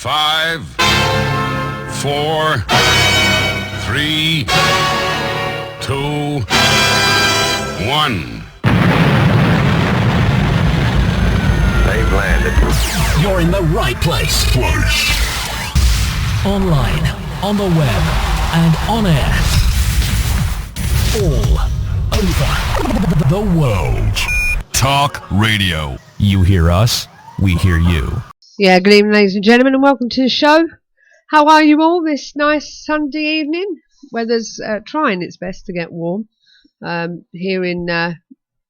5, 4, 3, 2, 1. They've landed. You're in the right place. Online, on the web, and on air. All over the world. Talk radio. You hear us, we hear you. Yeah, good evening, ladies and gentlemen, and welcome to the show. How are you all this nice Sunday evening? Weather's trying its best to get warm here in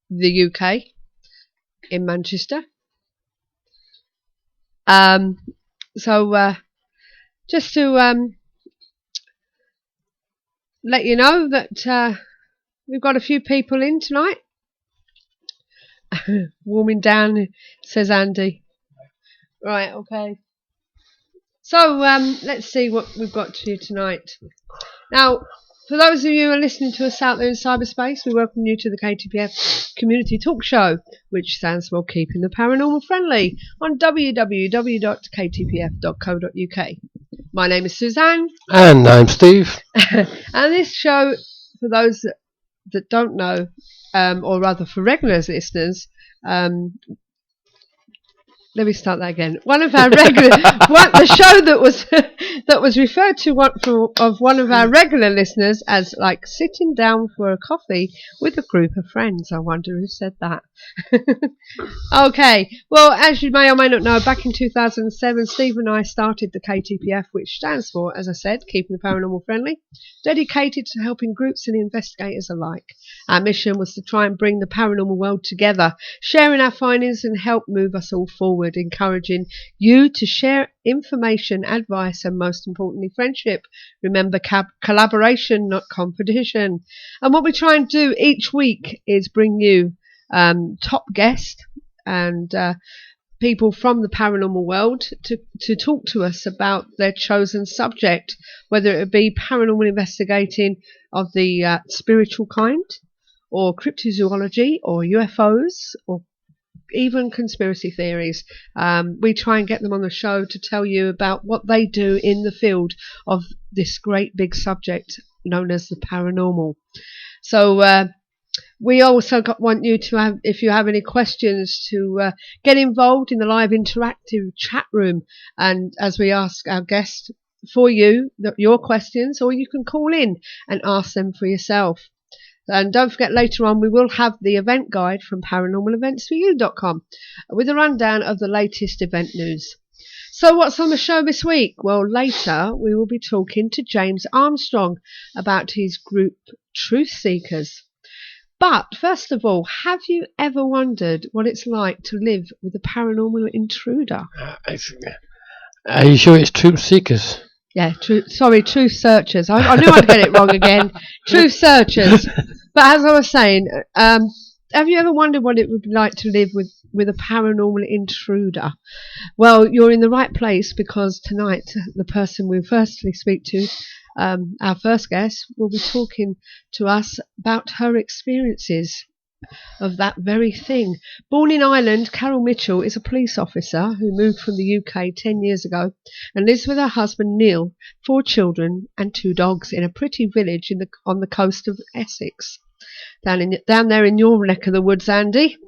the UK, in Manchester. Just to let you know that we've got a few people in tonight. Warming down, says Andy. Right, okay. So, let's see what we've got to you tonight. Now, for those of you who are listening to us out there in cyberspace, we welcome you to the KTPF Community Talk Show, which stands for Keeping the Paranormal Friendly, on www.ktpf.co.uk. My name is Suzanne. And I'm Steve. And this show, for those that don't know, or rather for regular listeners, let me start that again. One of our regular, the show that was referred to of one of our regular listeners as like sitting down for a coffee with a group of friends. I wonder who said that. Okay, well, as you may or may not know, back in 2007, Steve and I started the KTPF, which stands for, as I said, Keeping the Paranormal Friendly, dedicated to helping groups and investigators alike. Our mission was to try and bring the paranormal world together, sharing our findings and help move us all forward, encouraging you to share information, advice, and most importantly, friendship. Remember, collaboration, not competition. And what we try and do each week is bring you top guests and people from the paranormal world to talk to us about their chosen subject, whether it be paranormal investigating of the spiritual kind, or cryptozoology, or UFOs, or even conspiracy theories. We try and get them on the show to tell you about what they do in the field of this great big subject known as the paranormal. So we also want you to have, if you have any questions, to get involved in the live interactive chat room, and as we ask our guests for you your questions, or you can call in and ask them for yourself. And don't forget, later on we will have the event guide from paranormaleventsforyou.com with a rundown of the latest event news. So what's on the show this week? Well, later we will be talking to James Armstrong about his group Truth Seekers. But first of all, have you ever wondered what it's like to live with a paranormal intruder? Are you sure it's Truth Seekers? Yeah, truth searchers. I knew I'd get it wrong again. Truth searchers. But as I was saying, have you ever wondered what it would be like to live with a paranormal intruder? Well, you're in the right place, because tonight the person we'll firstly speak to, our first guest, will be talking to us about her experiences of that very thing. Born in Ireland, Carol Mitchell is a police officer who moved from the UK 10 years ago and lives with her husband Neil, 4 children and 2 dogs in a pretty village on the coast of Essex, down there in your neck of the woods, Andy.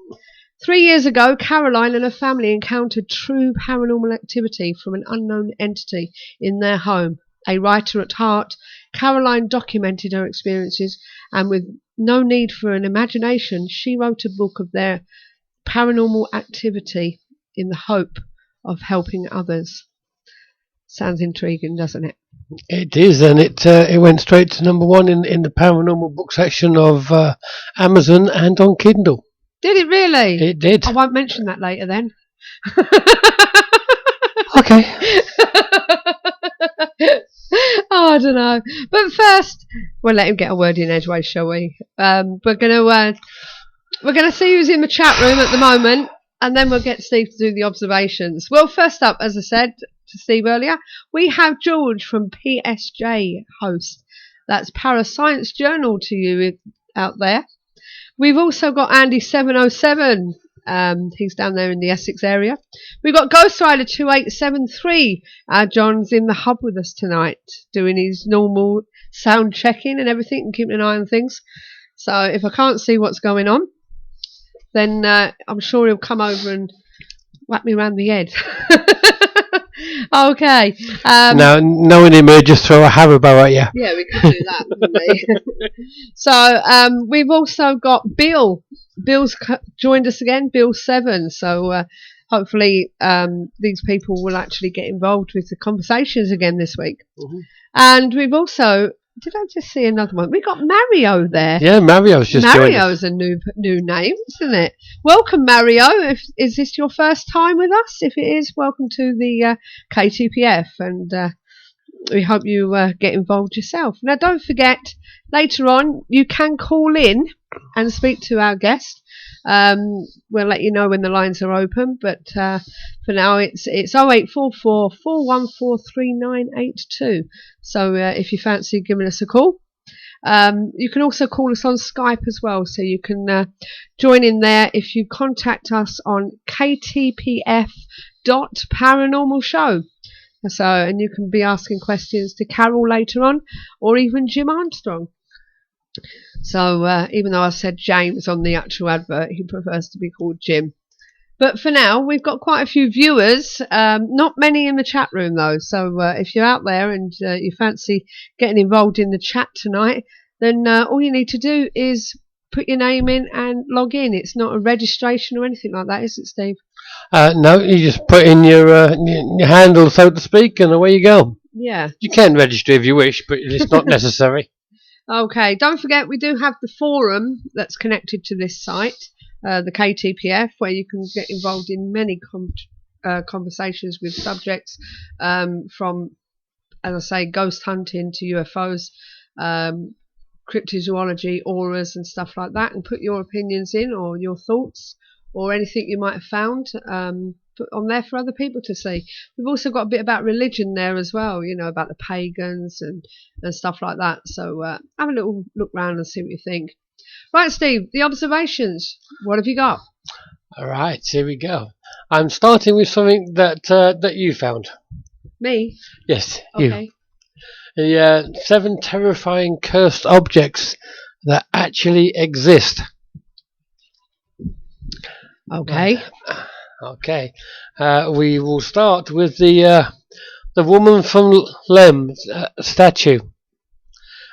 3 years ago, Caroline and her family encountered true paranormal activity from an unknown entity in their home. A writer at heart, Caroline documented her experiences, and with no need for an imagination, she wrote a book of their paranormal activity in the hope of helping others. Sounds intriguing, doesn't it? It is, and it went straight to number 1 in the paranormal book section of Amazon and on Kindle. Did it really? It did. I won't mention that later then. Okay. Oh, I don't know. But first, we'll let him get a word in edgeways, shall we? We're gonna see who's in the chat room at the moment, and then we'll get Steve to do the observations. Well, first up, as I said to Steve earlier, we have George from PSJ host. That's Parascience Journal to you out there. We've also got Andy 707 He's down there in the Essex area. We've got Ghost Rider 2873. John's in the hub with us tonight, doing his normal sound checking and everything and keeping an eye on things. So if I can't see what's going on, then I'm sure he'll come over and whack me around the head. Okay. Now, knowing him, he'll just throw a Haribo at you. Yeah, we could do that, wouldn't we? So we've also got Bill. Bill's joined us again, Bill 7. So hopefully these people will actually get involved with the conversations again this week. Mm-hmm. And we've also... Did I just see another one? We got Mario there. Yeah, Mario's just joined us. Mario's a new name, isn't it? Welcome, Mario. Is this your first time with us? If it is, welcome to the KTPF, and we hope you get involved yourself. Now, don't forget, later on, you can call in and speak to our guest. We'll let you know when the lines are open, but for now it's 0844 414 3982. So if you fancy giving us a call, you can also call us on Skype as well. So you can join in there if you contact us on ktpf.paranormalshow. So, and you can be asking questions to Carol later on, or even Jim Armstrong. So even though I said James on the actual advert, he prefers to be called Jim. But for now, we've got quite a few viewers, not many in the chat room though. So if you're out there and you fancy getting involved in the chat tonight, then all you need to do is put your name in and log in. It's not a registration or anything like that, is it, Steve? No, you just put in your handle, so to speak, and away you go. Yeah. You can register if you wish, but it's not necessary. Okay, don't forget we do have the forum that's connected to this site, the KTPF, where you can get involved in many conversations with subjects from, as I say, ghost hunting to UFOs, cryptozoology, auras and stuff like that, and put your opinions in or your thoughts or anything you might have found put on there for other people to see. We've also got a bit about religion there as well, you know, about the pagans and stuff like that. So have a little look round and see what you think. Right, Steve, the observations. What have you got? All right, here we go. I'm starting with something that you found. Me? Yes, okay. You. The 7 terrifying cursed objects that actually exist. Okay. Okay. We will start with the woman from Lem statue.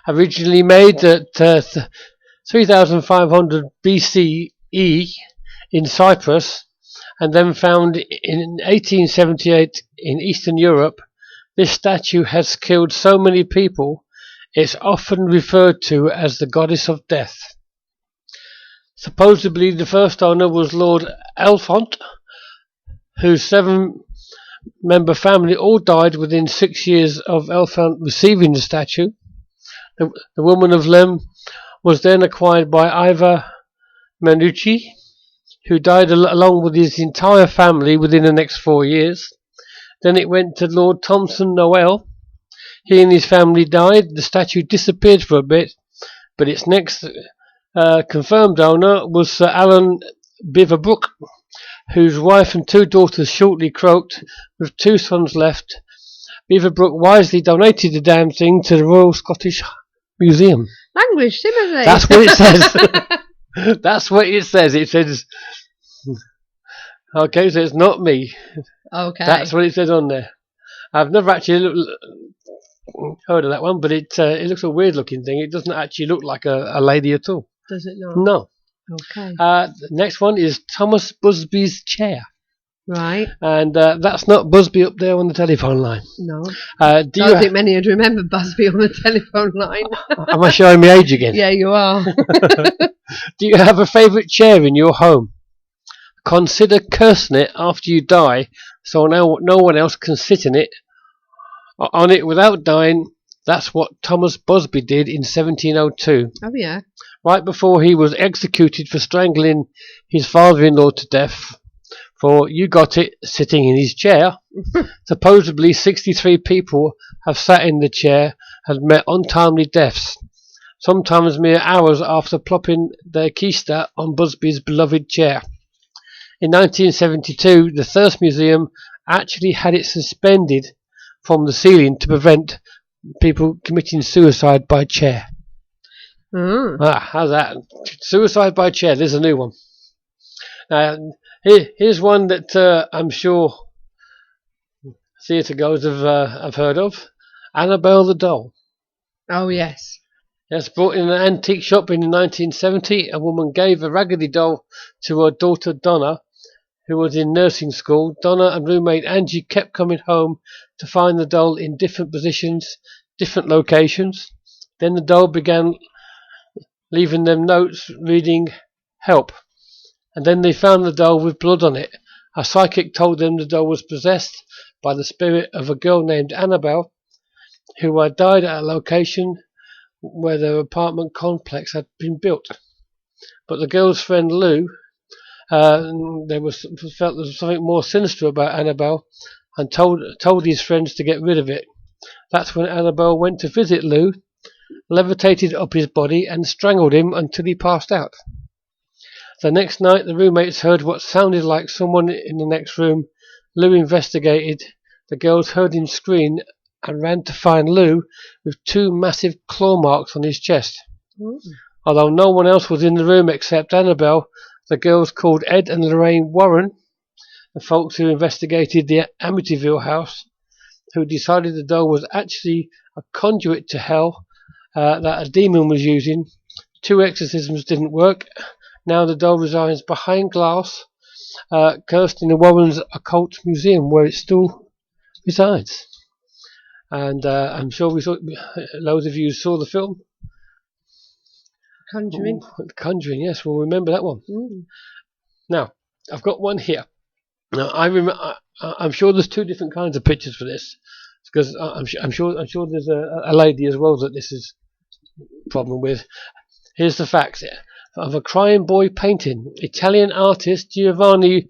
Originally made at 3500 BCE in Cyprus, and then found in 1878 in Eastern Europe. This statue has killed so many people, it's often referred to as the goddess of death. Supposedly the first owner was Lord Alphonse, whose 7-member family all died within 6 years of Alphonse receiving the statue. The woman of Lem was then acquired by Iva Manucci, who died along with his entire family within the next 4 years. Then it went to Lord Thompson Noel. He and his family died. The statue disappeared for a bit, but its next confirmed owner was Sir Alan Beaverbrook, whose wife and 2 daughters shortly croaked, with 2 sons left. Beaverbrook wisely donated the damn thing to the Royal Scottish Museum. Language, Timothy. That's what it says. That's what it says. It says, okay, so it's not me. Okay. That's what it says on there. I've never actually heard of that one, but it looks a weird looking thing. It doesn't actually look like a lady at all. Does it not? No. Okay. The next one is Thomas Busby's chair. Right. And that's not Busby up there on the telephone line. No. Do don't think many would remember Busby on the telephone line. Am I showing my age again? Yeah, you are. Do you have a favourite chair in your home? Consider cursing it after you die, so no one else can sit in it on it without dying. That's what Thomas Busby did in 1702. Oh yeah. Right before he was executed for strangling his father-in-law to death. For, you got it, sitting in his chair. Supposedly 63 people have sat in the chair and met untimely deaths, sometimes mere hours after plopping their keister on Busby's beloved chair. In 1972, the Thirst Museum actually had it suspended from the ceiling to prevent people committing suicide by chair. How's that? Suicide by chair. There's a new one. Here's one that I'm sure theatre goers have heard of. Annabelle the doll. Oh, yes. Yes, brought in an antique shop in 1970. A woman gave a raggedy doll to her daughter Donna, who was in nursing school. Donna and roommate Angie kept coming home to find the doll in different positions, different locations. Then the doll began leaving them notes reading help. And then they found the doll with blood on it. A psychic told them the doll was possessed by the spirit of a girl named Annabelle, who had died at a location where their apartment complex had been built. But the girl's friend Lou felt there was something more sinister about Annabelle and told his friends to get rid of it. That's when Annabelle went to visit Lou, levitated up his body and strangled him until he passed out. The next night the roommates heard what sounded like someone in the next room. Lou investigated. The girls heard him scream and ran to find Lou with 2 massive claw marks on his chest. Although no one else was in the room except Annabelle, the girls called Ed and Lorraine Warren, the folks who investigated the Amityville house, who decided the doll was actually a conduit to hell that a demon was using. 2 exorcisms didn't work. Now the doll resides behind glass, cursed in the Warrens Occult Museum, where it still resides. And I'm sure loads of you saw the film. Conjuring. Conjuring, yes, we'll remember that one. Now, I've got one here. Now, I'm sure there's 2 different kinds of pictures for this, because I'm sure there's a lady as well that this is a problem with. Here's the facts here. Of a crying boy painting. Italian artist Giovanni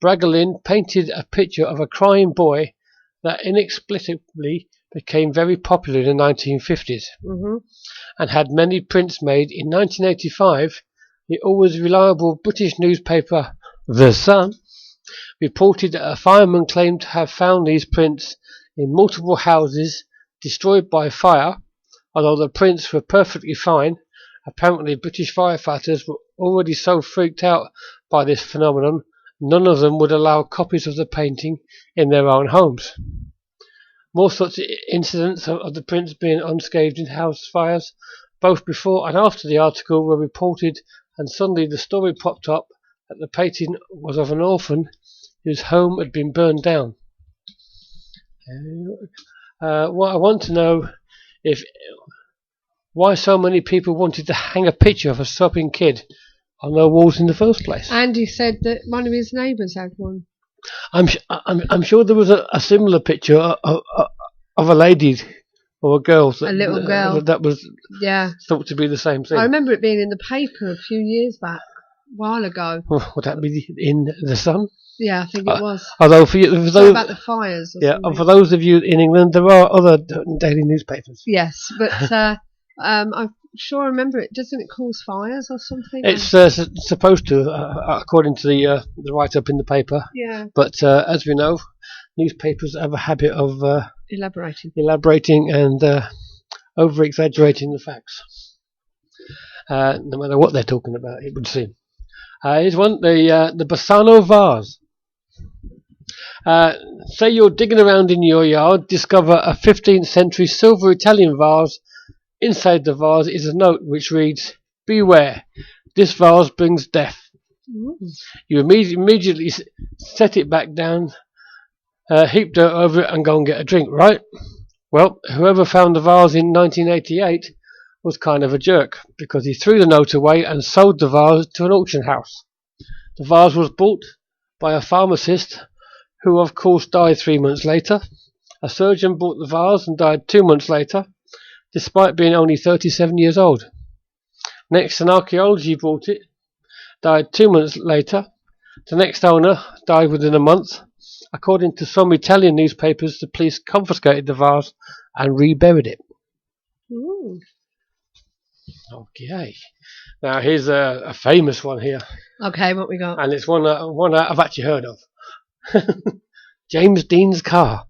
Bragolin painted a picture of a crying boy that inexplicably became very popular in the 1950s and had many prints made. In 1985, the always reliable British newspaper The Sun reported that a fireman claimed to have found these prints in multiple houses destroyed by fire. Although the prints were perfectly fine, apparently British firefighters were already so freaked out by this phenomenon, none of them would allow copies of the painting in their own homes. More such incidents of the prints being unscathed in house fires, both before and after the article, were reported, and suddenly the story popped up that the painting was of an orphan whose home had been burned down. What I want to know is why so many people wanted to hang a picture of a sobbing kid on their walls in the first place. Andy said that one of his neighbours had one. I'm sure there was a similar picture of a lady or a girl. A little girl. That was Yeah. thought to be the same thing. I remember it being in the paper a few years back, a while ago. Would that be in The Sun? Yeah, I think it was. Although for those about the fires. And for those of you in England, there are other daily newspapers. Yes, but I'm sure I remember it. Doesn't it cause fires or something? It's supposed to, according to the write-up in the paper. Yeah. But as we know, newspapers have a habit of elaborating and over-exaggerating the facts. No matter what they're talking about, it would seem. Here's one, the Bassano vase. Say you're digging around in your yard, discover a 15th century silver Italian vase. Inside the vase is a note which reads, "Beware, this vase brings death." You immediately set it back down, heap dirt over it and go and get a drink, right? Well, whoever found the vase in 1988 was kind of a jerk, because he threw the note away and sold the vase to an auction house. The vase was bought by a pharmacist who of course died 3 months later. A surgeon bought the vase and died 2 months later, despite being only 37 years old. Next, an archaeology bought it, died 2 months later. The next owner died within a month. According to some Italian newspapers, the police confiscated the vase and reburied it. Okay. Now here's a famous one here, Okay, what we got? and it's one that I've actually heard of. James Dean's car.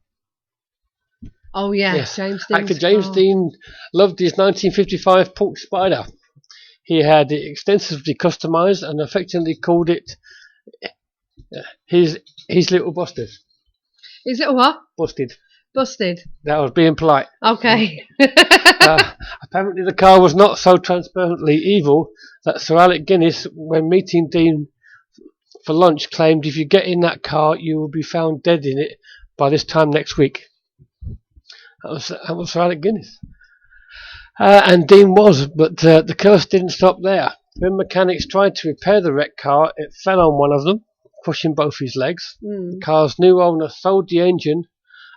Oh yeah, Yes, James actor Dean's James car. Dean loved his 1955 Pork Spider. He had it extensively customised and affectionately called it his little busted. Is it a what? Busted. Busted. That was being polite. Okay. Apparently the car was not so transparently evil that Sir Alec Guinness, when meeting Dean for lunch, claimed if you get in that car you will be found dead in it by this time next week. That was Sir Alec Guinness. And Dean was, but the curse didn't stop there. When mechanics tried to repair the wrecked car, it fell on one of them, crushing both his legs. The car's new owner sold the engine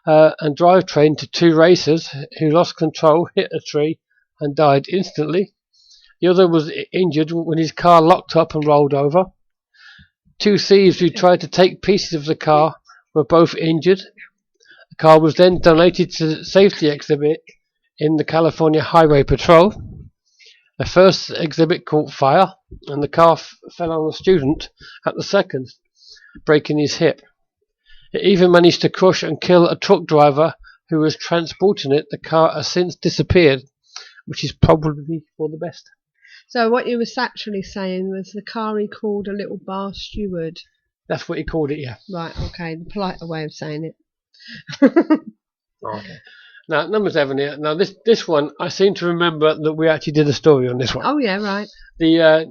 and drivetrain to two racers who lost control, hit a tree, and died instantly. The other was injured when his car locked up and rolled over. Two thieves who tried to take pieces of the car were both injured. The car was then donated to the safety exhibit in the California Highway Patrol. The first exhibit caught fire, and the car fell on a student at the second, breaking his hip. It even managed to crush and kill a truck driver who was transporting it. The car has since disappeared, which is probably for the best. So what you were actually saying was the car he called a little bar steward. That's what he called it, yeah. Right, okay, the politer way of saying it. Okay. Now, number 7 here. Now, this one, I seem to remember that we actually did a story on this one. Oh yeah, right. The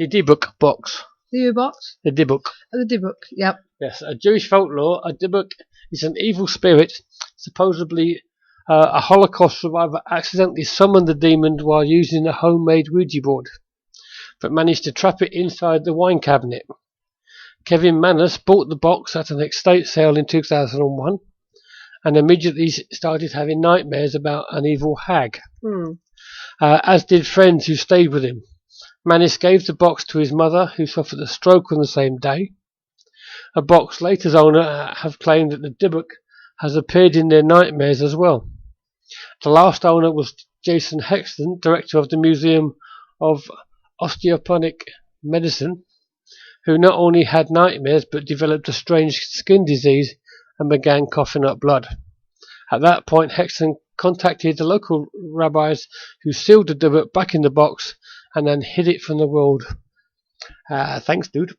Dybbuk box. The U-box? The Dybbuk. Oh, the Dybbuk, yep. Yes, a Jewish folklore, a Dybbuk is an evil spirit. Supposedly, a Holocaust survivor accidentally summoned the demon while using a homemade Ouija board, but managed to trap it inside the wine cabinet. Kevin Manus bought the box at an estate sale in 2001 and immediately started having nightmares about an evil hag, as did friends who stayed with him. Manus gave the box to his mother, who suffered a stroke on the same day. A box later's owner have claimed that the Dybbuk has appeared in their nightmares as well. The last owner was Jason Hexton, director of the Museum of Osteopathic Medicine, who not only had nightmares but developed a strange skin disease and began coughing up blood. At that point, Hexton contacted the local rabbis, who sealed the Dybbuk back in the box and then hid it from the world. Thanks, dude.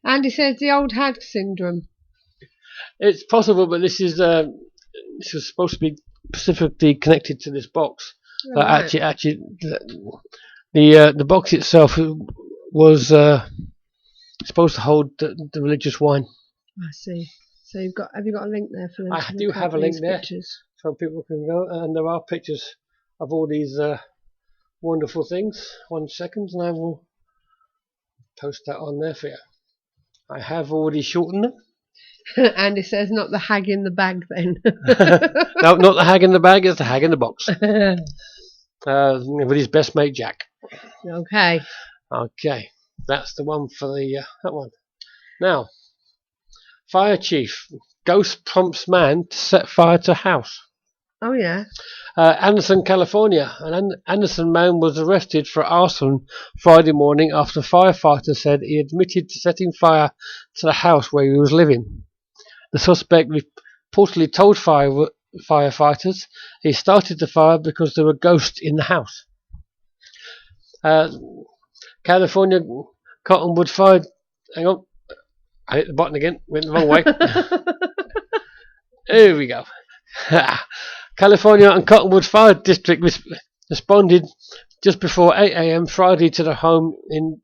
And he says the old hag syndrome. It's possible, but this was supposed to be specifically connected to this box. Right. Actually, the box itself was supposed to hold the religious wine. I see. So have you got a link there for them? I do have a link there, pictures? so people can go, and there are pictures of all these wonderful things. 1 second, and I will post that on there for you. I have already shortened them. And it says not the hag in the bag then. No, not the hag in the bag, it's the hag in the box. With his best mate Jack. Okay. Okay, that's the one for that one. Now, fire chief. Ghost prompts man to set fire to house. Oh yeah. Anderson, California. An Anderson man was arrested for arson Friday morning after firefighters said he admitted to setting fire to the house where he was living. The suspect reportedly told firefighters he started the fire because there were ghosts in the house. California Cottonwood Fire. Hang on. I hit the button again. Went the wrong way. Here we go. California and Cottonwood Fire District responded just before 8 a.m. Friday to the home in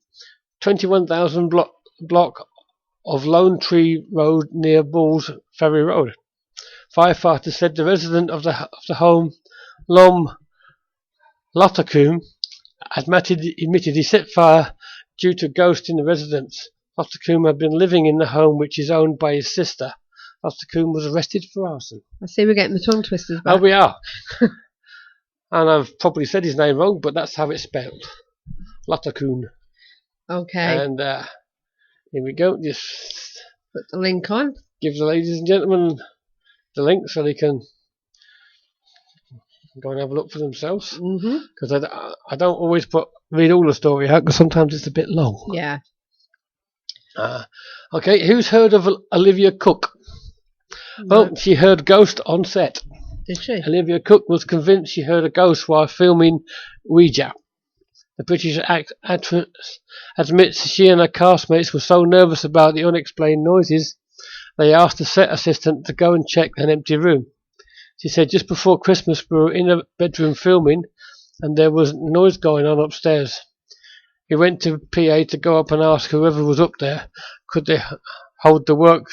21,000 block of Lone Tree Road near Bulls Ferry Road. Firefighters said the resident of the home, Lom Lotakum, admitted he set fire due to ghosts in the residence. Lotakum had been living in the home, which is owned by his sister. Lotakum was arrested for arson. I see we're getting the tongue twisters back. Oh, we are. And I've probably said his name wrong, but that's how it's spelled. Lotakum. Okay. And here we go. Just put the link on. Give the ladies and gentlemen the link so they can go and have a look for themselves. Mm-hmm. Because I don't always read all the story out, because sometimes it's a bit long. Yeah. Okay, who's heard of Olivia Cook? Well, she heard ghost on set. Did she? Olivia Cook was convinced she heard a ghost while filming Ouija. The British actress admits she and her castmates were so nervous about the unexplained noises, they asked the set assistant to go and check an empty room. She said, just before Christmas we were in a bedroom filming and there was noise going on upstairs. He went to PA to go up and ask whoever was up there, could they hold the work?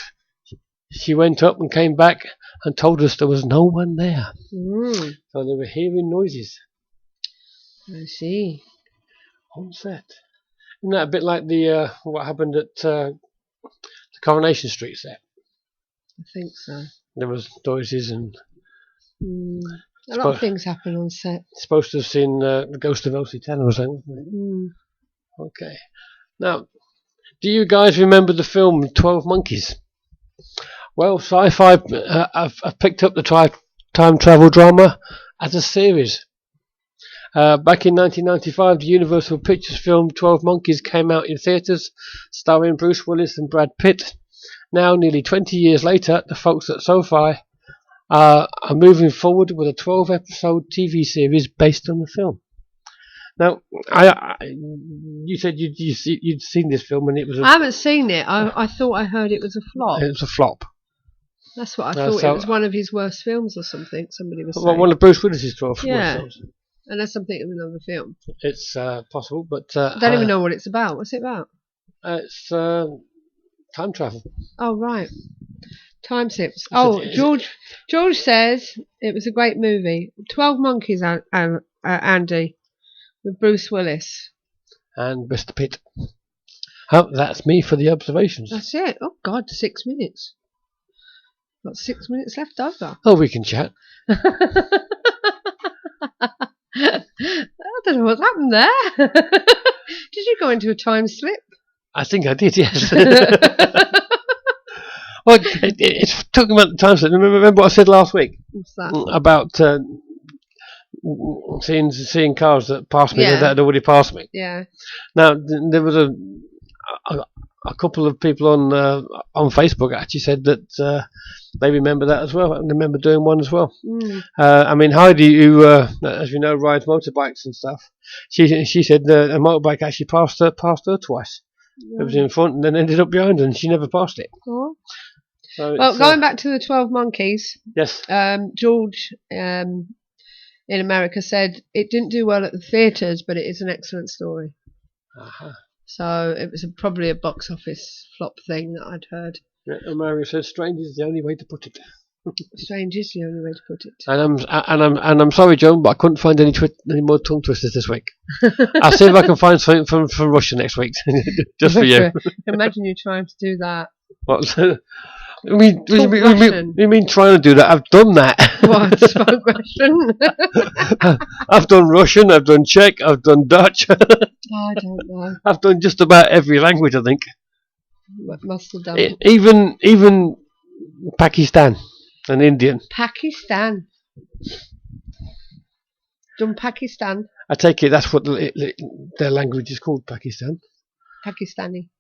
She went up and came back and told us there was no one there. So they were hearing noises. I see. On set. Isn't that a bit like the what happened at the Coronation Street set? I think so. There was noises and... A lot of things happen on set. Supposed to have seen the ghost of Elsie Tanner or something, wasn't it? Okay. Now, do you guys remember the film 12 Monkeys? Well, Sci-Fi have picked up the time travel drama as a series. Back in 1995, the Universal Pictures film 12 Monkeys came out in theatres, starring Bruce Willis and Brad Pitt. Now, nearly 20 years later, the folks at SoFi are moving forward with a 12-episode TV series based on the film. Now, you said you'd seen this film and it was... I haven't seen it. I thought I heard it was a flop. It was a flop. That's what I thought. It was one of his worst films or something. Somebody was saying. Well, one of Bruce Willis's 12 worst films. Unless I'm thinking of another film. It's possible, but... I don't even know what it's about. What's it about? It's time travel. Oh, right. Time slips. George says it was a great movie. 12 Monkeys, Andy, with Bruce Willis. And Mr. Pitt. Oh, that's me for the observations. That's it. Oh, God, 6 minutes. Got 6 minutes left over. Oh, we can chat. I don't know what's happened there. Did you go into a time slip? I think I did, yes. Well, it's talking about the time slip. Remember what I said last week? What's that? About seeing cars that passed me that had already passed me. Yeah. Now, there was a couple of people on Facebook actually said that they remember that as well, and remember doing one as well. I mean, Heidi, who, as you know, rides motorbikes and stuff, she said a motorbike actually passed her twice. It was in front and then ended up behind her, and she never passed it. Oh. So well, going back to the 12 Monkeys, yes, George in America said it didn't do well at the theatres, but it is an excellent story. So it was probably a box office flop thing that I'd heard. Yeah, America says strange is the only way to put it. Strange is the only way to put it. And I'm sorry, Joan, but I couldn't find any more tongue twisters this week. I'll see if I can find something from Russia next week, just for you. Imagine you trying to do that. What? You mean trying to do that? I've done that. What? Spoke Russian? I've done Russian, I've done Czech, I've done Dutch. I don't know. I've done just about every language, I think. Must have done. Even Pakistan and Indian. Pakistan. Done Pakistan. I take it that's what their language is called, Pakistan. Pakistani.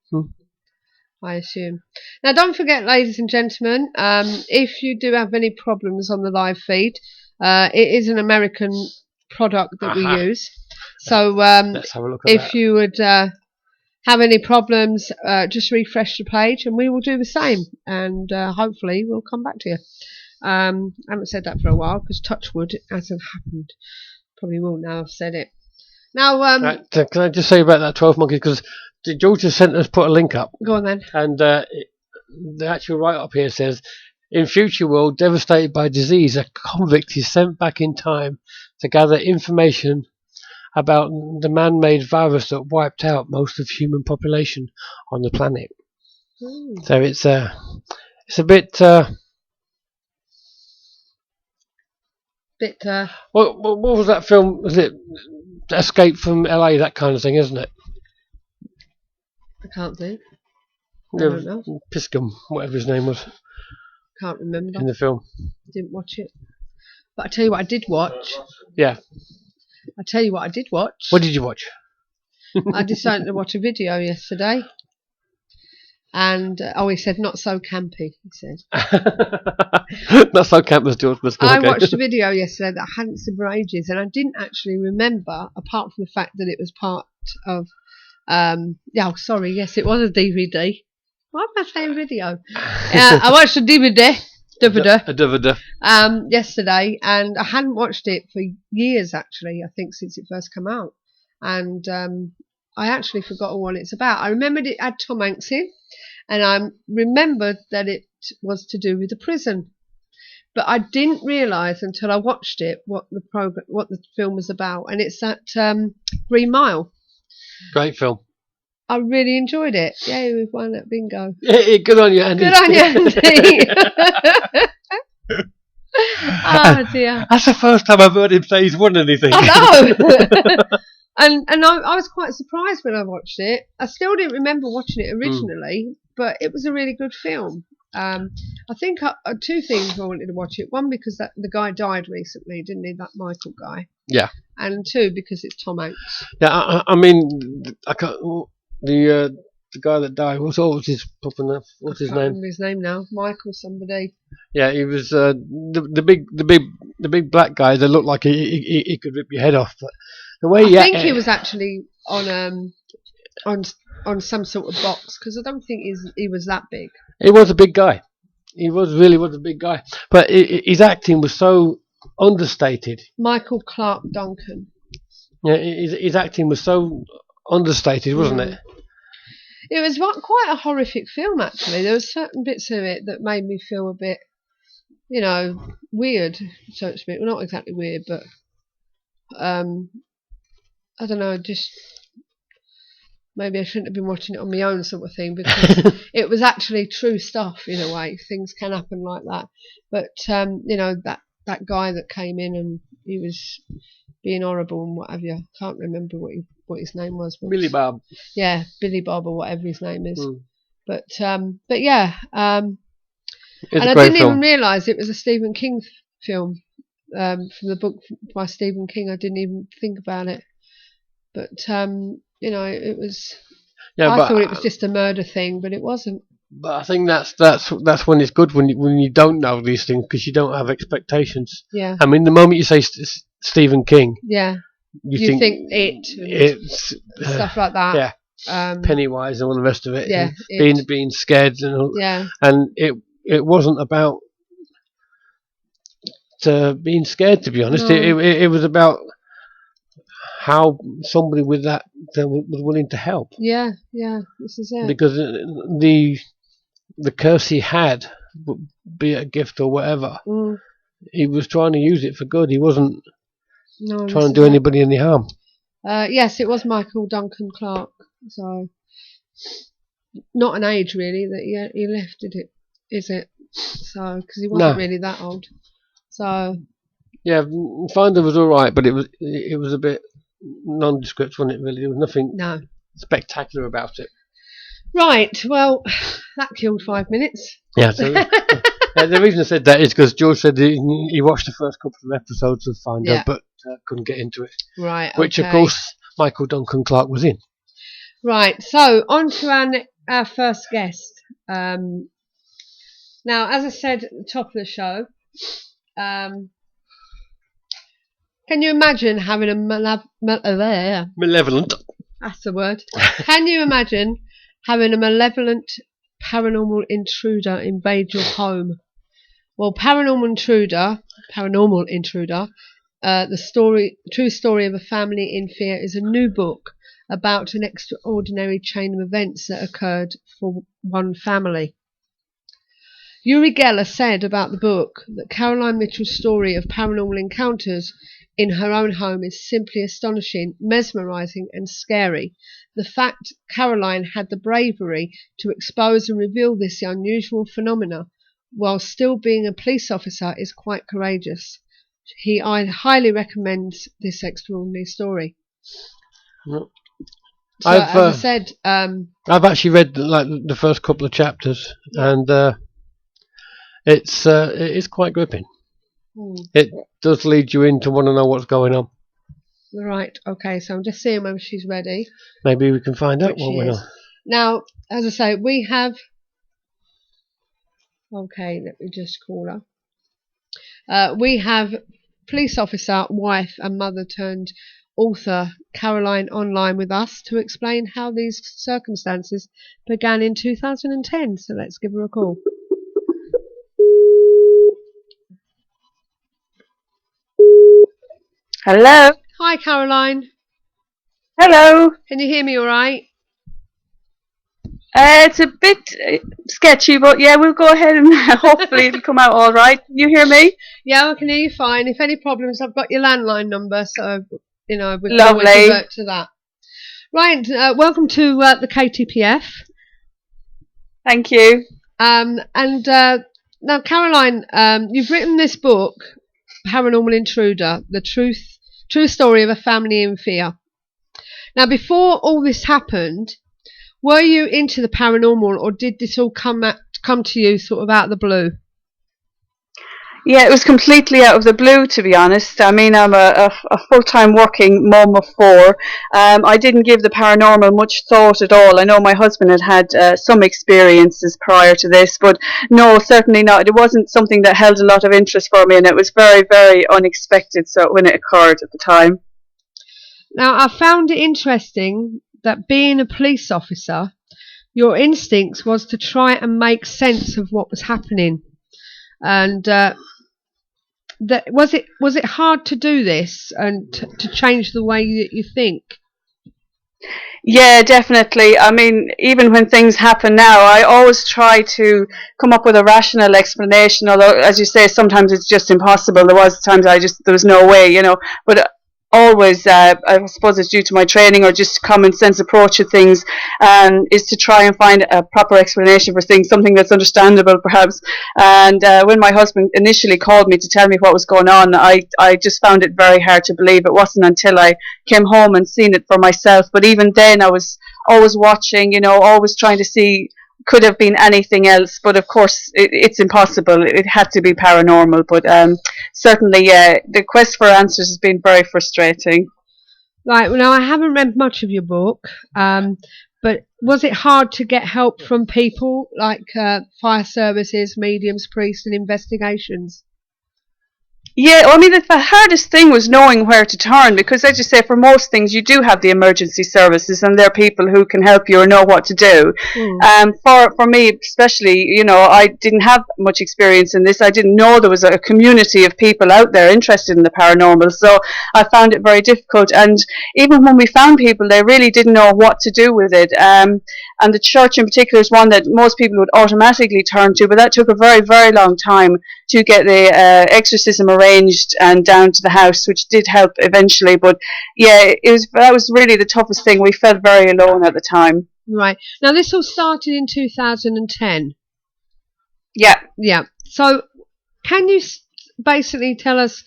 I assume. Now, don't forget, ladies and gentlemen, if you do have any problems on the live feed, it is an American product that we use. So let's have a look at if that. you would have any problems, just refresh the page and we will do the same. And hopefully we'll come back to you. I haven't said that for a while because touch wood, it hasn't happened. Probably will now I've said it. Now, can I just say about that 12 Monkeys, because George has put a link up. Go on then. And the actual write-up here says, in future world devastated by disease, a convict is sent back in time to gather information about the man-made virus that wiped out most of human population on the planet. So it's a bit... What was that film? Was it Escape from LA, that kind of thing, isn't it? I can't think. I don't know. Piscum, whatever his name was. Can't remember. In the film. Didn't watch it. But I tell you what I did watch. Yeah. I tell you what I did watch. What did you watch? I decided to watch a video yesterday. And, he said, not so campy, he said. Not so campus, George. But I okay. watched a video yesterday that I hadn't seen for ages, and I didn't actually remember, apart from the fact that it was part of, yes, it was a DVD. Why am I saying video? I watched a DVD. Yesterday, and I hadn't watched it for years, actually, I think since it first came out. And I actually forgot what it's about. I remembered it had Tom Hanks in, and I remembered that it was to do with the prison. But I didn't realise until I watched it what the film was about, and it's that Green Mile. Great film. I really enjoyed it. Yeah, we've won at bingo. Good on you, Andy. Good on you, Andy. Oh dear. That's the first time I've heard him say he's won anything. I know. and I was quite surprised when I watched it. I still didn't remember watching it originally, but it was a really good film. I think two things I wanted to watch it. One, because the guy died recently, didn't he? That Michael guy. Yeah. And two, because it's Tom Hanks. Yeah, I mean, I can't. The guy that died, what's his name? What's his name? Remember his name now. Michael somebody. Yeah, he was the big black guy that looked like he could rip your head off. But the way I think he was actually on some sort of box, because I don't think he was that big. He was a big guy. He really was a big guy. But his acting was so understated. Michael Clark Duncan. Yeah, his acting was so understated, wasn't it? It was quite a horrific film, actually. There were certain bits of it that made me feel a bit, weird, so to speak. Well, not exactly weird, but I don't know, just maybe I shouldn't have been watching it on my own, sort of thing, because it was actually true stuff in a way. Things can happen like that. But that guy that came in and he was being horrible and what have you. I can't remember what his name was. Billy Bob. Yeah, Billy Bob or whatever his name is. But yeah. And I didn't even realise it was a Stephen King film from the book by Stephen King. I didn't even think about it. But it was. Yeah, I thought it was just a murder thing, but it wasn't. But I think that's when it's good when you don't know these things, because you don't have expectations. Yeah. I mean, the moment you say Stephen King, yeah, you think it's stuff like that. Yeah. Pennywise and all the rest of it. Yeah. Being scared and all. Yeah. And it wasn't about being scared, to be honest. No. It was about how somebody with that was willing to help. Yeah. This is it. Because the curse he had, be it a gift or whatever, he was trying to use it for good. He wasn't trying to do anybody any harm. Yes, it was Michael Duncan Clark. So, not an age really that he left, is it? So, because he wasn't really that old. So. Yeah, Finder was all right, but it was a bit nondescript, wasn't it? Really, there was nothing spectacular about it. Right, well, that killed 5 minutes. Yeah, so the reason I said that is because George said he watched the first couple of episodes of Finder, but couldn't get into it. Right, which, of course, Michael Duncan Clark was in. Right, so on to our first guest. Now, as I said at the top of the show, can you imagine having a malevolent? That's the word. Can you imagine having a malevolent paranormal intruder invade your home? Well, Paranormal Intruder, the true story of a family in fear, is a new book about an extraordinary chain of events that occurred for one family. Uri Geller said about the book that Caroline Mitchell's story of paranormal encounters in her own home is simply astonishing, mesmerising and scary. The fact Caroline had the bravery to expose and reveal this unusual phenomena while still being a police officer is quite courageous. I highly recommend this extraordinary story. So, as I said, I've actually read the first couple of chapters, and it is quite gripping. it does lead you in to want to know what's going on. Right, okay, so I'm just seeing whether she's ready. Maybe we can find out Which what she we're is. on. Now, as I say, we have... Okay, let me just call her. We have police officer, wife and mother turned author Caroline online with us to explain how these circumstances began in 2010. So let's give her a call. Hello. Hi, Caroline. Hello. Can you hear me all right? It's a bit sketchy, but yeah, we'll go ahead and hopefully it'll come out all right. You hear me? Yeah, I can hear you fine. If any problems, I've got your landline number, so, we can always Lovely. revert to that. Right, welcome to the KTPF. Thank you. Now, Caroline, you've written this book, Paranormal Intruder, the true story of a family in fear. Now, before all this happened, were you into the paranormal, or did this all come to you sort of out of the blue? Yeah, it was completely out of the blue, to be honest. I mean, I'm a full-time working mum of 4. I didn't give the paranormal much thought at all. I know my husband had some experiences prior to this, but no, certainly not. It wasn't something that held a lot of interest for me, and it was very, very unexpected so when it occurred at the time. Now, I found it interesting that being a police officer, your instincts was to try and make sense of what was happening. And was it hard to do this and to change the way that you think? Yeah, definitely. I mean, even when things happen now, I always try to come up with a rational explanation, although, as you say, sometimes it's just impossible. There was times there was no way, but always, I suppose it's due to my training or just common sense approach to things, is to try and find a proper explanation for things, something that's understandable perhaps. And when my husband initially called me to tell me what was going on, I just found it very hard to believe. It wasn't until I came home and seen it for myself. But even then I was always watching, always trying to see, could have been anything else, but of course it's impossible. It had to be paranormal. But certainly, yeah, the quest for answers has been very frustrating. Right, well, now I haven't read much of your book, but was it hard to get help from people like fire services, mediums, priests and investigations? Yeah, I mean, the hardest thing was knowing where to turn, because, as you say, for most things you do have the emergency services and there are people who can help you or know what to do. For me especially, I didn't have much experience in this. I didn't know there was a community of people out there interested in the paranormal, so I found it very difficult. And even when we found people, they really didn't know what to do with it. And the church in particular is one that most people would automatically turn to, but that took a very, very long time to get the exorcism arranged and down to the house, which did help eventually. But yeah, that was really the toughest thing. We felt very alone at the time. Right. Now, this all started in 2010. Yeah. Yeah. So, can you basically tell us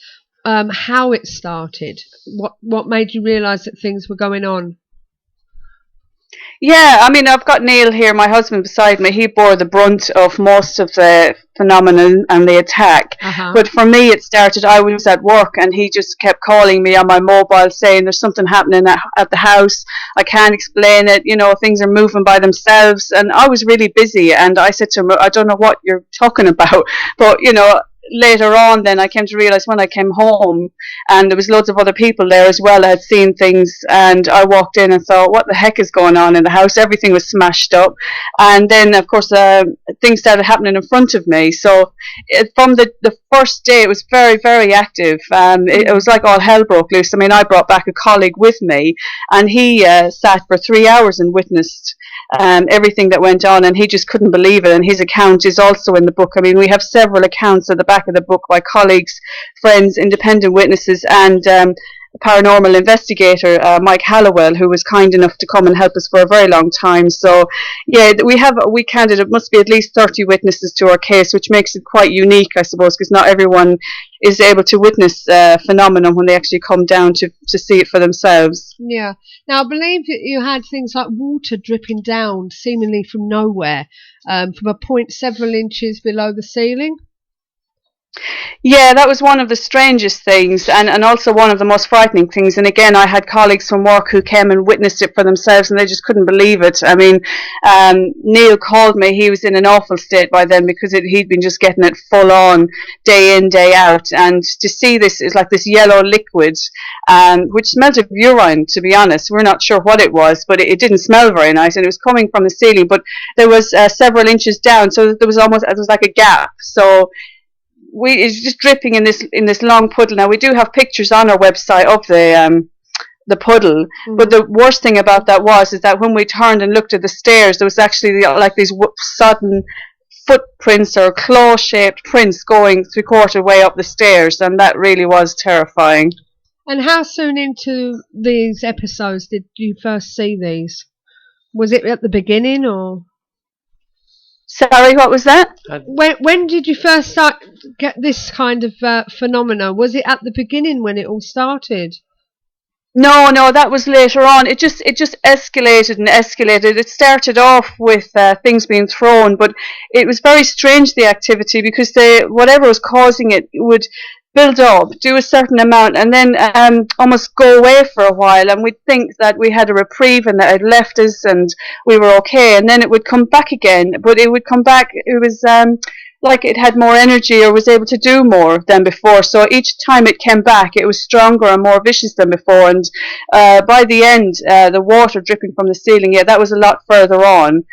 how it started? What made you realise that things were going on? Yeah, I mean, I've got Neil here, my husband, beside me. He bore the brunt of most of the phenomenon and the attack. But for me, it started, I was at work and he just kept calling me on my mobile saying there's something happening at the house. I can't explain it. Things are moving by themselves. And I was really busy. And I said to him, I don't know what you're talking about. But, later on then I came to realise when I came home and there was loads of other people there as well. I had seen things and I walked in and thought, what the heck is going on in the house? Everything was smashed up. And then of course things started happening in front of me. So from the first day it was very, very active. It was like all hell broke loose. I mean, I brought back a colleague with me and he sat for 3 hours and witnessed everything that went on, and he just couldn't believe it. And his account is also in the book. I mean, we have several accounts at the back of the book by colleagues, friends, independent witnesses, and paranormal investigator Mike Hallowell, who was kind enough to come and help us for a very long time. So yeah, we counted it must be at least 30 witnesses to our case, which makes it quite unique, I suppose, because not everyone is able to witness phenomenon when they actually come down to see it for themselves. Yeah. Now, I believe you had things like water dripping down seemingly from nowhere, from a point several inches below the ceiling. Yeah, that was one of the strangest things, and also one of the most frightening things. And again, I had colleagues from work who came and witnessed it for themselves, and they just couldn't believe it. I mean, Neil called me. He was in an awful state by then because he'd been just getting it full on, day in, day out. And to see this is like this yellow liquid, which smelled of urine, to be honest. We're not sure what it was, but it didn't smell very nice, and it was coming from the ceiling, but there was several inches down, so it was like a gap. So it's just dripping in this long puddle. Now we do have pictures on our website of the puddle, but the worst thing about that is that when we turned and looked at the stairs, there was actually like these sudden footprints or claw-shaped prints going 3/4 way up the stairs, and that really was terrifying. And how soon into these episodes did you first see these? Was it at the beginning or? Sorry, what was that? When did you first start get this kind of phenomena? Was it at the beginning when it all started? No, that was later on. It just escalated and escalated. It started off with things being thrown, but it was very strange, the activity, because whatever was causing it would build up, do a certain amount, and then almost go away for a while, and we'd think that we had a reprieve and that it left us and we were okay, and then it would come back again, but it would come back, it was like it had more energy or was able to do more than before. So each time it came back, it was stronger and more vicious than before. And by the end, the water dripping from the ceiling, that was a lot further on.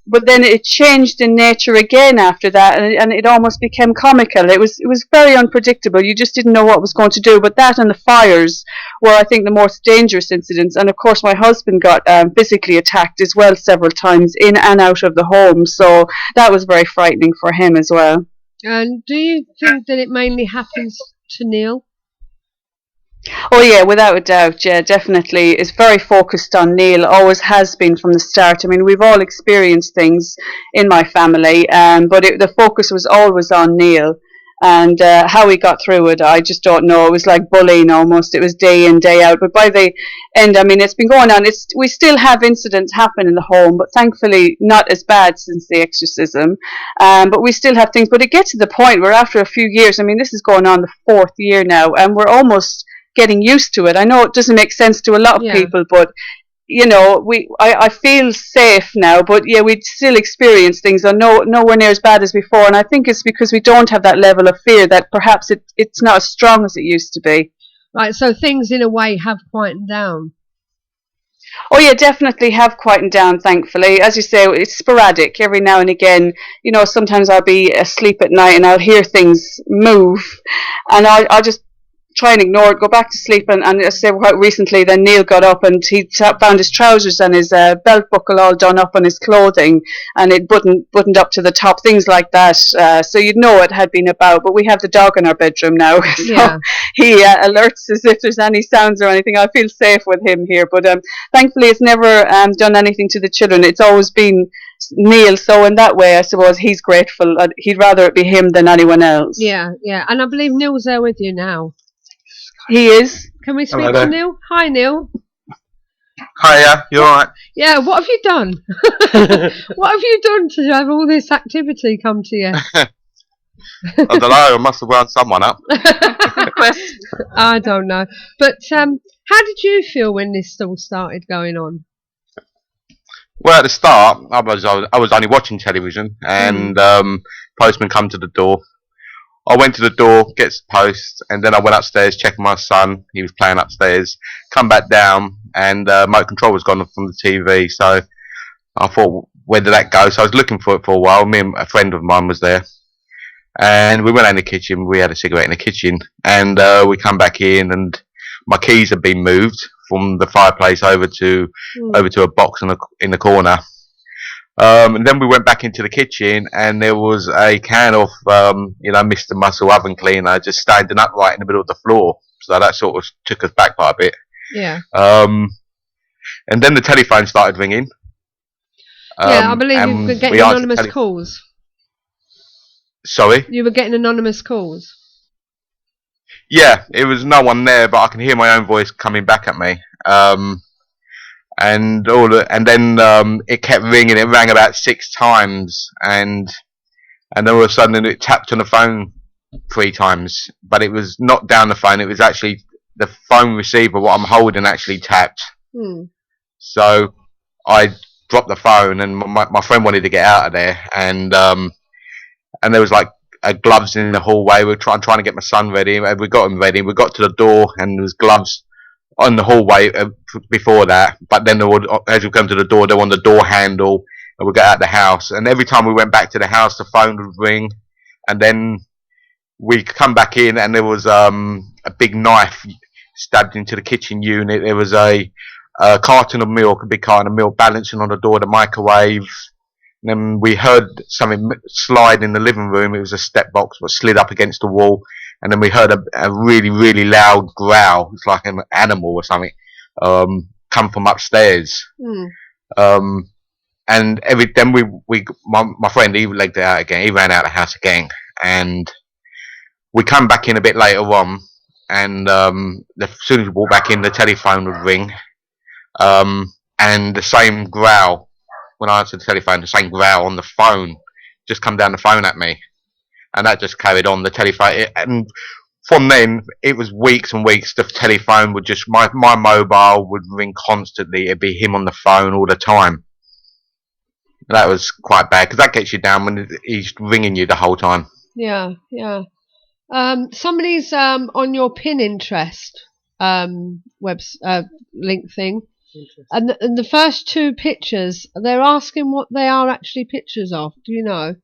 But then it changed in nature again after that, and it almost became comical. It was very unpredictable. You just didn't know what it was going to do. But that and the fires were, I think, the most dangerous incidents. And of course, my husband got physically attacked as well several times in and out of the home. So that was very frightening for him as well. And do you think that it mainly happens to Neil? Oh yeah, without a doubt, yeah, definitely. It's very focused on Neil, always has been from the start. I mean, we've all experienced things in my family, but the focus was always on Neil. And how he got through it, I just don't know. It was like bullying almost. It was day in, day out. But by the end, I mean, it's been going on. We still have incidents happen in the home, but thankfully not as bad since the exorcism. But we still have things. But it gets to the point where after a few years, I mean, this is going on the 4th year now, and we're almost getting used to it. I know it doesn't make sense to a lot of people, but you know, I feel safe now, but yeah, we still experience things are nowhere near as bad as before, and I think it's because we don't have that level of fear that perhaps it's not as strong as it used to be. Right, so things in a way have quietened down. Oh yeah, definitely have quietened down, thankfully. As you say, it's sporadic every now and again. You know, sometimes I'll be asleep at night and I'll hear things move, and I'll just try and ignore it, go back to sleep, and as I say, quite recently then Neil got up and he found his trousers and his belt buckle all done up on his clothing, and it buttoned up to the top, things like that, so you'd know it had been about. But we have the dog in our bedroom now, so he alerts us if there's any sounds or anything. I feel safe with him here, but thankfully it's never done anything to the children. It's always been Neil, so in that way I suppose he's grateful. He'd rather it be him than anyone else. Yeah, and I believe Neil's there with you now. He is. Can we speak to Neil? Hi, Neil. Hiya, you alright? Yeah, what have you done? What have you done to have all this activity come to you? I don't know, I must have wound someone up. I don't know. But how did you feel when this all started going on? Well, at the start, I was only watching television, and postman come to the door. I went to the door, gets the post, and then I went upstairs, checking my son. He was playing upstairs. Come back down, and remote control was gone from the TV. So I thought, where did that go? So I was looking for it for a while. Me and a friend of mine was there, and we went in the kitchen. We had a cigarette in the kitchen, and we come back in, and my keys had been moved from the fireplace over to a box in the corner. And then we went back into the kitchen, and there was a can of, Mr. Muscle oven cleaner just standing upright in the middle of the floor. So that sort of took us back quite a bit. Yeah. And then the telephone started ringing. I believe you were getting anonymous calls. Sorry? You were getting anonymous calls. Yeah, it was no one there, but I can hear my own voice coming back at me. And then it kept ringing. It rang about 6 times, and then all of a sudden it tapped on the phone 3 times, but it was not down the phone. It was actually the phone receiver, what I'm holding, actually tapped. So I dropped the phone, and my friend wanted to get out of there, and there was like gloves in the hallway. We were trying to get my son ready. We got him ready. We got to the door, and there was gloves on the hallway before that. But then as we come to the door, they were on the door handle, and we got out of the house. And every time we went back to the house, the phone would ring, and then we come back in, and there was a big knife stabbed into the kitchen unit. There was a carton of milk, a big carton of milk, balancing on the door of the microwave. And then we heard something slide in the living room. It was a step box, but slid up against the wall. And then we heard a really, really loud growl. It's like an animal or something come from upstairs. And then my friend, he legged it out again. He ran out of the house again, and we come back in a bit later on. And as soon as we walked back in, the telephone would ring, and the same growl. When I answered the telephone, the same growl on the phone just come down the phone at me, and that just carried on. The telephone, and from then it was weeks and weeks. The telephone would just my mobile would ring constantly. It'd be him on the phone all the time. That was quite bad, because that gets you down when he's ringing you the whole time. Yeah. Somebody's on your Pinterest link thing. And the first 2 pictures, they're asking what they are actually pictures of. Do you know?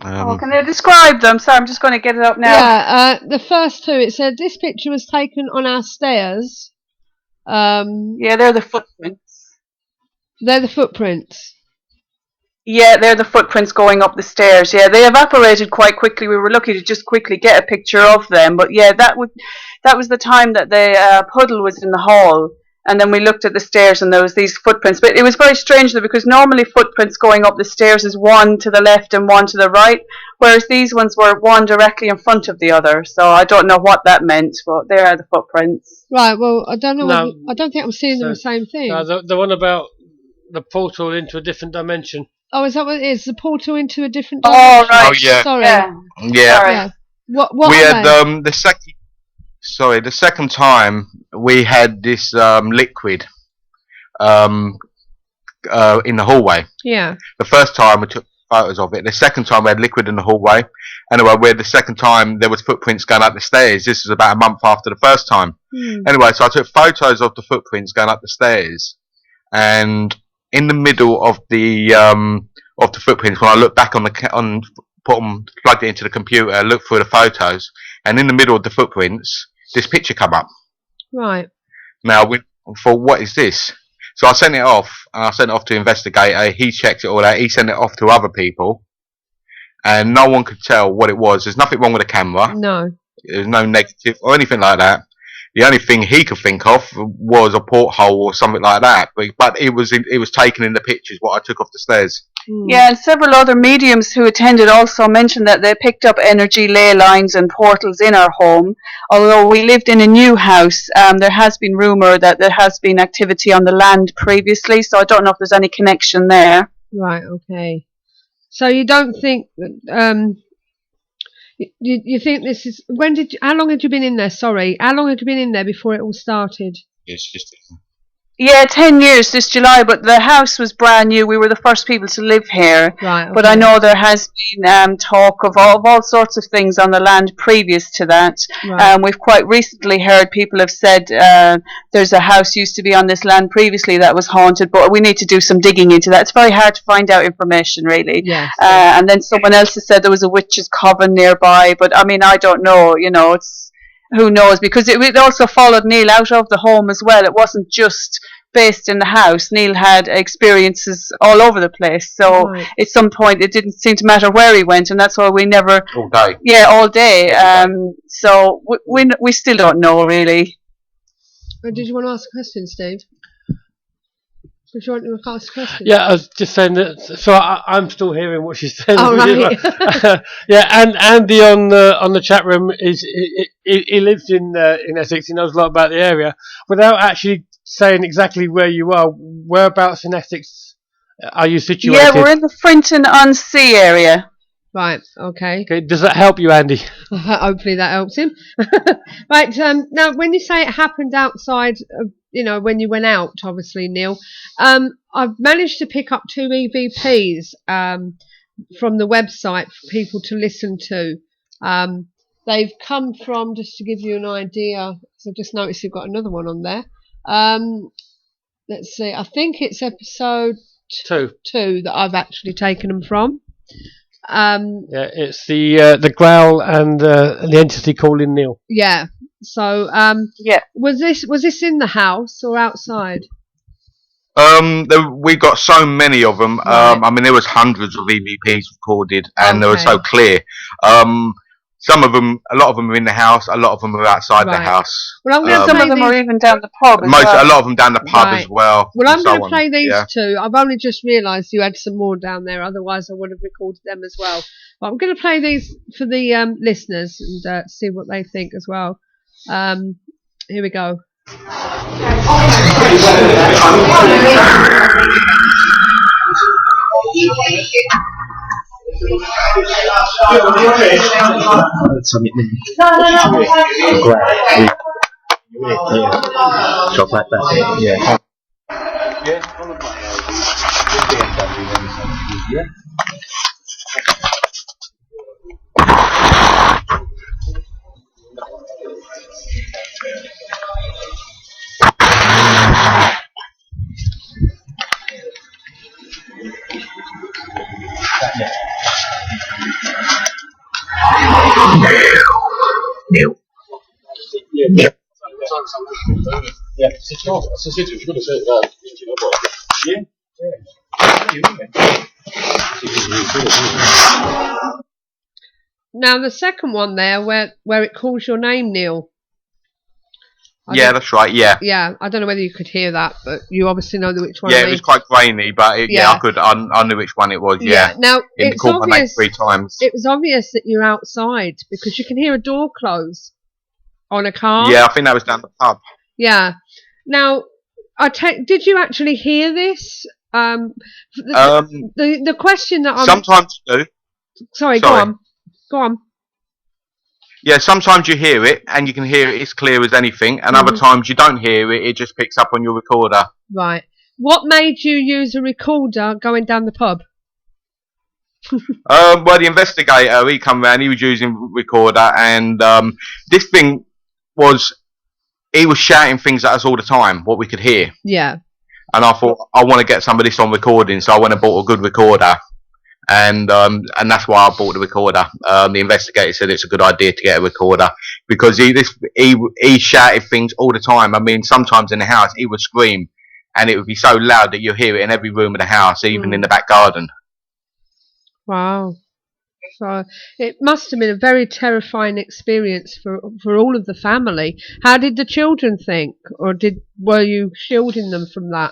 Can they describe them? Sorry, I'm just going to get it up now. Yeah, the first 2, it said this picture was taken on our stairs. Yeah, they're the footprints. They're the footprints. Yeah, they're the footprints going up the stairs. Yeah, they evaporated quite quickly. We were lucky to just quickly get a picture of them. But yeah, that was the time that the puddle was in the hall. And then we looked at the stairs, and there was these footprints. But it was very strange, though, because normally footprints going up the stairs is one to the left and one to the right, whereas these ones were one directly in front of the other. So I don't know what that meant, but there are the footprints. Right, well, I don't know. No, I don't think I'm seeing the same thing. No, the one about the portal into a different dimension. Oh, is that what it is? The portal into a different dimension? Oh, right. Oh, yeah. Sorry. Yeah. Sorry. What we had the second time we had this liquid in the hallway. Yeah. The first time we took photos of it. The second time we had liquid in the hallway. Anyway, the second time there was footprints going up the stairs. This was about a month after the first time. Anyway, so I took photos of the footprints going up the stairs, and in the middle of the footprints, when I looked back plugged it into the computer, looked through the photos, and in the middle of the footprints, this picture come up. Right. Now, we thought, what is this? So I sent it off. I sent it off to investigator. He checked it all out. He sent it off to other people, and no one could tell what it was. There's nothing wrong with the camera. No. There's no negative or anything like that. The only thing he could think of was a porthole or something like that. But it was taken in the pictures what I took off the stairs. Yeah, and several other mediums who attended also mentioned that they picked up energy ley lines and portals in our home. Although we lived in a new house, there has been rumour that there has been activity on the land previously, so I don't know if there's any connection there. Right, okay. So you don't think that... You think this is... How long had you been in there? Sorry. How long had you been in there before it all started? It's just... Yeah, 10 years this July, but the house was brand new. We were the first people to live here. Right, okay. But I know there has been talk of all sorts of things on the land previous to that. Right. We've quite recently heard people have said there's a house used to be on this land previously that was haunted, but we need to do some digging into that. It's very hard to find out information, really. Yes. And then someone else has said there was a witch's coven nearby, but I mean, I don't know, it's... Who knows? Because it also followed Neil out of the home as well. It wasn't just based in the house. Neil had experiences all over the place. So right. At some point it didn't seem to matter where he went, and that's why we never... All day. Yeah, all day. So we still don't know, really. Did you want to ask a question, Steve? Did you want to ask a question? Yeah, I was just saying that. So I'm still hearing what she's saying. Oh, right. Yeah, and Andy on the chat room he lives in Essex. He knows a lot about the area. Without actually saying exactly where you are, whereabouts in Essex are you situated? Yeah, we're in the Frinton-on-Sea area. Right, okay. Okay, does that help you, Andy? Hopefully that helps him. Right, now when you say it happened outside, when you went out, obviously, Neil, I've managed to pick up 2 EVPs from the website for people to listen to. They've come from, just to give you an idea, because I've just noticed you've got another one on there. Let's see, I think it's episode 2 that I've actually taken them from. Yeah, it's the growl and the entity calling Neil. Yeah. So was this in the house or outside? We got so many of them. Right. I mean, there was hundreds of EVPs recorded, and they were so clear. Some of them, a lot of them are in the house. A lot of them are outside the house. Well, I'm going to some of them are even down the pub. A lot of them down the pub as well. Well, I'm going to play these 2. I've only just realised you had some more down there. Otherwise, I would have recorded them as well. But I'm going to play these for the listeners and see what they think as well. Here we go. Stuff like that. Yeah. Neil. Yeah, c'est sûr, tu peux le faire là, tu vas voir. Now the second one there, where it calls your name, Neil. That's right. Yeah. Yeah, I don't know whether you could hear that, but you obviously know which one. Yeah, it was quite grainy, but I could. I knew which one it was. Yeah. Now it called my name 3 times. It was obvious that you're outside because you can hear a door close on a car. Yeah, I think that was down the pub. Yeah. Now, did you actually hear this? The question that sometimes you do. Sorry, go on. Yeah, sometimes you hear it, and you can hear it as clear as anything, and other times you don't hear it, it just picks up on your recorder. Right. What made you use a recorder going down the pub? Well, the investigator, he come round, he was using recorder, and this thing he was shouting things at us all the time, what we could hear. Yeah. And I thought, I want to get some of this on recording, so I went and bought a good recorder. And that's why I bought the recorder. The investigator said it's a good idea to get a recorder because he shouted things all the time. I mean, sometimes in the house he would scream, and it would be so loud that you hear it in every room of the house, even in the back garden. Wow! So it must have been a very terrifying experience for all of the family. How did the children think, or were you shielding them from that?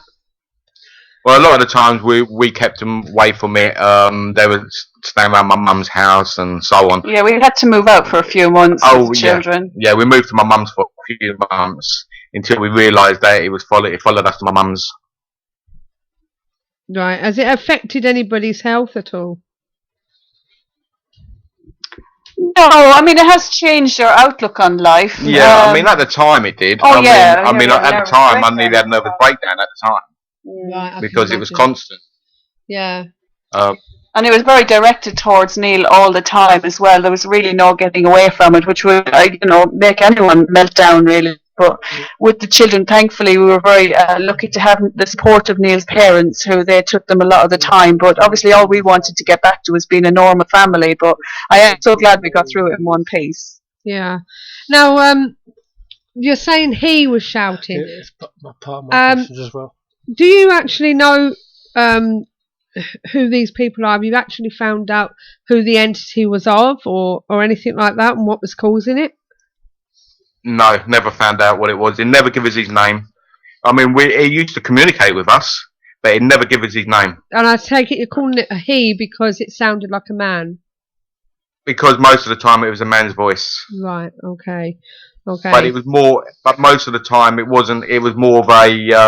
Well, a lot of the times we kept them away from it. They were staying around my mum's house and so on. Yeah, we had to move out for a few months with the children. Yeah, we moved to my mum's for a few months until we realised that it followed us to my mum's. Right. Has it affected anybody's health at all? No, I mean, it has changed our outlook on life. Yeah, I mean, at the time it did. Oh, at the time I nearly had a nervous breakdown at the time. Right, because it was constant. Yeah. And it was very directed towards Neil all the time as well. There was really no getting away from it, which would, make anyone melt down really. But with the children, thankfully, we were very lucky to have the support of Neil's parents, who they took them a lot of the time. But obviously, all we wanted to get back to was being a normal family. But I am so glad we got through it in one piece. Yeah. Now, you're saying he was shouting. Yeah, it's part of my questions as well. Do you actually know who these people are? Have you actually found out who the entity was of, or anything like that, and what was causing it? No, never found out what it was. He never gave us his name. I mean, he used to communicate with us, but he never gave us his name. And I take it you're calling it a he because it sounded like a man. Because most of the time it was a man's voice. Right. Okay. But it was more. But most of the time it wasn't. It was more of a.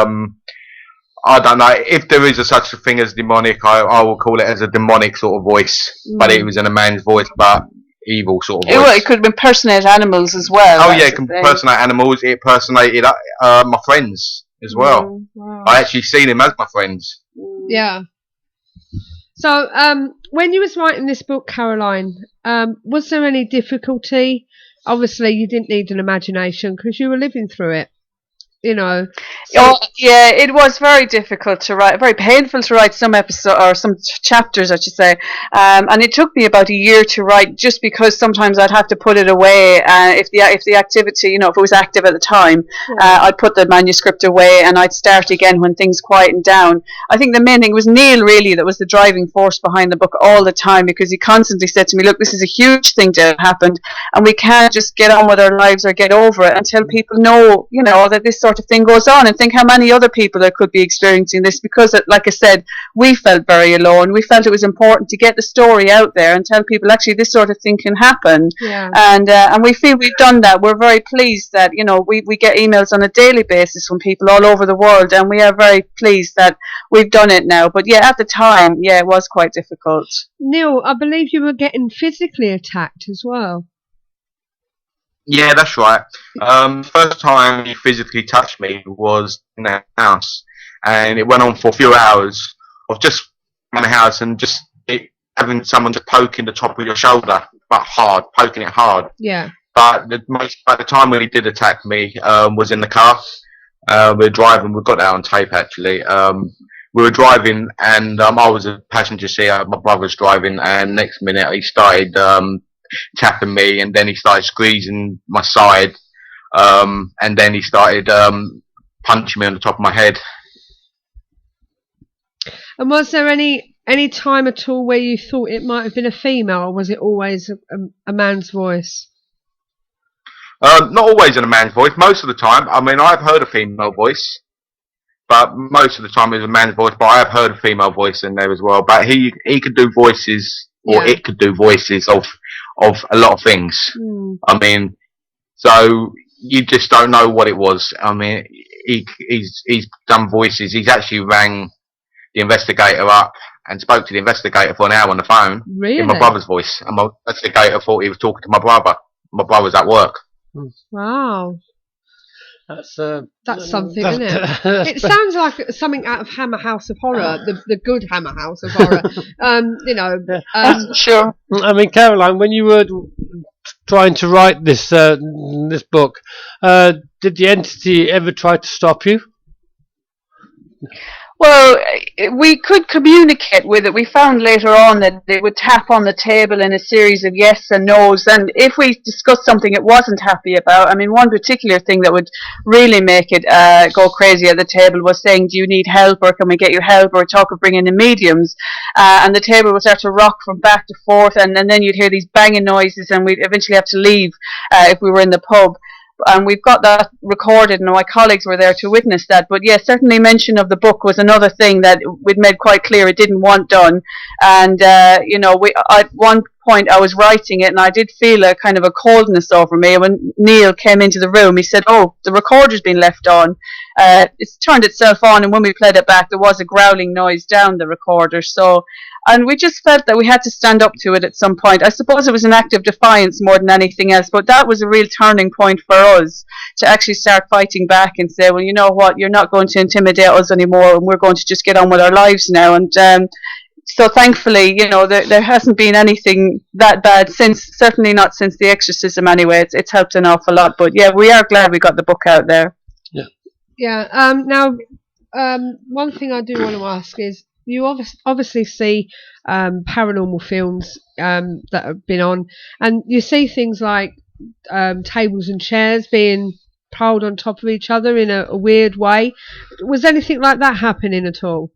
I don't know if there is such a thing as demonic. I will call it as a demonic sort of voice, but it was in a man's voice, but evil sort of voice. Well, it could impersonate animals as well. Oh yeah, it can impersonate animals. It impersonated my friends as well. Wow. I actually seen him as my friends. Yeah. So, when you was writing this book, Caroline, was there any difficulty? Obviously, you didn't need an imagination because you were living through it. You know. So yeah, it was very difficult to write, very painful to write some episode or some chapters, I should say. And it took me about a year to write, just because sometimes I'd have to put it away. If the activity, if it was active at the time, I'd put the manuscript away and I'd start again when things quietened down. I think the main thing was Neil, really, that was the driving force behind the book all the time, because he constantly said to me, "Look, this is a huge thing to have happened, and we can't just get on with our lives or get over it until people know, that this sort of thing goes on, and think how many other people that could be experiencing this," because like I said, we felt very alone. We felt it was important to get the story out there and tell people actually this sort of thing can happen. And we feel we've done that. We're very pleased that we get emails on a daily basis from people all over the world, and we are very pleased that we've done it now. But yeah, at the time, it was quite difficult. Neil, I believe you were getting physically attacked as well. Yeah, that's right. First time he physically touched me was in the house, and it went on for a few hours of just in the house and just having someone just poking the top of your shoulder, but hard, poking it hard. Yeah. But the time when he did attack me was in the car. We were driving. We got that on tape actually. We were driving, and I was a passenger seat. My brother was driving, and next minute he started tapping me, and then he started squeezing my side, and then he started punching me on the top of my head. And was there any time at all where you thought it might have been a female, or was it always a man's voice? Not always in a man's voice. Most of the time, I mean, I've heard a female voice, but most of the time it's a man's voice. But I have heard a female voice in there as well. But he could do voices, or it could do voices of a lot of things. I mean, so you just don't know what it was. I mean, he's done voices. He's actually rang the investigator up and spoke to the investigator for an hour on the phone. Really? In my brother's voice. And my investigator thought he was talking to my brother. My brother's at work. Wow. That's something, isn't it? It sounds like something out of Hammer House of Horror, the good Hammer House of Horror. Sure. I mean, Caroline, when you were trying to write this book, did the entity ever try to stop you? Well, we could communicate with it. We found later on that it would tap on the table in a series of yes and no's, and if we discussed something it wasn't happy about, I mean, one particular thing that would really make it go crazy at the table was saying, "Do you need help, or can we get you help, or talk of bringing in mediums?" And the table would start to rock from back to forth, and then you'd hear these banging noises, and we'd eventually have to leave if we were in the pub. And we've got that recorded, and my colleagues were there to witness that. But yeah, certainly mention of the book was another thing that we'd made quite clear it didn't want done. And at one point I was writing it, and I did feel a kind of a coldness over me. When Neil came into the room, he said, "Oh, the recorder's been left on." It's turned itself on, and when we played it back, there was a growling noise down the recorder. And we just felt that we had to stand up to it at some point. I suppose it was an act of defiance more than anything else, but that was a real turning point for us to actually start fighting back and say, "Well, you know what, you're not going to intimidate us anymore, and we're going to just get on with our lives now." And so thankfully, there hasn't been anything that bad since, certainly not since the exorcism anyway. It's helped an awful lot. But yeah, we are glad we got the book out there. Yeah. Now, one thing I do want to ask is, you obviously see paranormal films that have been on, and you see things like tables and chairs being piled on top of each other in a weird way. Was anything like that happening at all?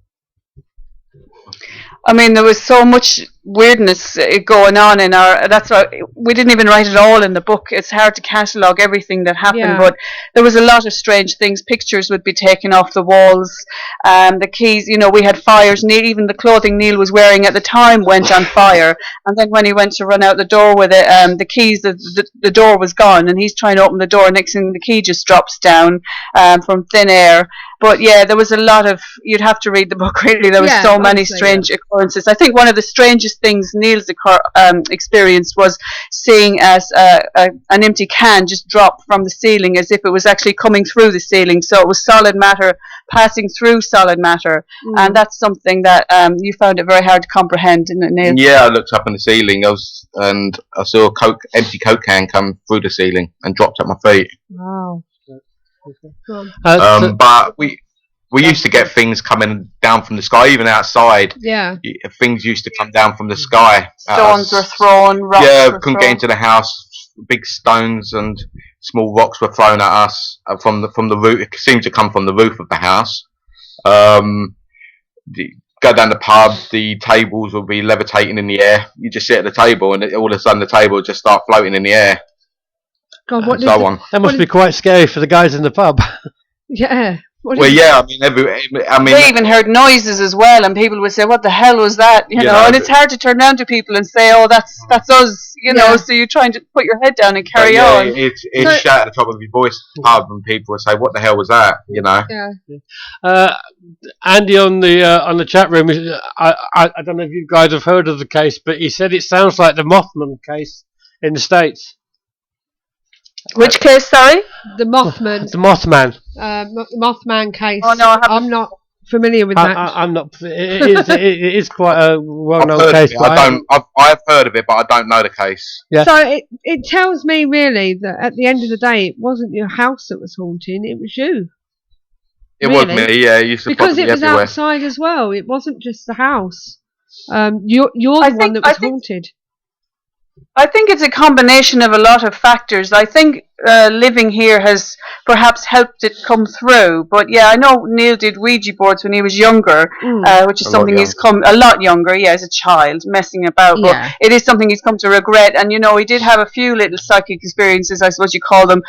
I mean, there was so much weirdness going on in our. That's why we didn't even write it all in the book. It's hard to catalogue everything that happened, but there was a lot of strange things. Pictures would be taken off the walls. The keys, we had fires. Even the clothing Neil was wearing at the time went on fire. And then when he went to run out the door with it, the keys, the door was gone, and he's trying to open the door. Next thing, the key just drops down from thin air. But yeah, there was a lot of. You'd have to read the book really. There was so many strange occurrences. I think one of the strangest things Neil's experienced was seeing as an empty can just drop from the ceiling, as if it was actually coming through the ceiling. So it was solid matter passing through solid matter, and that's something that you found it very hard to comprehend, didn't it, Neil? Yeah, I looked up in the ceiling. I saw a empty Coke can come through the ceiling and dropped at my feet. Wow. But we used to get things coming down from the sky, even outside. Yeah. Things used to come down from the sky. Stones were thrown, rocks were couldn't get into the house. Big stones and small rocks were thrown at us from the roof. It seemed to come from the roof of the house. Go down the pub, the tables would be levitating in the air. You just sit at the table, and all of a sudden the table would just start floating in the air. God, That must be quite scary for the guys in the pub. Yeah. I mean, they even heard noises as well, and people would say, "What the hell was that?" You know, and it's hard to turn down to people and say, "Oh, that's us," you know. So you're trying to put your head down and carry on. It's shout at the top of your voice in the pub, and people would say, "What the hell was that?" You know. Yeah. Andy on the chat room. I don't know if you guys have heard of the case, but he said it sounds like the Mothman case in the States. Which case, sorry? The Mothman. The Mothman. Mothman case. Oh no, I'm not familiar with that. I'm not. It is quite a well-known case. I've heard of it, but I don't know the case. Yeah. So it tells me really that at the end of the day, it wasn't your house that was haunting; it was you. It was me. Yeah, you used to because it was everywhere. outside as well. It wasn't just the house. You're the one that was haunted. I think it's a combination of a lot of factors. I think living here has perhaps helped it come through. But yeah, I know Neil did Ouija boards when he was younger, which is something he's come a lot younger, as a child, messing about. But it is something he's come to regret. And he did have a few little psychic experiences, I suppose you call them,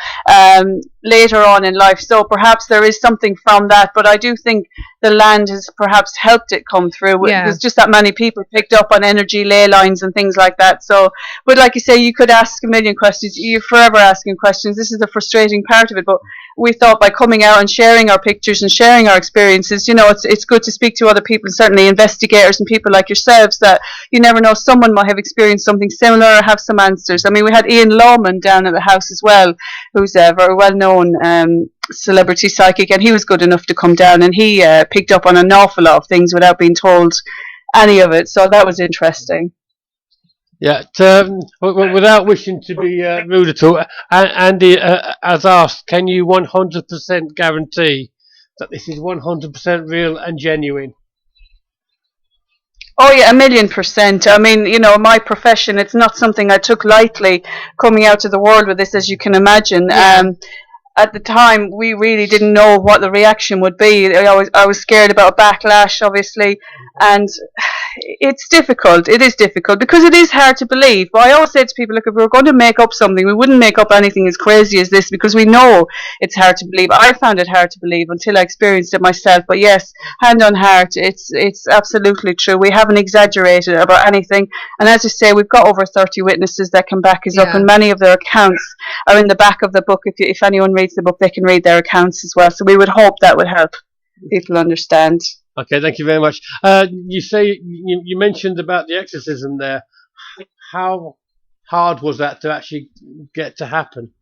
later on in life. So perhaps there is something from that. But I do think the land has perhaps helped it come through. There's just that many people picked up on energy ley lines and things like that. So, but like you say, you could ask a million questions. You're forever asking questions. This is the frustrating part of it. But we thought by coming out and sharing our pictures and sharing our experiences, it's good to speak to other people, certainly investigators and people like yourselves, that you never know, someone might have experienced something similar or have some answers. I mean, we had Ian Lawman down at the house as well, who's a very well-known celebrity psychic, and he was good enough to come down, and he picked up on an awful lot of things without being told any of it. So that was interesting. Yeah, without wishing to be rude at all, Andy has asked, can you 100% guarantee that this is 100% real and genuine? Oh yeah, 1,000,000%. I mean, my profession, it's not something I took lightly coming out to the world with this, as you can imagine. At the time, we really didn't know what the reaction would be. I was scared about a backlash, obviously, and it's difficult. It is difficult because it is hard to believe. But I always say to people, look, if we were going to make up something, we wouldn't make up anything as crazy as this, because we know it's hard to believe. I found it hard to believe until I experienced it myself. But yes, hand on heart, it's absolutely true. We haven't exaggerated about anything. And as I say, we've got over 30 witnesses that can back us up, and many of their accounts are in the back of the book. If anyone reads the book, they can read their accounts as well. So we would hope that would help people understand. Okay, thank you very much. You say you mentioned about the exorcism there. How hard was that to actually get to happen?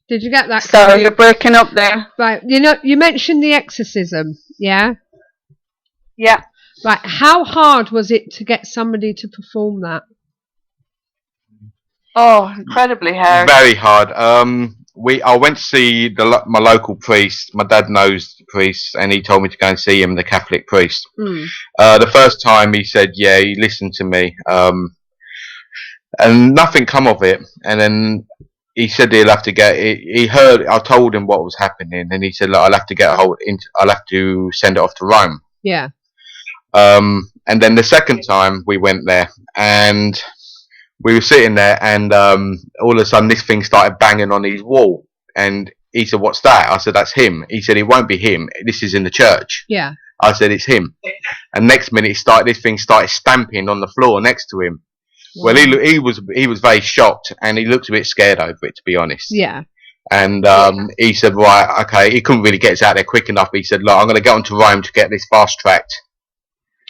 Did you get that? Sorry, you're breaking up there. Right, you mentioned the exorcism, yeah? Yeah. Right, how hard was it to get somebody to perform that? Oh, incredibly hard. Very hard. I went to see my local priest. My dad knows the priest, and he told me to go and see him, the Catholic priest. The first time he said, yeah, he listened to me, and nothing come of it. And then he said he'll have to get it. He heard. I told him what was happening, and he said, look, I'll have to send it off to Rome. Yeah. And then the second time we went there, and we were sitting there, and all of a sudden this thing started banging on his wall, and he said, "What's that?" I said, "That's him." He said, "It won't be him. This is in the church." Yeah. I said, "It's him." And next minute, this thing started stamping on the floor next to him. Well, he was very shocked, and he looked a bit scared over it, to be honest. Yeah. And he said, "Right, okay." He couldn't really get us out there quick enough. He said, "Look, I'm going to get onto Rome to get this fast tracked."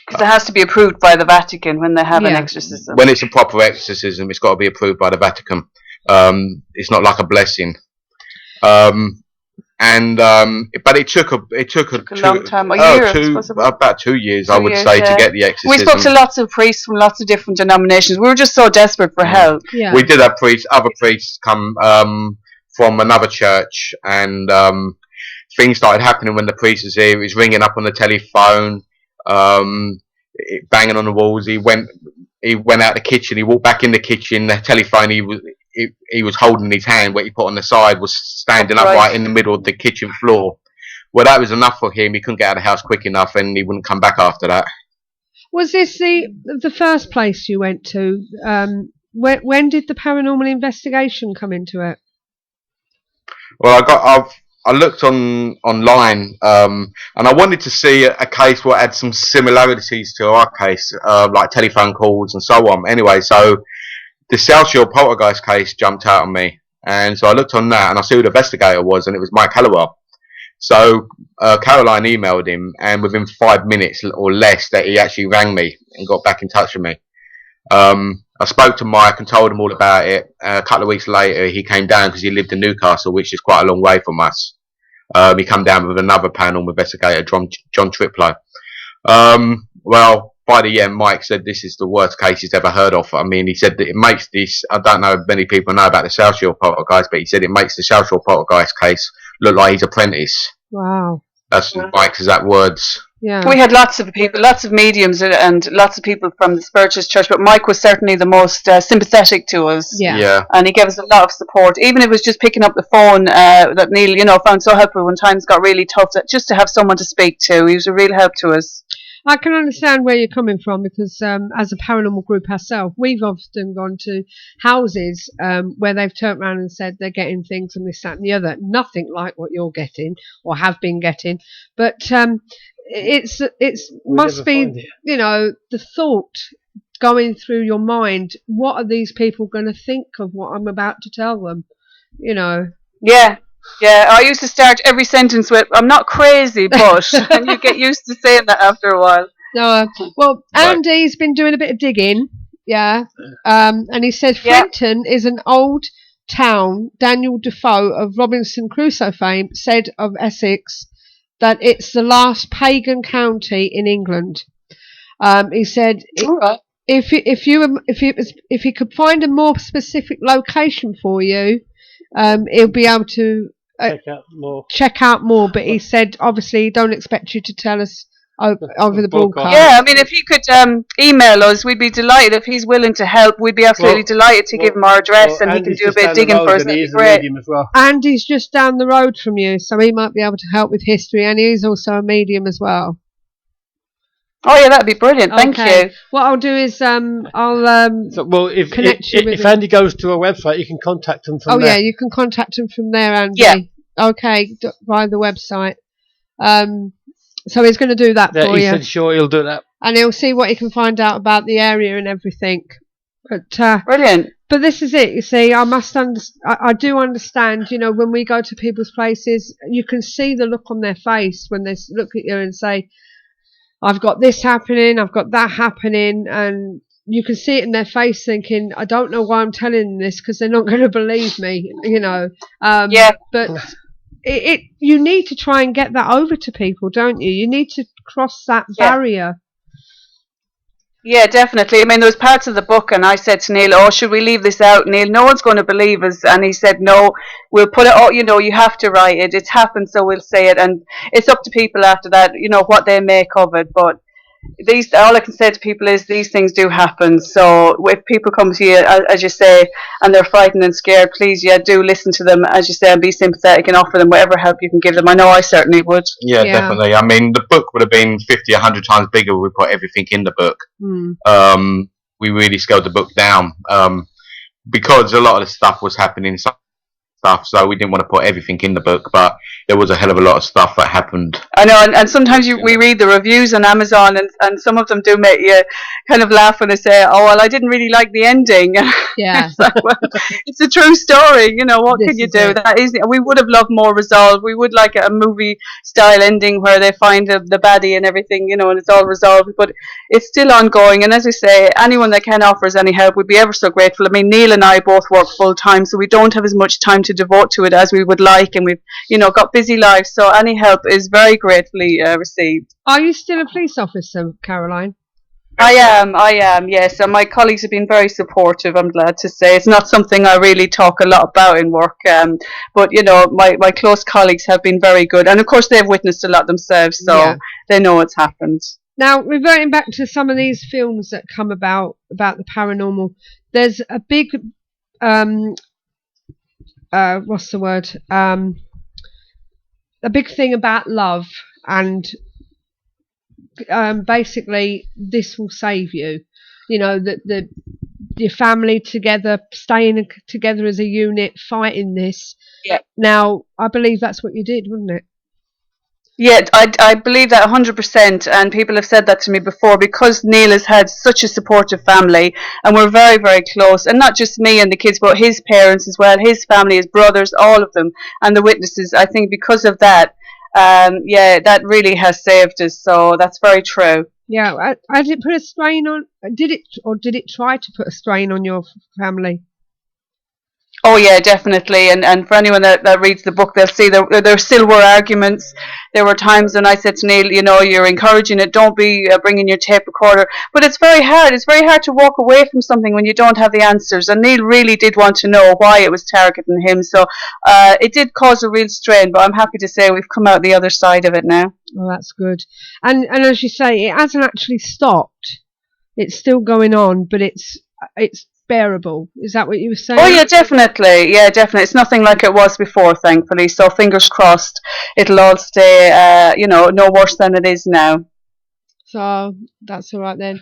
Because it has to be approved by the Vatican when they have an exorcism. When it's a proper exorcism, it's got to be approved by the Vatican. It's not like a blessing. But it took a long time, about 2 years, I would say, to get the exorcism. We spoke to lots of priests from lots of different denominations. We were just so desperate for help. Yeah. We did have other priests come from another church, and things started happening when the priest was here. He was ringing up on the telephone, banging on the walls. He went out the kitchen. He walked back in the kitchen. The telephone he was holding in his hand, what he put on the side, was standing upright in the middle of the kitchen floor. Well, that was enough for him. He couldn't get out of the house quick enough, and he wouldn't come back after that. Was this the first place you went to? When did the paranormal investigation come into it? Well, I looked online, and I wanted to see a case what had some similarities to our case, like telephone calls and so on. Anyway, so the South Shore poltergeist case jumped out at me, and so I looked on that, and I see who the investigator was, and it was Mike Hallowell. So Caroline emailed him, and within 5 minutes or less, that he actually rang me and got back in touch with me. I spoke to Mike and told him all about it. A couple of weeks later, he came down because he lived in Newcastle, which is quite a long way from us. He came down with another paranormal investigator, John Triplow. Well, by the end, Mike said this is the worst case he's ever heard of. I mean, he said that it makes this, I don't know if many people know about the South Shore poltergeist, but he said it makes the South Shore poltergeist case look like his apprentice. Wow. That's Mike's exact words. Yeah. We had lots of people, lots of mediums, and lots of people from the Spiritualist Church, but Mike was certainly the most sympathetic to us. Yeah. And he gave us a lot of support, even if it was just picking up the phone that Neil, found so helpful when times got really tough, just to have someone to speak to. He was a real help to us. I can understand where you're coming from, because as a paranormal group ourselves, we've often gone to houses where they've turned around and said they're getting things and this, that and the other. Nothing like what you're getting or have been getting. But it's must be, the thought going through your mind, what are these people going to think of what I'm about to tell them? Yeah, I used to start every sentence with, "I'm not crazy, but," and you get used to saying that after a while. No, well, Andy's been doing a bit of digging, and he said Flinton is an old town. Daniel Defoe of Robinson Crusoe fame said of Essex that it's the last pagan county in England. He said if he could find a more specific location for you, he'll be able to check out more. But he said, obviously, don't expect you to tell us over the broadcast. Yeah, I mean, if he could email us, we'd be delighted. If he's willing to help, we'd be absolutely delighted to give him our address, and he can do a bit of digging for us. That'd be great. Andy's just down the road from you, so he might be able to help with history, and he's also a medium as well. Oh yeah, that'd be brilliant. Thank you. What I'll do is if Andy goes to our website, you can contact him from there. Oh yeah, you can contact him from there, Andy. Yeah. Okay, via the website. So he's going to do that for you. He said sure he'll do that, and he'll see what he can find out about the area and everything. But brilliant. But this is it. You see, I do understand. When we go to people's places, you can see the look on their face when they look at you and say, I've got this happening, I've got that happening, and you can see it in their face thinking, I don't know why I'm telling them this, because they're not going to believe me, But you need to try and get that over to people, don't you? You need to cross that barrier. Yeah, definitely. I mean, there was parts of the book, and I said to Neil, should we leave this out, Neil? No one's going to believe us. And he said, no, we'll put it, you have to write it. It's happened, so we'll say it. And it's up to people after that, what they make of it. But all I can say to people is these things do happen. So if people come to you, as you say, and they're frightened and scared, please, do listen to them, as you say, and be sympathetic and offer them whatever help you can give them. I know I certainly would. Yeah, definitely. I mean, the book would have been 50, 100 times bigger if we put everything in the book. We really scaled the book down because a lot of the stuff was happening. Stuff, so we didn't want to put everything in the book, but there was a hell of a lot of stuff that happened. I know, and sometimes we read the reviews on Amazon, and some of them do make you kind of laugh when they say, "Oh, well, I didn't really like the ending." Yeah, it's like, well, it's a true story. You know, what can you do? That is, we would have loved more resolve. We would like a movie style ending where they find the baddie and everything, you know, and it's all resolved. But it's still ongoing, and as we say, anyone that can offer us any help, we'd be ever so grateful. I mean, Neil and I both work full time, so we don't have as much time to devote to it as we would like, and we've got busy lives, so any help is very gratefully received. Are you still a police officer, Caroline? I am, yes, and my colleagues have been very supportive, I'm glad to say. It's not something I really talk a lot about in work, but my close colleagues have been very good, and of course they've witnessed a lot themselves, so they know what's happened. Now, reverting back to some of these films that come about the paranormal, there's a big what's the word? A big thing about love, and basically this will save you. You know, that your family together, staying together as a unit, fighting this. Yeah. Now, I believe that's what you did, wasn't it? Yeah, I believe that 100%, and people have said that to me before, because Neil has had such a supportive family, and we're very, very close, and not just me and the kids, but his parents as well, his family, his brothers, all of them, and the witnesses. I think because of that, that really has saved us, so that's very true. Yeah, I did it put a strain on, did it try to put a strain on your family? Oh yeah, definitely, and for anyone that reads the book, they'll see there still were arguments. There were times when I said to Neil, you're encouraging it, don't be bringing your tape recorder. But it's very hard. It's very hard to walk away from something when you don't have the answers. And Neil really did want to know why it was targeting him. So it did cause a real strain, but I'm happy to say we've come out the other side of it now. Well, that's good. And as you say, it hasn't actually stopped. It's still going on, but it's bearable. Is that what you were saying? Oh yeah, definitely. Yeah, definitely. It's nothing like it was before, thankfully. So fingers crossed, it'll all stay, no worse than it is now. So that's all right then.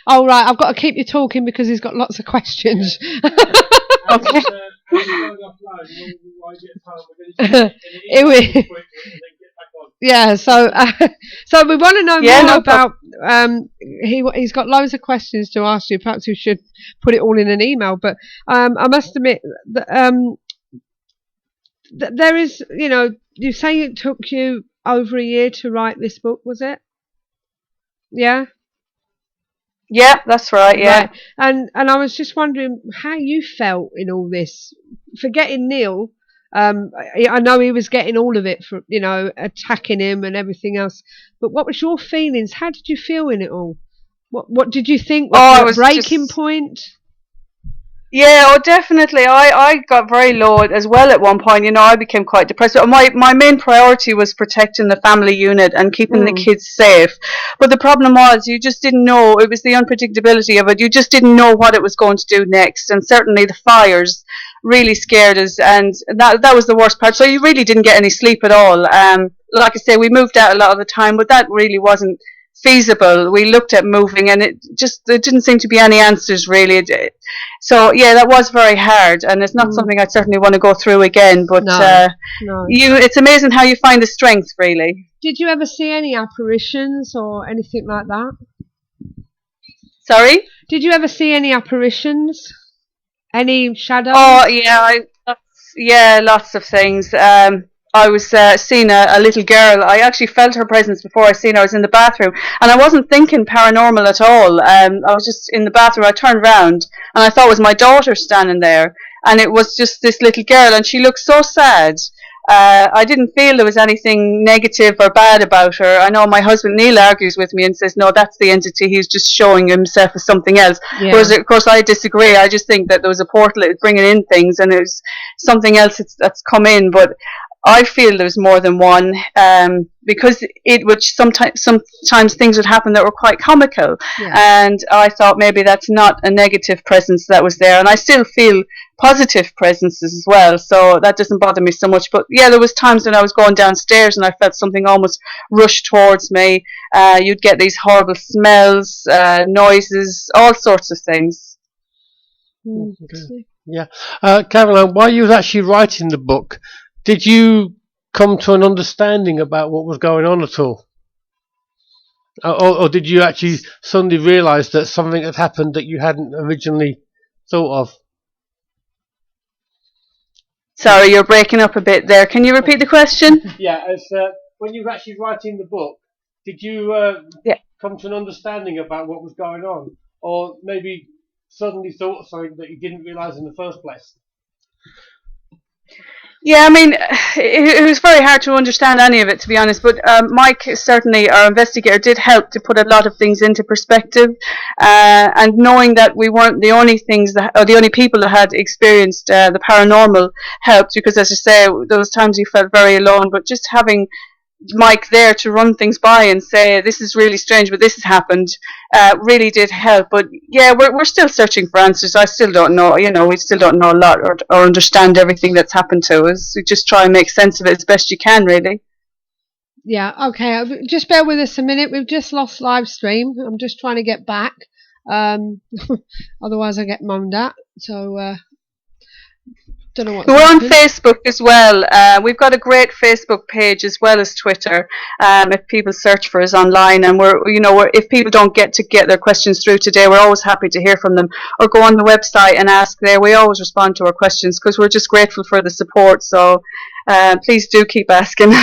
All right, I've got to keep you talking because he's got lots of questions. Okay. Yeah, so we want to know more about. He's got loads of questions to ask you. Perhaps we should put it all in an email. But I must admit that there is, you say it took you over a year to write this book, was it? Yeah. Yeah, that's right. Yeah. Right. And I was just wondering how you felt in all this. Forgetting Neil. I know he was getting all of it from, attacking him and everything else. But what was your feelings? How did you feel in it all? What did you think was the breaking point? Yeah, definitely. I got very low as well at one point. I became quite depressed. My main priority was protecting the family unit and keeping the kids safe. But the problem was you just didn't know. It was the unpredictability of it. You just didn't know what it was going to do next. And certainly the fires really scared us, and that was the worst part. So you really didn't get any sleep at all. Like I say, we moved out a lot of the time, but that really wasn't feasible. We looked at moving, and there didn't seem to be any answers really. So yeah, that was very hard, and it's not something I certainly want to go through again. But no. It's amazing how you find the strength, really. Did you ever see any apparitions or anything like that? Sorry? Did you ever see any apparitions? Any shadows? Oh yeah, lots of things. I was seeing a little girl. I actually felt her presence before I seen her. I was in the bathroom, and I wasn't thinking paranormal at all. I was just in the bathroom. I turned around, and I thought it was my daughter standing there, and it was just this little girl, and she looked so sad. I didn't feel there was anything negative or bad about her. I know my husband Neil argues with me and says, no, that's the entity. He's just showing himself as something else. Yeah. Whereas, of course, I disagree. I just think that there was a portal that was bringing in things, and it was something else that's come in. But I feel there's more than one, because it would sometimes things would happen that were quite comical, and I thought maybe that's not a negative presence that was there, and I still feel positive presences as well, so that doesn't bother me so much. But yeah, there was times when I was going downstairs and I felt something almost rush towards me. You'd get these horrible smells, noises, all sorts of things. Okay. Yeah, Caroline, while you was actually writing the book, did you come to an understanding about what was going on at all? Or did you actually suddenly realise that something had happened that you hadn't originally thought of? Sorry, you're breaking up a bit there. Can you repeat the question? Yeah, when you were actually writing the book, did you come to an understanding about what was going on? Or maybe suddenly thought of something that you didn't realise in the first place? Yeah, I mean, it was very hard to understand any of it, to be honest. But Mike, certainly our investigator, did help to put a lot of things into perspective. And knowing that we weren't the only the only people that had experienced the paranormal helped, because, as I say, those times you felt very alone. But just having Mike there to run things by and say, this is really strange, but this has happened, really did help. But yeah, we're still searching for answers. I still don't know, we still don't know a lot or understand everything that's happened to us. We just try and make sense of it as best you can, really. Yeah, okay, just bear with us a minute. We've just lost live stream. I'm just trying to get back. Otherwise I get moaned at. So don't know what. We're on Facebook as well. We've got a great Facebook page as well as Twitter. If people search for us online, and if people don't get their questions through today, we're always happy to hear from them, or go on the website and ask there. We always respond to our questions because we're just grateful for the support. So please do keep asking.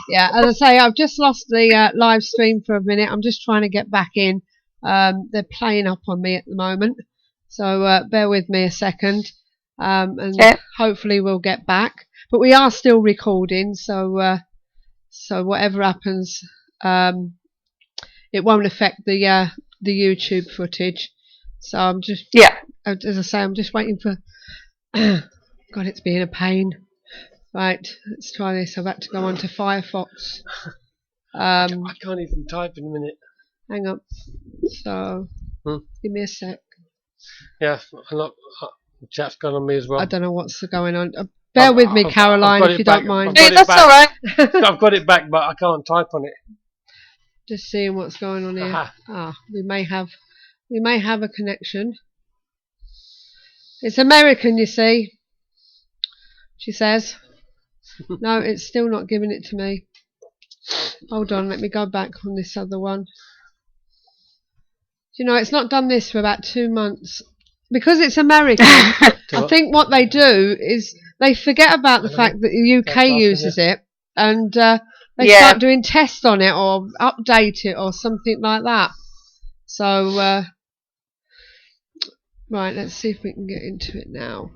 Yeah, as I say, I've just lost the live stream for a minute. I'm just trying to get back in. They're playing up on me at the moment, so bear with me a second. And hopefully we'll get back, but we are still recording, so whatever happens, it won't affect the YouTube footage. So I'm just as I say, I'm just waiting for God, it's being a pain. Right, let's try this. I've had to go on to Firefox. I can't even type in a minute. Hang on. So give me a sec. Yeah, chat's gone on me as well. I don't know what's going on. Bear with me, Caroline, if you don't mind. Hey, that's all right. I've got it back, but I can't type on it. Just seeing what's going on here. We may have a connection. It's American, you see. She says. No, it's still not giving it to me. Hold on, let me go back on this other one. It's not done this for about 2 months. Because it's American, I think what they do is they forget about the fact that the UK uses it, and they start doing tests on it or update it or something like that. So, right, let's see if we can get into it now.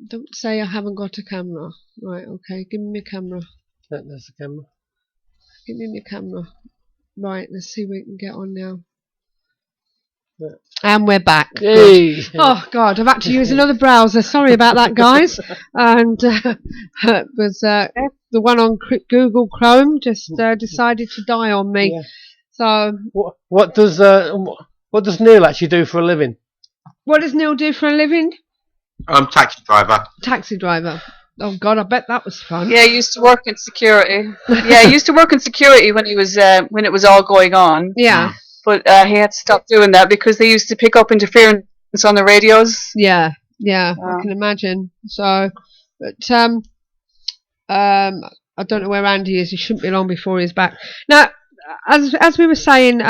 Don't say I haven't got a camera. Right, okay, give me a camera. There's the camera. Give me my camera. Right, let's see if we can get on now. And we're back. Hey. Oh God, I've had to use another browser. Sorry about that, guys. And it was the one on Google Chrome just decided to die on me. Yeah. So what does Neil actually do for a living? What does Neil do for a living? Taxi driver. Taxi driver. Oh God, I bet that was fun. Yeah, he used to work in security. Yeah, he used to work in security when he was when it was all going on. Yeah. But he had to stop doing that because they used to pick up interference on the radios. Yeah, I can imagine. So, but I don't know where Andy is. He shouldn't be long before he's back. Now, as we were saying,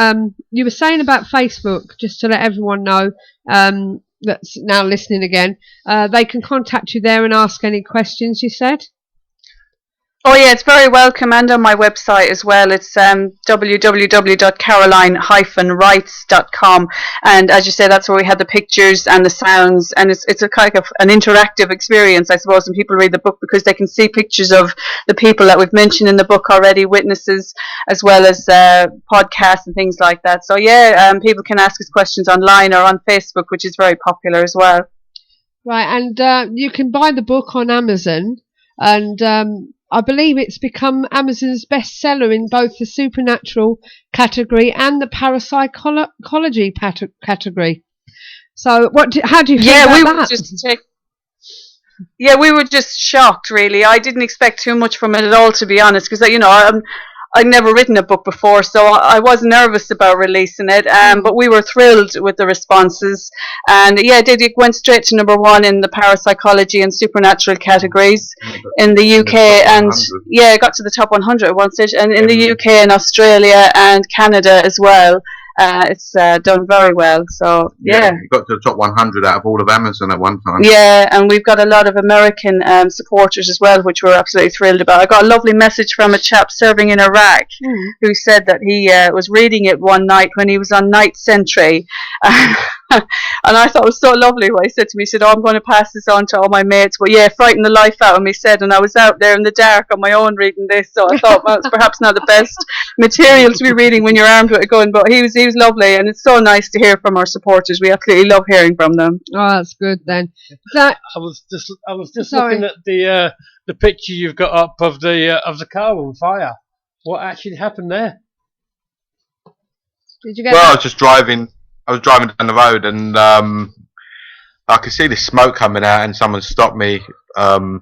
you were saying about Facebook, just to let everyone know that's now listening again, they can contact you there and ask any questions, you said? Oh yeah, it's very welcome, and on my website as well. It's www.caroline-writes.com, and as you say, that's where we had the pictures and the sounds, and it's a kind of an interactive experience, I suppose, when people read the book, because they can see pictures of the people that we've mentioned in the book already, witnesses, as well as podcasts and things like that. So yeah, people can ask us questions online or on Facebook, which is very popular as well. Right, and you can buy the book on Amazon, and I believe it's become Amazon's bestseller in both the supernatural category and the parapsychology category. So, how do you feel about that? We were just shocked, really. I didn't expect too much from it at all, to be honest, because I'd never written a book before, so I was nervous about releasing it. But we were thrilled with the responses, and it went straight to #1 in the parapsychology and supernatural categories in the UK, and it got to the top 100 at one stage, and in the UK and Australia and Canada as well. It's done very well, so it got to the top 100 out of all of Amazon at one time. Yeah, and we've got a lot of American supporters as well, which we're absolutely thrilled about. I got a lovely message from a chap serving in Iraq who said that he was reading it one night when he was on night sentry. And I thought it was so lovely what he said to me. He said, I'm going to pass this on to all my mates. But frightened the life out of me, said, and I was out there in the dark on my own reading this, so I thought, well, it's perhaps not the best material to be reading when you're armed with a gun, but he was lovely, and it's so nice to hear from our supporters. We absolutely love hearing from them. Oh, that's good then. I was just looking at the picture you've got up of the car on fire. What actually happened there? Did you get I was just driving. I was driving down the road, and I could see the smoke coming out, and someone stopped me and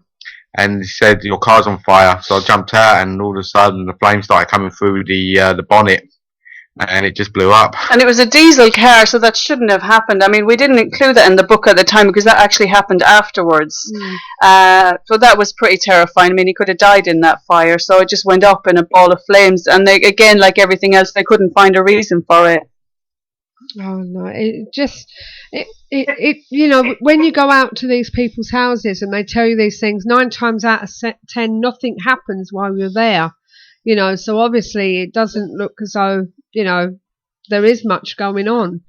he said, "Your car's on fire." So I jumped out, and all of a sudden the flames started coming through the bonnet, and it just blew up. And it was a diesel car, so that shouldn't have happened. I mean, we didn't include that in the book at the time because that actually happened afterwards. So that was pretty terrifying. I mean, he could have died in that fire, so it just went up in a ball of flames. And they, again, like everything else, they couldn't find a reason for it. Oh no! It when you go out to these people's houses and they tell you these things, 9 times out of 10, nothing happens while you're there. So obviously it doesn't look as though there is much going on.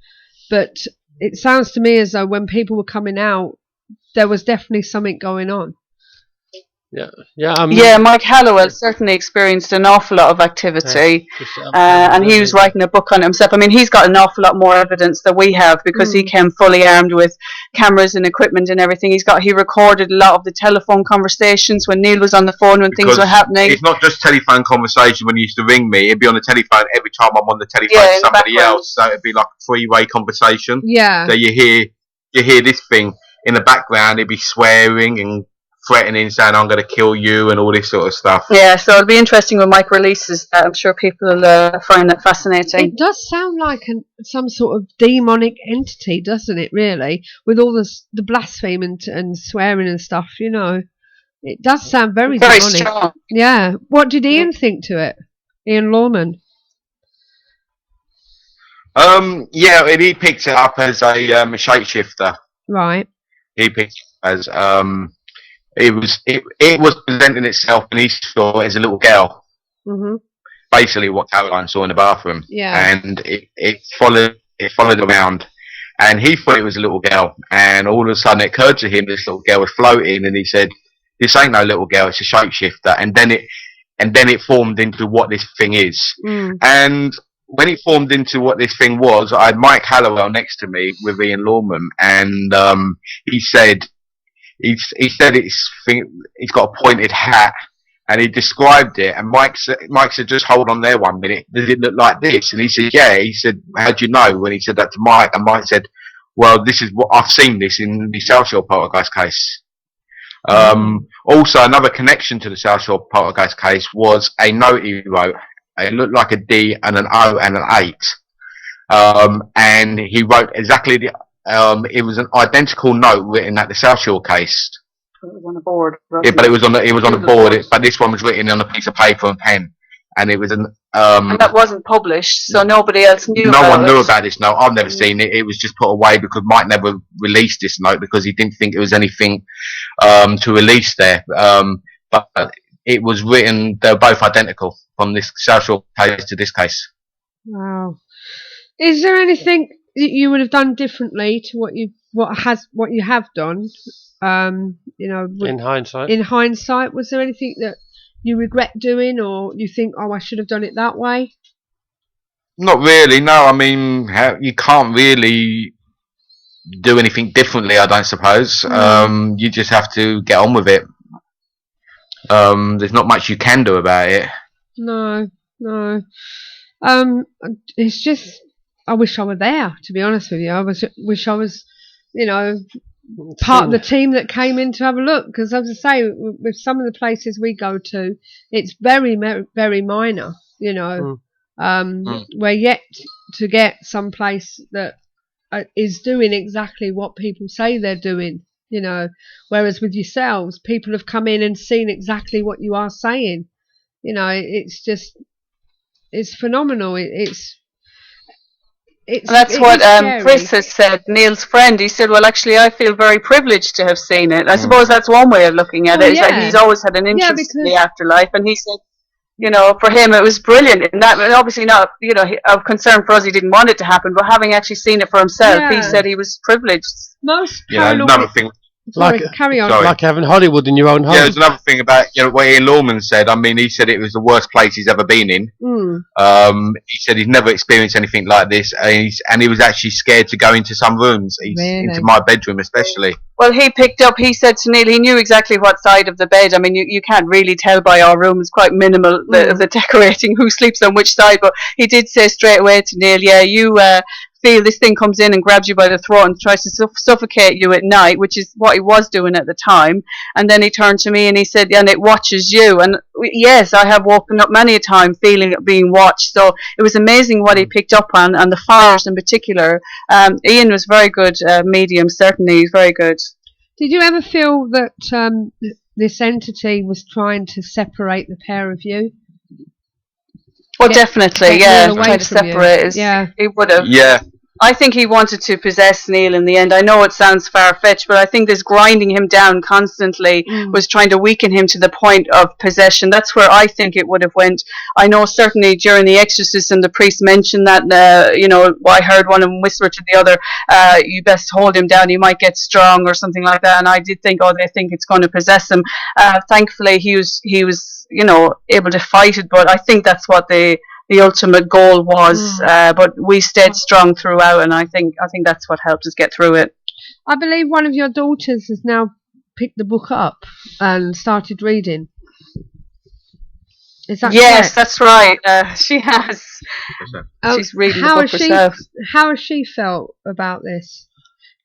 But it sounds to me as though when people were coming out, there was definitely something going on. Mike Hallowell certainly experienced an awful lot of activity, and he was writing a book on it himself. I mean, he's got an awful lot more evidence than we have because he came fully armed with cameras and equipment and everything. He recorded a lot of the telephone conversations when Neil was on the phone when things were happening. It's not just telephone conversation when he used to ring me. It'd be on the telephone every time I'm on the telephone to somebody else. So it'd be like a 3-way conversation. Yeah. So you hear this thing in the background. It'd be swearing and threatening, saying I'm going to kill you and all this sort of stuff. Yeah, so it'll be interesting when Mike releases that. I'm sure people will find that fascinating. It does sound like some sort of demonic entity, doesn't it, really? With all the blasphemy and swearing and stuff, It does sound very demonic. Strong. Yeah. What did Ian think to it? Ian Lawman? He picked it up as a shapeshifter. Right. He picked it as it was presenting itself in his store as a little girl. Mm-hmm. Basically, what Caroline saw in the bathroom. Yeah. And it followed around, and he thought it was a little girl. And all of a sudden, it occurred to him this little girl was floating, and he said, "This ain't no little girl; it's a shapeshifter." And then it formed into what this thing is. And when it formed into what this thing was, I had Mike Hallowell next to me with Ian Lawman, and he said. He said he's got a pointed hat, and he described it. And Mike said, "Just hold on there 1 minute. Does it look like this?" And he said, "Yeah." He said, "How do you know?" When he said that to Mike, and Mike said, "Well, this is what I've seen this in the South Shore Poltergeist case." Also, another connection to the South Shore Poltergeist case was a note he wrote. It looked like a D and an O and an 8, and he wrote exactly it was an identical note written at the South Shore case. It was on a board. Yeah, but it was on a board. But this one was written on a piece of paper and pen, and it was an. And that wasn't published, so nobody else knew. No one knew about this note. I've never seen it. It was just put away because Mike never released this note because he didn't think it was anything to release there. But it was written. They were both identical from this South Shore case to this case. Wow. Is there anything that you would have done differently to what you have done? In hindsight. In hindsight, was there anything that you regret doing, or you think, "Oh, I should have done it that way"? Not really. No, I mean, you can't really do anything differently, I don't suppose. You just have to get on with it. There's not much you can do about it. No. It's just, I wish I were there, to be honest with you. Wish I was, part of the team that came in to have a look. Because, as I say, with some of the places we go to, it's very, very minor, We're yet to get some place that is doing exactly what people say they're doing, whereas with yourselves, people have come in and seen exactly what you are saying. It's phenomenal. That's what Chris has said, Neil's friend. He said, well, actually, I feel very privileged to have seen it. I suppose that's one way of looking at it, is that he's always had an interest in the afterlife. And he said, for him, it was brilliant. And that, obviously not, of concern for us, he didn't want it to happen, but having actually seen it for himself, he said he was privileged. Most another thing. Carry on. Like having Hollywood in your own home. Yeah, there's another thing about what Ian Lawman said. I mean, he said it was the worst place he's ever been in. He said he's never experienced anything like this, and he was actually scared to go into some rooms, into my bedroom especially. Well, he said to Neil, he knew exactly what side of the bed. I mean, you can't really tell by our room. It's quite minimal, the decorating, who sleeps on which side. But he did say straight away to Neil, you feel this thing comes in and grabs you by the throat and tries to suffocate you at night, which is what he was doing at the time. And then he turned to me and he said, and it watches you. And yes, I have woken up many a time feeling being watched. So it was amazing what he picked up on, and the fires in particular. Ian was very good medium, certainly. He's very good. Did you ever feel that this entity was trying to separate the pair of you? Well, definitely, trying to separate us. Yeah. He would have. Yeah. I think he wanted to possess Neil in the end. I know it sounds far-fetched, but I think this grinding him down constantly was trying to weaken him to the point of possession. That's where I think it would have went. I know certainly during the exorcism, the priest mentioned that, I heard one of them whisper to the other, you best hold him down, he might get strong or something like that. And I did think, they think it's going to possess him. Thankfully, he was able to fight it, but I think that's what the ultimate goal was, but we stayed strong throughout, and I think that's what helped us get through it. I believe one of your daughters has now picked the book up and started reading. Is that yes, correct? That's right. She has. She's reading the book herself. How has she felt about this?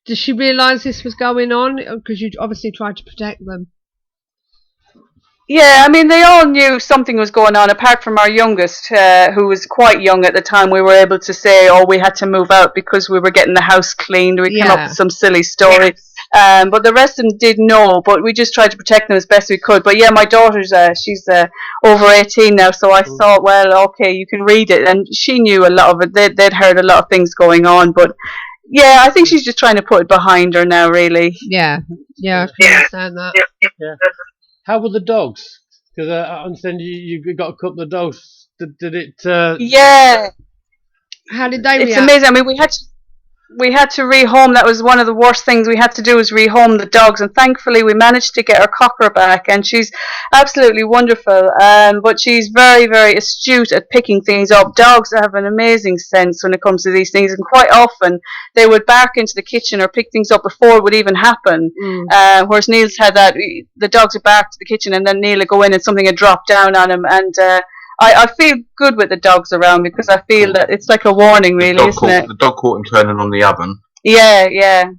Does she realise this was going on? Because you obviously tried to protect them. Yeah, I mean, they all knew something was going on, apart from our youngest, who was quite young at the time. We were able to say, we had to move out because we were getting the house cleaned. We came up with some silly story. But the rest of them did know, but we just tried to protect them as best we could. But yeah, my daughter's, she's over 18 now, so I thought, well, okay, you can read it. And she knew a lot of it. They'd heard a lot of things going on, but yeah, I think she's just trying to put it behind her now, really. Yeah, I can understand that. Yeah. How were the dogs? Because I understand you got a couple of dogs. Did it? Yeah. How did they react? It's amazing. I mean, we had to rehome. That was one of the worst things we had to do, was rehome the dogs. And thankfully, we managed to get our cocker back, and she's absolutely wonderful. But she's very, very astute at picking things up. Dogs have an amazing sense when it comes to these things, and quite often they would bark into the kitchen or pick things up before it would even happen. Whereas Neil's had that, the dogs would bark to the kitchen, and then Neil would go in and something would drop down on him. And I feel good with the dogs around, because I feel that it's like a warning, really, isn't it? The dog caught him turning on the oven. Yeah.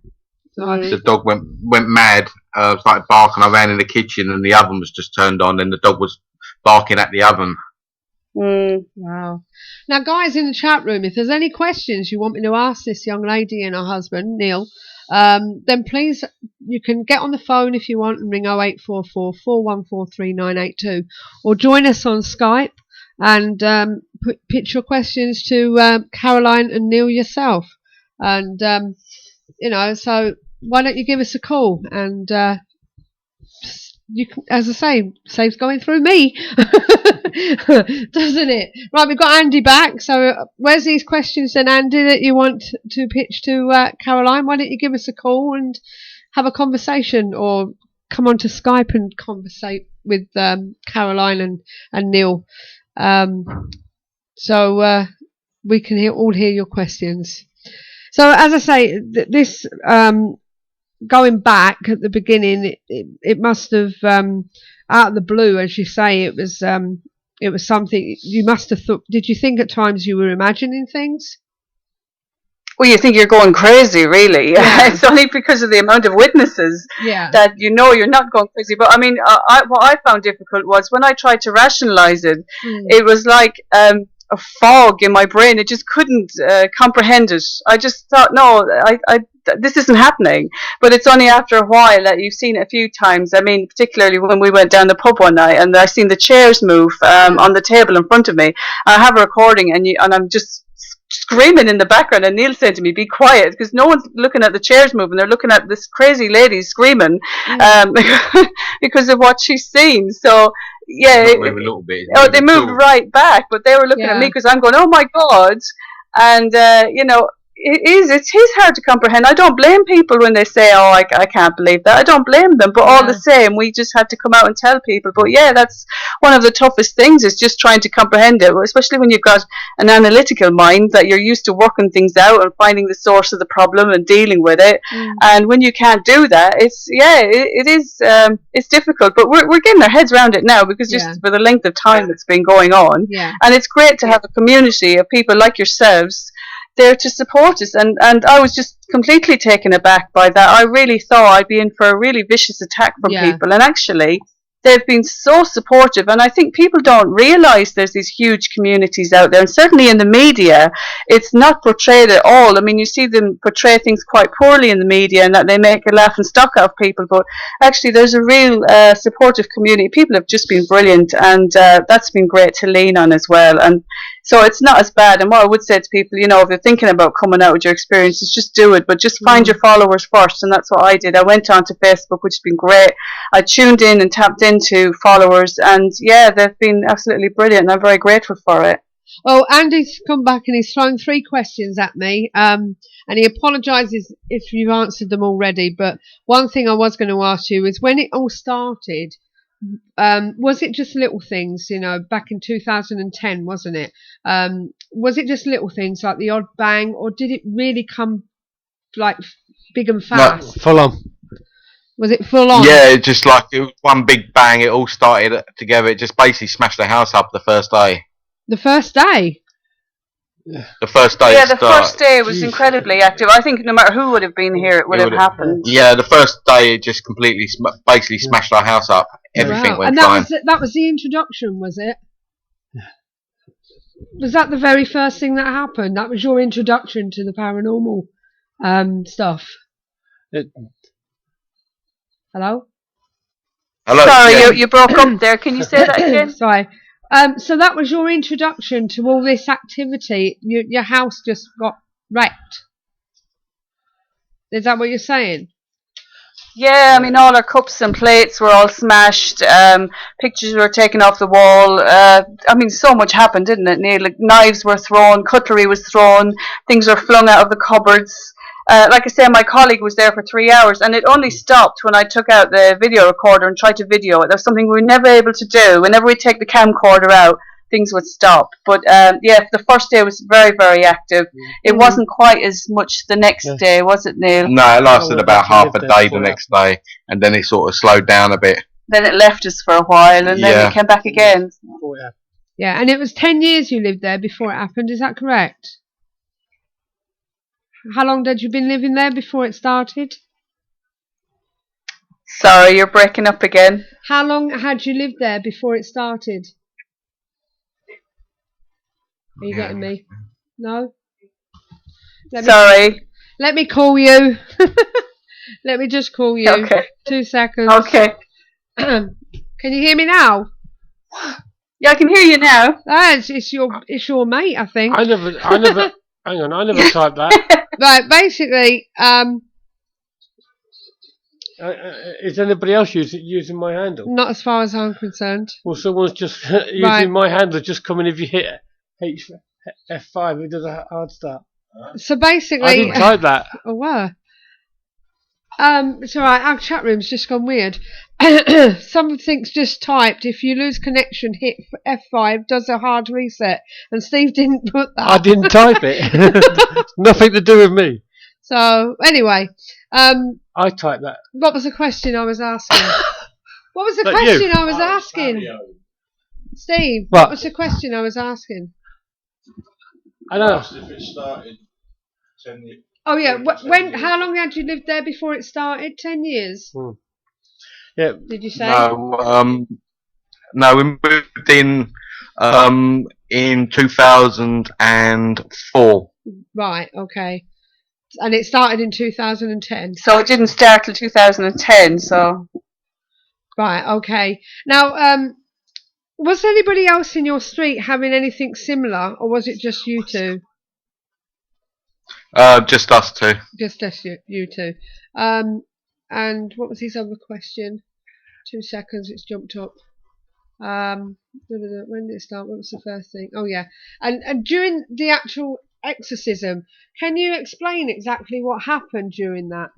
The dog went mad, started barking. I ran in the kitchen and the oven was just turned on, and the dog was barking at the oven. Wow. Now, guys in the chat room, if there's any questions you want me to ask this young lady and her husband, Neil, then please, you can get on the phone if you want and ring 0844 414 3982, or join us on Skype and pitch your questions to Caroline and Neil yourself. And, so why don't you give us a call? And you can, as I say, saves going through me, doesn't it? Right, we've got Andy back. So where's these questions then, Andy, that you want to pitch to Caroline? Why don't you give us a call and have a conversation, or come onto Skype and conversate with Caroline and Neil, so we can all hear your questions. So as I say, this going back at the beginning, it must have out of the blue, as you say, it was something you must have thought. Did you think at times you were imagining things? Well, you think you're going crazy, really. Yeah. It's only because of the amount of witnesses that you know you're not going crazy. But I mean, what I found difficult was when I tried to rationalize it, it was like a fog in my brain. It just couldn't comprehend it. I just thought, no, this isn't happening. But it's only after a while that you've seen it a few times. I mean, particularly when we went down the pub one night and I seen the chairs move on the table in front of me. I have a recording and I'm just screaming in the background, and Neil said to me, be quiet, because no one's looking at the chairs moving, they're looking at this crazy lady screaming because of what she's seen. So yeah, They moved a little bit. they moved right back, but they were looking at me because I'm going, oh my God. And you know, it is hard to comprehend. I don't blame people when they say, oh, I can't believe that. I don't blame them, but all the same, we just had to come out and tell people. But yeah, that's one of the toughest things, is just trying to comprehend it, especially when you've got an analytical mind that you're used to working things out and finding the source of the problem and dealing with it. And when you can't do that, it's difficult, but we're getting our heads around it now, because just for the length of time it's been going on. And it's great to have a community of people like yourselves there to support us, and I was just completely taken aback by that. I really thought I'd be in for a really vicious attack from people, and actually they've been so supportive, and I think people don't realise there's these huge communities out there, and certainly in the media it's not portrayed at all. I mean, you see them portray things quite poorly in the media, and that they make a laughing stock out of people, but actually there's a real supportive community. People have just been brilliant, and that's been great to lean on as well. And so it's not as bad. And what I would say to people, you know, if you're thinking about coming out with your experiences, just do it, but just find your followers first. And that's what I did. I went onto Facebook, which has been great. I tuned in and tapped into followers, and yeah, they've been absolutely brilliant. I'm very grateful for it. Well, Andy's come back and he's thrown 3 questions at me, and he apologises if you've answered them already. But one thing I was going to ask you is, when it all started, was it just little things, you know, back in 2010, wasn't it? Was it just little things like the odd bang, or did it really come like big and fast? No, full on. Was it full on? Yeah, just like it was one big bang. It all started together. It just basically smashed the house up the first day. The first day? The first day. Yeah, the first day was incredibly active. I think no matter who would have been here, it would have happened. Yeah, the first day it just completely, basically smashed our house up. Everything went fine. And that was the introduction, was it? Was that the very first thing that happened? That was your introduction to the paranormal stuff? Hello? Hello? Sorry, you broke up there. Can you say that again? Sorry. So that was your introduction to all this activity. Your house just got wrecked. Is that what you're saying? Yeah, I mean, all our cups and plates were all smashed. Pictures were taken off the wall. I mean, so much happened, didn't it, Neil? Like, knives were thrown, cutlery was thrown, things were flung out of the cupboards. Like I say, my colleague was there for 3 hours, and it only stopped when I took out the video recorder and tried to video it. That was something we were never able to do. Whenever we take the camcorder out, things would stop. But yeah, the first day was very, very active. It wasn't quite as much the next day, was it, Neil? No, it lasted about half a day the next day, and then it sort of slowed down a bit. Then it left us for a while, and then it came back again. Yeah, and it was 10 years you lived there before it happened, is that correct? How long had you been living there before it started? Sorry, you're breaking up again. How long had you lived there before it started? Are you getting me? No? Sorry. Let me call you. Let me just call you. Okay. 2 seconds. Okay. Can you hear me now? Yeah, I can hear you now. It's your mate, I think. I never hang on, I never typed that. Right, basically, is anybody else using my handle? not as far as I'm concerned. Well, someone's just using my handle, just coming if you hit F5, it does a hard start. So basically, I didn't type that. Oh, wow. It's alright, our chat room's just gone weird. Something's just typed, if you lose connection, hit F5, does a hard reset. And Steve didn't put that. I didn't type it. Nothing to do with me. So, anyway. I typed that. What was the question I was asking? What was the That question you? I was asking? Steve, What? what was the question I was asking? I know. If it started 10 years. Oh yeah, how long had you lived there before it started? 10 years? Yeah. Did you say? No, we moved in 2004. Right, okay. And it started in 2010. So it didn't start till 2010. So. Right, okay. Now, was anybody else in your street having anything similar, or was it just you two? Just us two. Just us, you two. And what was his other question? 2 seconds, it's jumped up. When did it start? What was the first thing? Oh yeah. And during the actual exorcism, can you explain exactly what happened during that?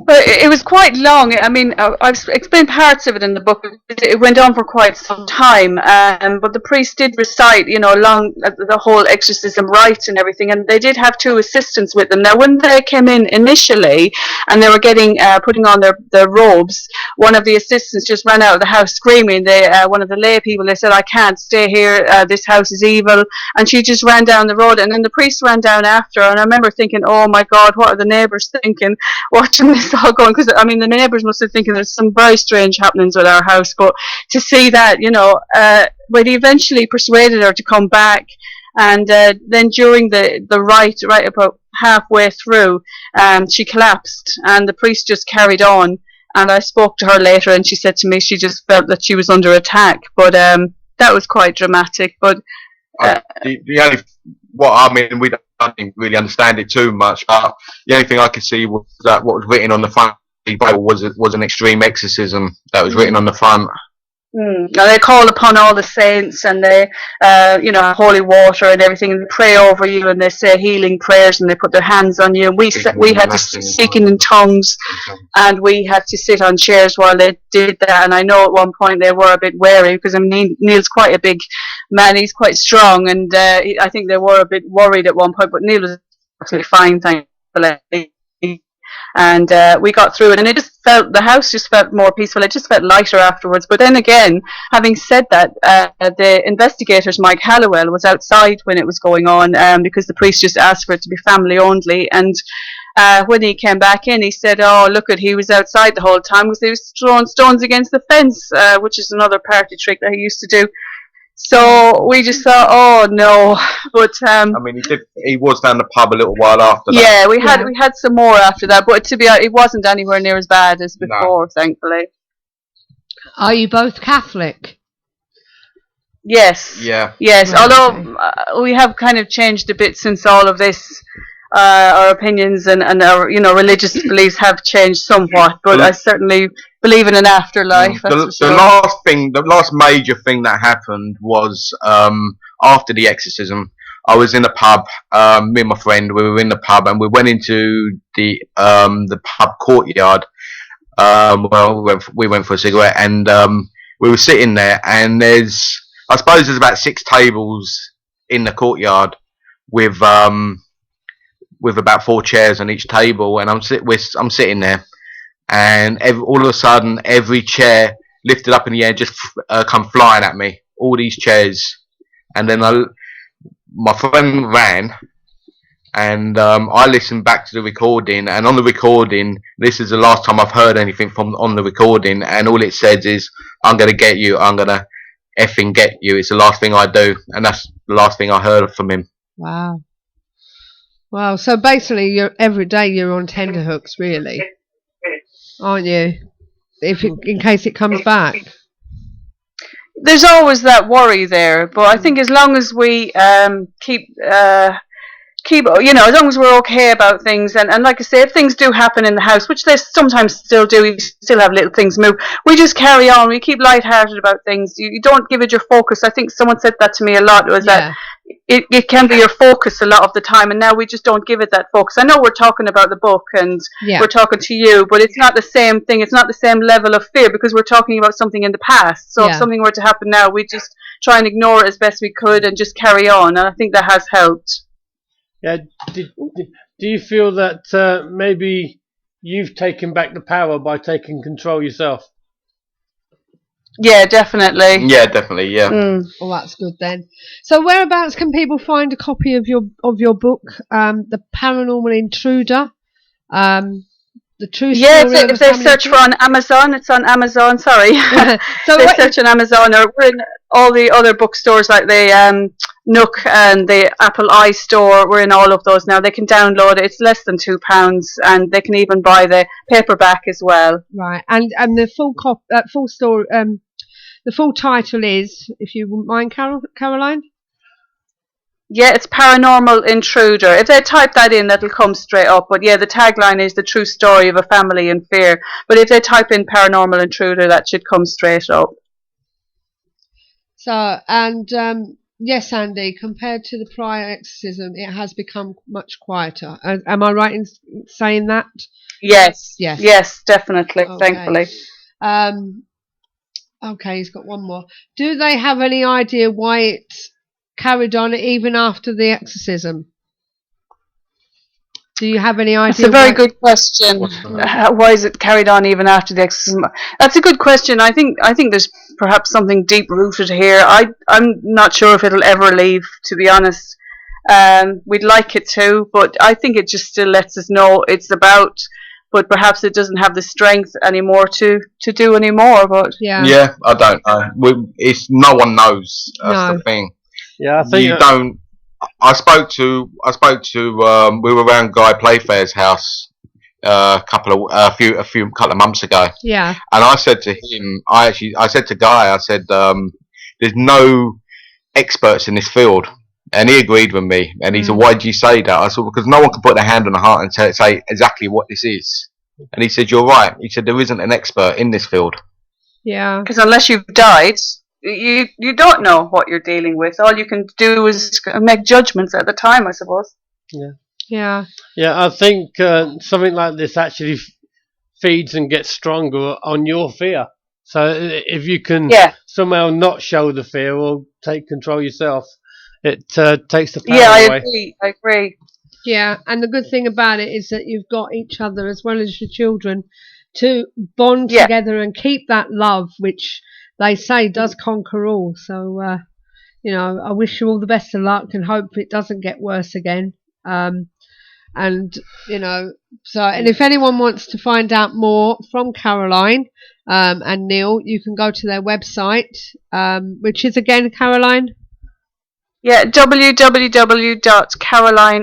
But it was quite long. I mean, I've explained parts of it in the book. It went on for quite some time. But the priest did recite, along the whole exorcism rites and everything. And they did have 2 assistants with them. Now, when they came in initially and they were putting on their robes, one of the assistants just ran out of the house screaming. One of the lay people, they said, "I can't stay here. This house is evil." And she just ran down the road. And then the priest ran down after her. And I remember thinking, oh my God, what are the neighbours thinking? Watching this all going, because I mean the neighbours must have thinking there's some very strange happenings with our house, but to see that, when he eventually persuaded her to come back, and then during the rite, right about halfway through, she collapsed, and the priest just carried on. And I spoke to her later, and she said to me she just felt that she was under attack, but that was quite dramatic. But the only we didn't really understand it too much, but the only thing I could see was that what was written on the front of the Bible was an extreme exorcism that was written on the front. And they call upon all the saints, and they, holy water and everything, and they pray over you, and they say healing prayers, and they put their hands on you. And we had to speaking in tongues, and we had to sit on chairs while they did that. And I know at one point they were a bit wary, because I mean Neil's quite a big man, he's quite strong, and I think they were a bit worried at one point. But Neil was absolutely fine, thankfully. And we got through it, and the house just felt more peaceful. It just felt lighter afterwards. But then again, having said that, the investigators, Mike Hallowell, was outside when it was going on, because the priest just asked for it to be family only. And when he came back in, he said, "Oh, look he was outside the whole time because he was throwing stones against the fence," which is another party trick that he used to do. So we just thought, oh no, but I mean, he was down the pub a little while after that. Yeah, we had some more after that, but to be honest, it wasn't anywhere near as bad as before, thankfully. Are you both Catholic? Yes. Yeah. Yes, right, although we have kind of changed a bit since all of this. Our opinions and our religious beliefs have changed somewhat, but I certainly believe in an afterlife. The last major thing that happened was after the exorcism. I was in a pub. Me and my friend, we were in the pub, and we went into the pub courtyard. We went for a cigarette, and we were sitting there. And I suppose there's about 6 tables in the courtyard with about 4 chairs on each table, and I'm sitting there, and all of a sudden every chair lifted up in the air just come flying at me, all these chairs, and then my friend ran, and I listened back to the recording, and on the recording, this is the last time I've heard anything on the recording, and all it says is, "I'm gonna get you, I'm gonna effing get you." It's the last thing I do, and that's the last thing I heard from him. Wow. Wow, so basically every day you're on tenterhooks, really, aren't you? In case it comes back. There's always that worry there, but I think as long as we keep keep, as long as we're okay about things, and like I say, if things do happen in the house, which they sometimes still do, you still have little things move, we just carry on, we keep lighthearted about things. You don't give it your focus. I think someone said that to me a lot, was that it can be your focus a lot of the time, and now we just don't give it that focus. I know we're talking about the book and we're talking to you, but it's not the same thing, it's not the same level of fear, because we're talking about something in the past. So if something were to happen now, we just try and ignore it as best we could and just carry on, and I think that has helped. Yeah. Do you feel that maybe you've taken back the power by taking control yourself? Yeah, definitely. Yeah, definitely. Yeah. Well, that's good then. So, whereabouts can people find a copy of your book, The Paranormal Intruder? The true story. Yeah, if they search for on Amazon, it's on Amazon. Sorry, so they search on Amazon, or we're in all the other bookstores like the Nook and the Apple iStore. We're in all of those now. They can download it. It's less than £2, and they can even buy the paperback as well. Right, and the full story. The full title is, if you wouldn't mind, Caroline. Yeah, it's Paranormal Intruder. If they type that in, that'll come straight up. But yeah, the tagline is the true story of a family in fear. But if they type in Paranormal Intruder, that should come straight up. So, and yes, Andy, compared to the prior exorcism, it has become much quieter. Am I right in saying that? Yes. Yes, definitely. Okay. Thankfully. Okay, he's got one more. Do they have any idea why it's carried on even after the exorcism? Do you have any idea? That's a very good question. Why is it carried on even after the exorcism? That's a good question. I think there's perhaps something deep rooted here. I'm not sure if it'll ever leave, to be honest. We'd like it to, but I think it just still lets us know it's about. But perhaps it doesn't have the strength anymore to do anymore. But yeah, I don't know. It's no one knows. That's the thing. Yeah, I think you don't. I spoke to. We were around Guy Playfair's house a couple of months ago. Yeah. And I said to him, I said to Guy, I said, there's no experts in this field. And he agreed with me. And he said, why did you say that? I said, because no one can put their hand on the heart and say exactly what this is. And he said, you're right. He said, there isn't an expert in this field. Yeah. Because unless you've died, you don't know what you're dealing with. All you can do is make judgments at the time, I suppose. Yeah. I think something like this actually feeds and gets stronger on your fear. So if you can somehow not show the fear or take control yourself, it takes the power away. I agree. Yeah, and the good thing about it is that you've got each other as well as your children to bond together and keep that love, which they say does conquer all. So, I wish you all the best of luck and hope it doesn't get worse again. And if anyone wants to find out more from Caroline and Neil, you can go to their website, which is again, Caroline? Yeah, www.caroline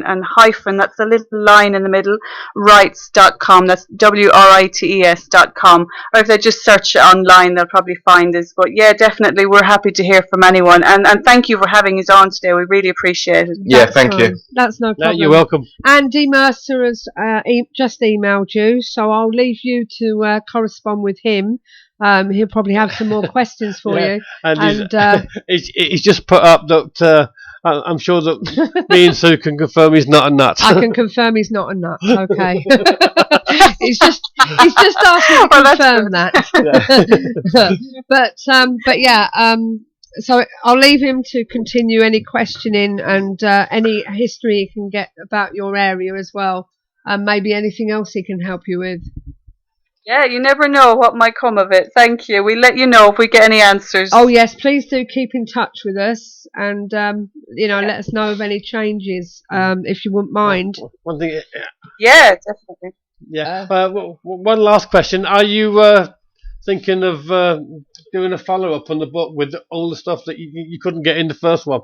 and hyphen, that's the little line in the middle, rights.com, that's WRITES.com, or if they just search it online, they'll probably find us. But yeah, definitely, we're happy to hear from anyone, and thank you for having us on today, we really appreciate it. Yeah, thank you. That's no problem. You're welcome. Andy Mercer has just emailed you, so I'll leave you to correspond with him. He'll probably have some more questions for you. And he's just put up that I'm sure that me and Sue can confirm he's not a nut. I can confirm he's not a nut. Okay. he's just asked me to confirm that. But yeah. So I'll leave him to continue any questioning and any history he can get about your area as well, and maybe anything else he can help you with. Yeah, you never know what might come of it. Thank you. We'll let you know if we get any answers. Oh, yes. Please do keep in touch with us and, let us know of any changes, if you wouldn't mind. One thing. Yeah, definitely. Yeah. One last question. Are you thinking of doing a follow-up on the book with all the stuff that you couldn't get in the first one?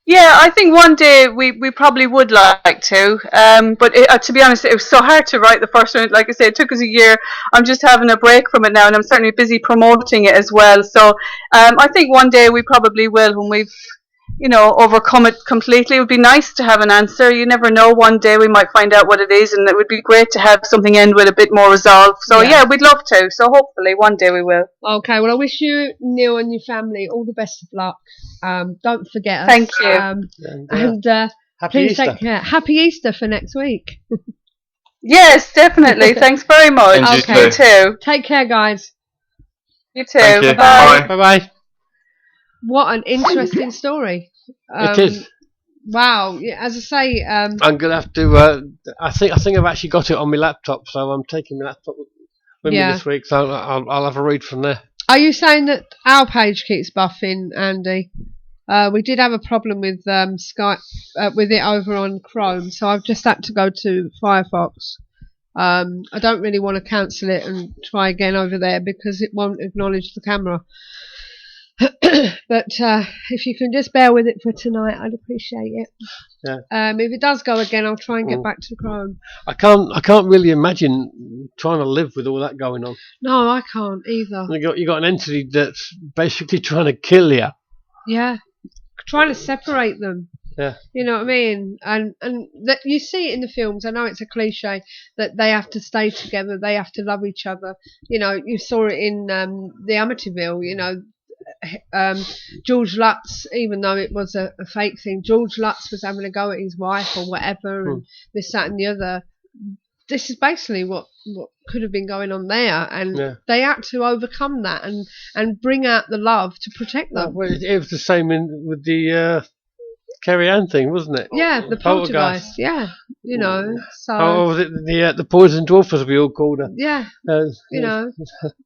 Yeah, I think one day we probably would like to, but to be honest, it was so hard to write the first one. Like I say, it took us a year. I'm just having a break from it now, and I'm certainly busy promoting it as well. So I think one day we probably will, when we've overcome it completely. It would be nice to have an answer. You never know. One day we might find out what it is, and it would be great to have something end with a bit more resolve. So yeah, we'd love to. So hopefully one day we will. Okay, well I wish you, Neil, and your family all the best of luck. Don't forget us. Thank you. Happy please Easter. Take care. Happy Easter for next week. Yes, definitely. Thanks very much. And okay, you too. Take care, guys. You too. Bye. Bye. What an interesting story. It is. Wow. Yeah, as I say, I'm gonna have to. I think I've actually got it on my laptop, so I'm taking my laptop with me this week. So I'll have a read from there. Are you saying that our page keeps buffing, Andy? We did have a problem with Skype with it over on Chrome, so I've just had to go to Firefox. I don't really want to cancel it and try again over there because it won't acknowledge the camera. But if you can just bear with it for tonight, I'd appreciate it. Yeah. If it does go again, I'll try and get back to Chrome. I can't really imagine trying to live with all that going on. No, I can't either. You got an entity that's basically trying to kill you. Yeah. Trying to separate them. Yeah. You know what I mean? And that you see it in the films. I know it's a cliche that they have to stay together, they have to love each other. You saw it in the Amityville, George Lutz, even though it was a fake thing, George Lutz was having a go at his wife or whatever, and this, that and the other. This is basically what could have been going on there, and they had to overcome that and bring out the love to protect them. Well, it was the same with the Carrie Ann thing, wasn't it? Yeah, the poltergeist. Yeah, So. Oh, was it the poison dwarf, as we all called her? Yeah, But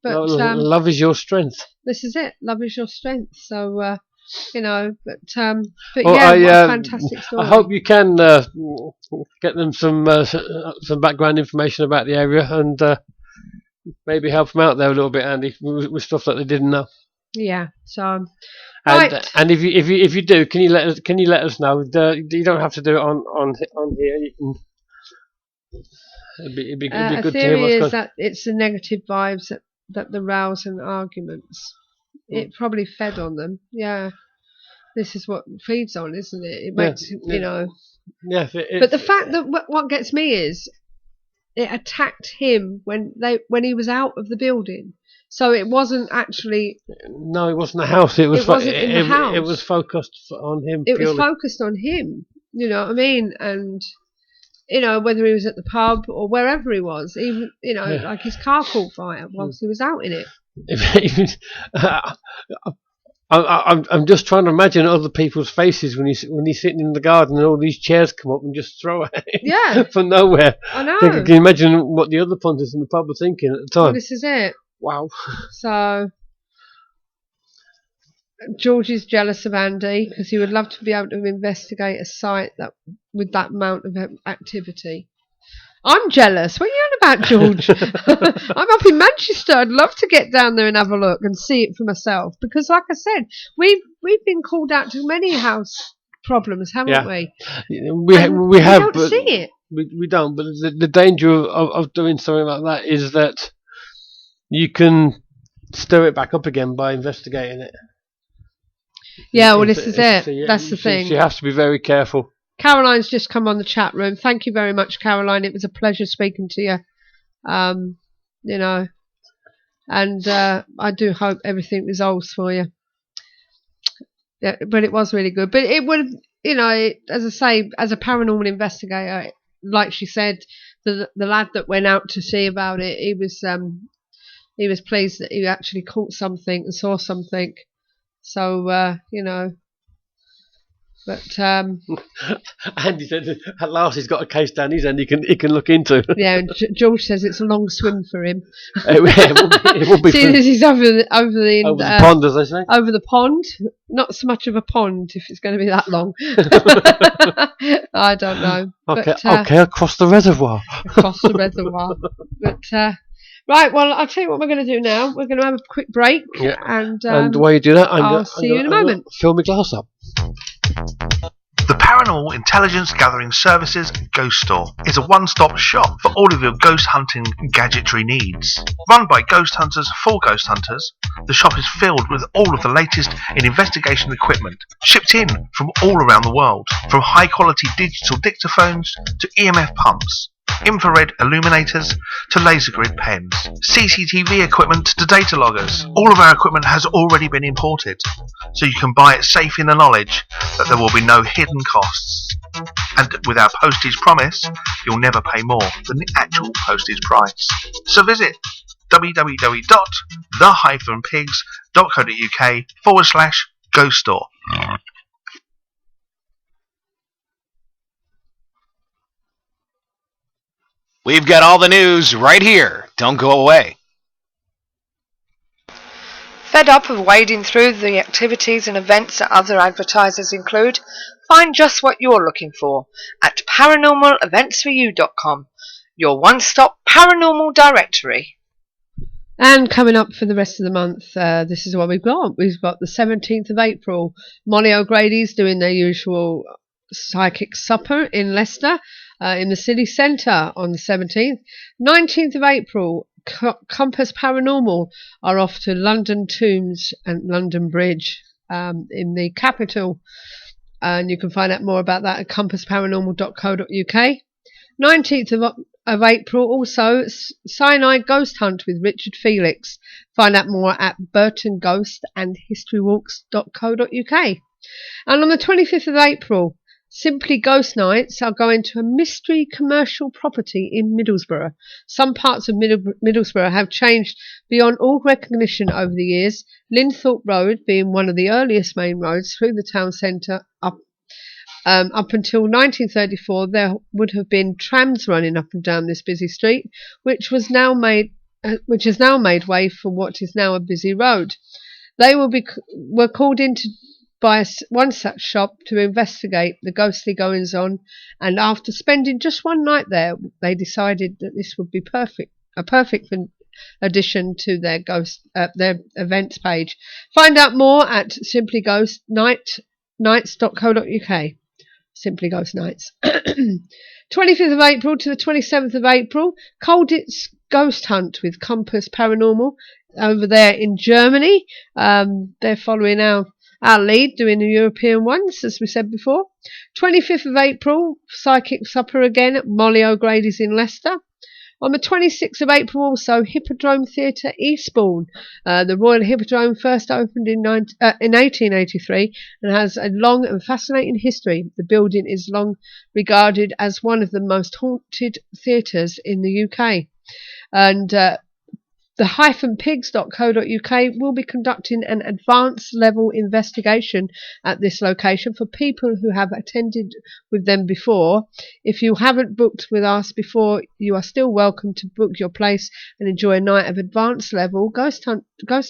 love is your strength. This is it. Love is your strength. So. But well, what a fantastic story. I hope you can get them some background information about the area and maybe help them out there a little bit, Andy, with stuff that they didn't know. Yeah. So. And if you do, can you let us know? You don't have to do it on here. You can. It'd be good to hear what's going on. That it's the negative vibes that the rows and arguments. It probably fed on them. Yeah, this is what feeds on, isn't it? It makes Yeah. But the fact that what gets me is it attacked him when he was out of the building. So it wasn't actually. No, it wasn't the house. It wasn't in the house. It was focused on him. It was focused on him. You know what I mean? And whether he was at the pub or wherever he was, even like his car caught fire whilst he was out in it. I'm just trying to imagine other people's faces when he's sitting in the garden and all these chairs come up and just throw at him. Yeah, from nowhere. I know. Can you imagine what the other punters in the pub were thinking at the time? Well, this is it. Wow. So George is jealous of Andy because he would love to be able to investigate a site that with that amount of activity. I'm jealous. What are you on about, George? I'm up in Manchester. I'd love to get down there and have a look and see it for myself. Because, like I said, we've been called out to many house problems, haven't we? We have. We don't see it. We don't. But the danger of doing something like that is that you can stir it back up again by investigating it. Yeah, well, this is it. That's the thing. So you have to be very careful. Caroline's just come on the chat room. Thank you very much, Caroline. It was a pleasure speaking to you. And I do hope everything resolves for you. Yeah, but it was really good. But it would, as I say, as a paranormal investigator, like she said, the lad that went out to see about it, he was pleased that he actually caught something and saw something. So, But Andy said at last he's got a case down his end he can look into. Yeah, and George says it's a long swim for him. it will be. Seeing as he's over the pond, as they say. Over the pond, not so much of a pond if it's going to be that long. I don't know. Okay, but, across the reservoir. Across the reservoir. But right, well, I'll tell you what we're going to do now. We're going to have a quick break, and while you do that, I'll see you in a moment. Fill my glass up. The Paranormal Intelligence Gathering Services Ghost Store is a one-stop shop for all of your ghost hunting gadgetry needs. Run by ghost hunters for ghost hunters, the shop is filled with all of the latest in investigation equipment, shipped in from all around the world, from high-quality digital dictaphones to EMF pumps, infrared illuminators to laser grid pens, CCTV equipment to data loggers. All of our equipment has already been imported, so you can buy it safe in the knowledge that there will be no hidden costs. And with our postage promise, you'll never pay more than the actual postage price. So visit www.the-pigs.co.uk/ghost store. We've got all the news right here. Don't go away. Fed up of wading through the activities and events that other advertisers include? Find just what you're looking for at paranormaleventsforyou.com, your one-stop paranormal directory. And coming up for the rest of the month, this is what we've got. We've got the 17th of April. Molly O'Grady's doing their usual psychic supper in Leicester, in the city centre on the 17th. 19th of April, Compass Paranormal are off to London Tombs and London Bridge in the capital. And you can find out more about that at compassparanormal.co.uk. 19th of April, also, Cyanide Ghost Hunt with Richard Felix. Find out more at Burton Ghost and historywalks.co.uk. And on the 25th of April, Simply Ghost Nights are going to a mystery commercial property in Middlesbrough. Some parts of Middlesbrough have changed beyond all recognition over the years, Linthorpe Road being one of the earliest main roads through the town centre. Up until 1934, there would have been trams running up and down this busy street, which has now made way for what is now a busy road. They were called into by one such shop to investigate the ghostly goings-on, and after spending just one night there, they decided that this would be a perfect addition to their events page. Find out more at simplyghostnights.co.uk. Simply Ghost Nights. 25th of April to the 27th of April, Colditz Ghost Hunt with Compass Paranormal over there in Germany. They're following our lead, doing the European ones, as we said before. 25th of April, Psychic Supper again at Molly O'Grady's in Leicester. On the 26th of April also, Hippodrome Theatre, Eastbourne. The Royal Hippodrome first opened in 1883 and has a long and fascinating history. The building is long regarded as one of the most haunted theatres in the UK. And the -pigs.co.uk will be conducting an advanced level investigation at this location for people who have attended with them before. If you haven't booked with us before, you are still welcome to book your place and enjoy a night of advanced level ghost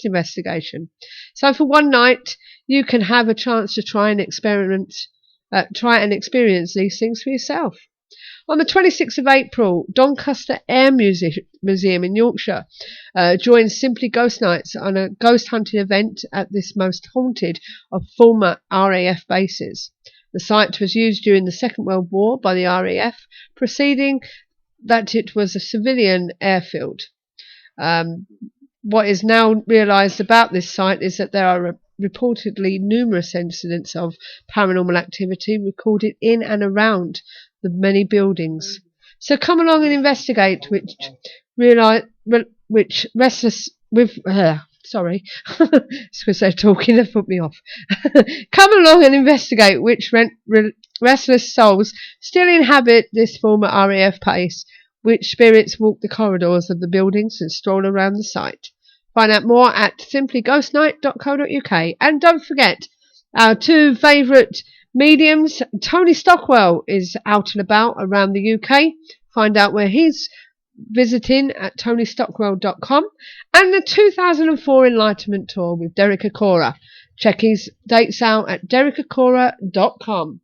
investigation. So for one night, you can have a chance to try and experience these things for yourself. On the 26th of April, Doncaster Air Museum in Yorkshire joins Simply Ghost Nights on a ghost hunting event at this most haunted of former RAF bases. The site was used during the Second World War by the RAF, preceding that it was a civilian airfield. What is now realised about this site is that there are reportedly numerous incidents of paranormal activity recorded in and around the many buildings. So come along and investigate sorry, because they're talking, they've put me off. Come along and investigate which restless souls still inhabit this former RAF base, which spirits walk the corridors of the buildings and stroll around the site. Find out more at simplyghostnight.co.uk. And don't forget, our two favourite mediums, Tony Stockwell is out and about around the UK. Find out where he's visiting at tonystockwell.com. And the 2004 Enlightenment Tour with Derek Acora. Check his dates out at derekacora.com.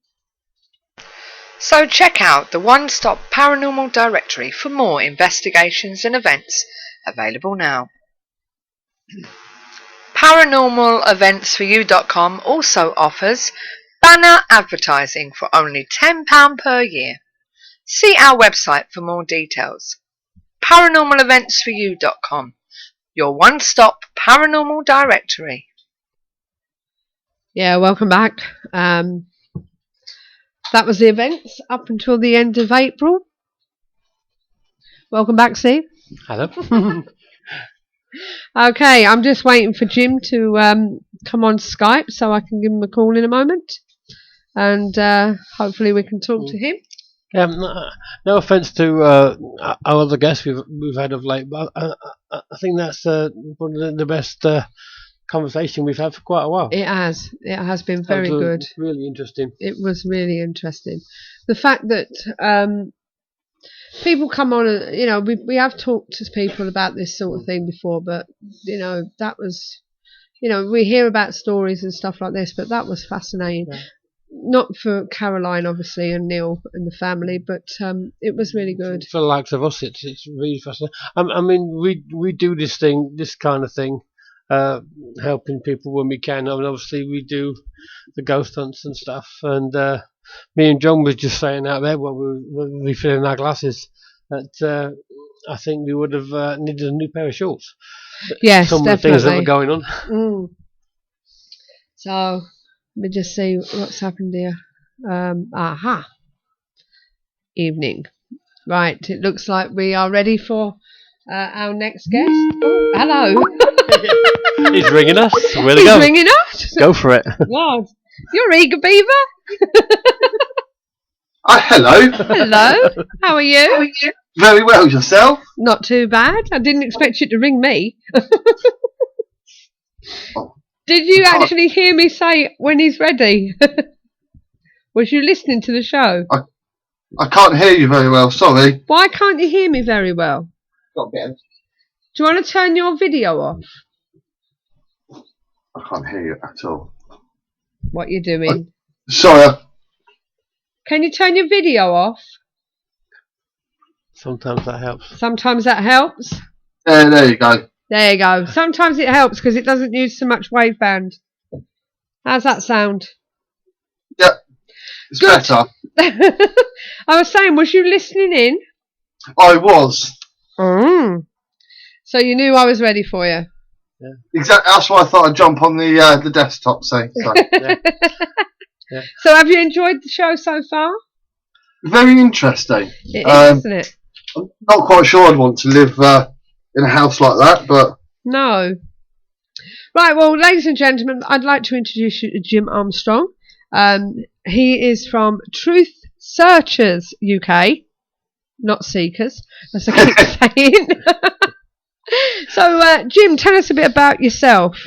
So check out the one-stop paranormal directory for more investigations and events available now. Paranormaleventsforyou.com also offers Banner advertising for only £10 per year. See our website for more details. ParanormalEventsForYou.com, your one-stop paranormal directory. Yeah, welcome back. That was the events up until the end of April. Welcome back, Steve. Hello. Okay, I'm just waiting for Jim to come on Skype so I can give him a call in a moment. And hopefully we can talk to him. No offence to our other guests we've had of late, but I think that's one of the best conversation we've had for quite a while. It has been very good. Really interesting. It was really interesting. The fact that people come on and, we have talked to people about this sort of thing before, but that was, we hear about stories and stuff like this, but that was fascinating. Yeah. Not for Caroline, obviously, and Neil and the family, but it was really good. For the likes of us, it's really fascinating. I mean, we do this kind of thing, helping people when we can. I mean, obviously, we do the ghost hunts and stuff. And me and John was just saying out there while we were refilling our glasses that I think we would have needed a new pair of shorts. Yes, some definitely. of the things that were going on. So let me just see what's happened here. Evening. Right, it looks like we are ready for our next guest. Oh, hello. He's ringing us. Where to He's go? ringing us. Go for it. God, you're eager, Beaver. Hello. Hello. How are you? Very well, yourself? Not too bad. I didn't expect you to ring me. Did you actually hear me say when he's ready? Was you listening to the show? I can't hear you very well, sorry. Why can't you hear me very well? Got a bit of... Do you want to turn your video off? I can't hear you at all. What you doing? Sorry. Can you turn your video off? Sometimes that helps. Sometimes that helps? There you go. There you go. Sometimes it helps because it doesn't use so much waveband. How's that sound? Yep. It's good. Better. I was saying, was you listening in? I was. So you knew I was ready for you? Yeah. Exactly. That's why I thought I'd jump on the desktop. So. Yeah. So have you enjoyed the show so far? Very interesting. It is, isn't it? I'm not quite sure I'd want to live in a house like that, but... No. Right, well, ladies and gentlemen, I'd like to introduce you to Jim Armstrong. He is from Truth Searchers UK, not Seekers, as I keep saying. So, Jim, tell us a bit about yourself.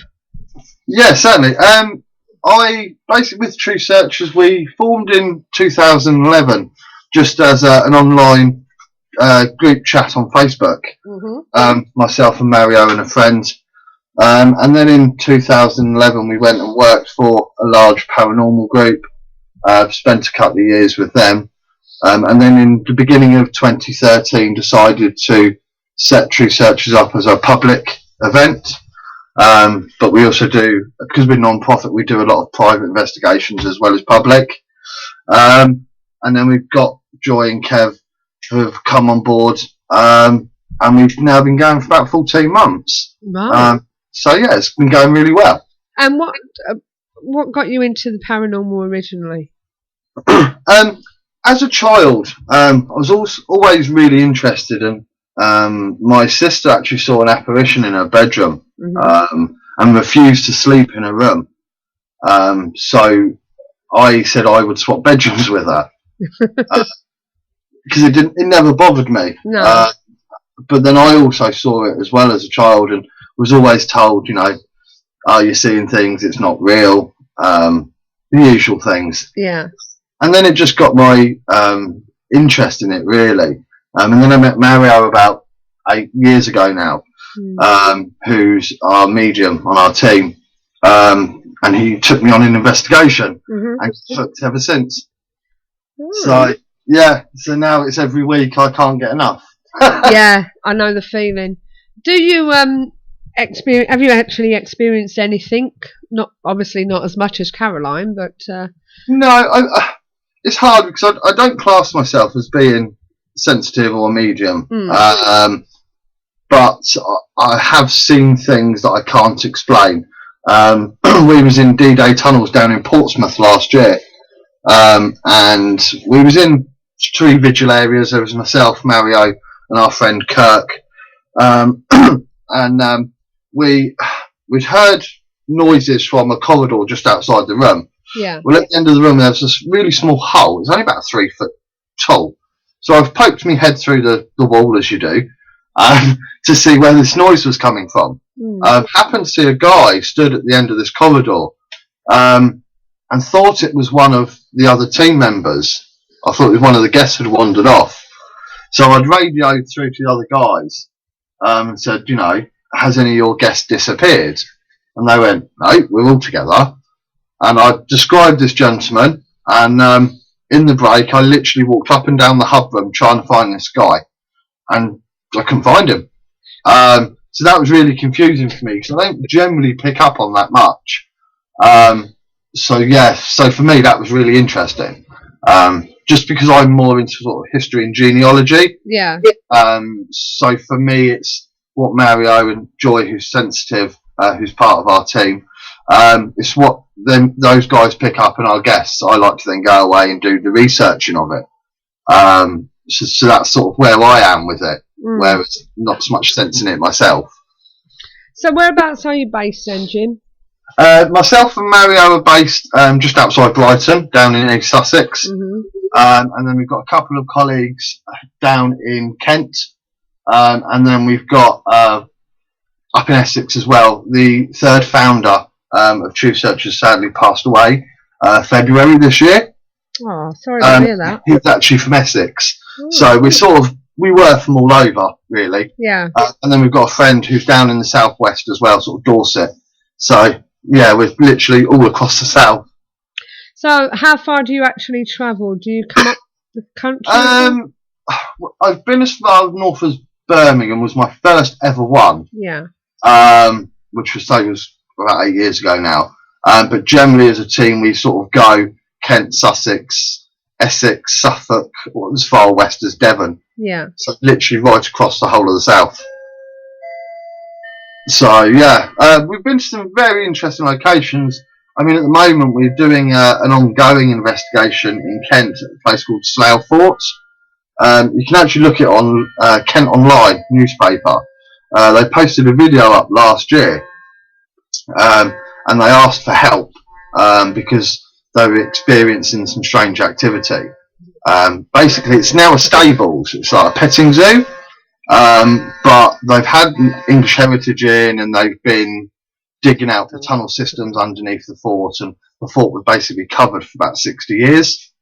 Yeah, certainly. I basically, with Truth Searchers, we formed in 2011 just as an online group chat on Facebook. Myself and Mario and a friend. And then in 2011 we went and worked for a large paranormal group. Spent a couple of years with them. And then in the beginning of 2013 decided to set Truth Searchers up as a public event. But we also do, because we're non-profit, we do a lot of private investigations as well as public. And then we've got Joy and Kev who have come on board. And we've now been going for about 14 months. Wow. So yeah, it's been going really well. And what got you into the paranormal originally? As a child, I was always really interested in. My sister actually saw an apparition in her bedroom and refused to sleep in her room. So I said I would swap bedrooms with her because it never bothered me. No. But then I also saw it as well as a child and was always told, oh, you're seeing things, it's not real, the usual things. Yeah. And then it just got my interest in it, really. And then I met Mario about 8 years ago now, who's our medium on our team. And he took me on an investigation and hooked ever since. So, yeah, so now it's every week. I can't get enough. Yeah, I know the feeling. Do you have you actually experienced anything? Not obviously not as much as Caroline, but No, it's hard because I don't class myself as being sensitive or medium. But I have seen things that I can't explain. We was in D-Day tunnels down in Portsmouth last year, and we was in 3 vigil areas. There was myself, Mario, and our friend Kirk, and we'd heard noises from a corridor just outside the room. Yeah. Well, at the end of the room, there was this really small hole. It's only about 3 foot tall. So I've poked my head through the wall, as you do, to see where this noise was coming from. Happened to see a guy stood at the end of this corridor, and thought it was one of the other team members. I thought it was one of the guests who had wandered off. So I'd radioed through to the other guys and said, has any of your guests disappeared? And they went, no, we're all together. And I described this gentleman, and in the break, I literally walked up and down the hub room trying to find this guy, and I couldn't find him. So that was really confusing for me, because I don't generally pick up on that much. So for me, that was really interesting. Just because I'm more into sort of history and genealogy. Yeah. So for me, it's what Mario and Joy, who's sensitive, who's part of our team, it's what those guys pick up and our guests. I like to then go away and do the researching of it. So that's sort of where I am with it, where it's not so much sensing it myself. So whereabouts are you based then, Jim? Myself and Mario are based just outside Brighton, down in East Sussex. And then we've got a couple of colleagues down in Kent. And then we've got up in Essex as well. The third founder of True Searchers sadly passed away February this year. Oh, sorry to hear that. He was actually from Essex. So we were from all over, really. Yeah. And then we've got a friend who's down in the southwest as well, sort of Dorset. So, yeah, we're literally all across the south. So, how far do you actually travel? Do you come up the country? I've been as far north as Birmingham, was my first ever one. Yeah. Which was about 8 years ago now. But generally, as a team, we sort of go Kent, Sussex, Essex, Suffolk, or as far west as Devon. Yeah. So literally right across the whole of the south. So yeah, we've been to some very interesting locations. I mean, at the moment we're doing an ongoing investigation in Kent at a place called Slough Fort. You can actually look it on Kent Online newspaper. They posted a video up last year, and they asked for help because they were experiencing some strange activity. Basically, it's now a stables. It's like a petting zoo, but they've had English heritage in, and they've been digging out the tunnel systems underneath the fort, and the fort was basically covered for about 60 years.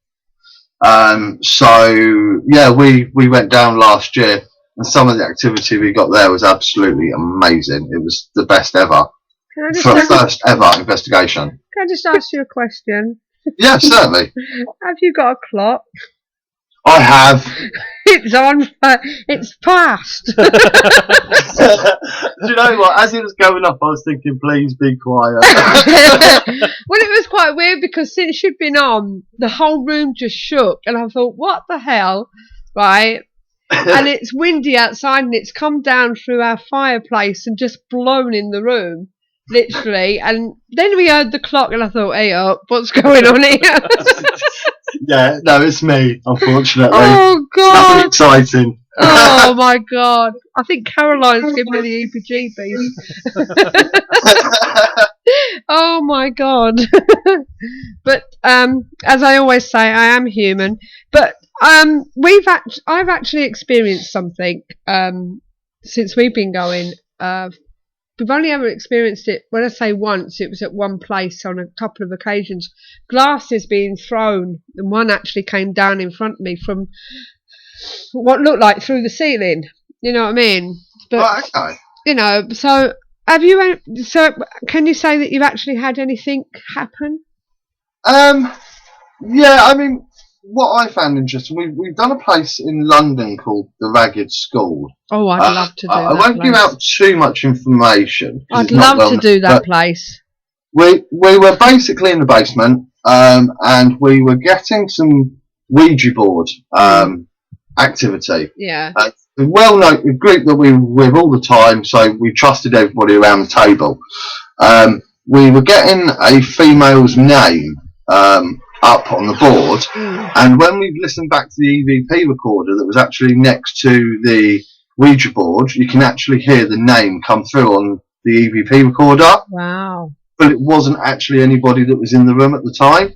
So yeah, we went down last year, and some of the activity we got there was absolutely amazing. It was the best ever for a first ever investigation. Can I just ask you a question? Yeah, certainly. Have you got a clock? I have. It's on. It's past. Do you know what? As it was going up, I was thinking, please be quiet. Well, it was quite weird because since you'd been on, the whole room just shook, and I thought, what the hell, right? And it's windy outside, and it's come down through our fireplace and just blown in the room, literally. And then we heard the clock, and I thought, hey up, what's going on here? Yeah, no, it's me, unfortunately. Oh, God. Nothing exciting. Oh, my God. I think Caroline's giving me the EPGBs. Oh, my God. But as I always say, I am human. But I've actually experienced something since we've been going. We've only ever experienced it, when I say once, it was at one place on a couple of occasions. Glasses being thrown, and one actually came down in front of me from what looked like through the ceiling. You know what I mean? But, okay. You know, so can you say that you've actually had anything happen? Yeah, I mean, what I found interesting, we've done a place in London called the Ragged School. Oh, I'd love to do that. I won't give out too much information. I'd love to do that place. We were basically in the basement. and we were getting some Ouija board activity. Yeah. A well-known group that we were with all the time, so we trusted everybody around the table. We were getting a female's name up on the board, and when we listened back to the EVP recorder that was actually next to the Ouija board, you can actually hear the name come through on the EVP recorder. Wow. But it wasn't actually anybody that was in the room at the time.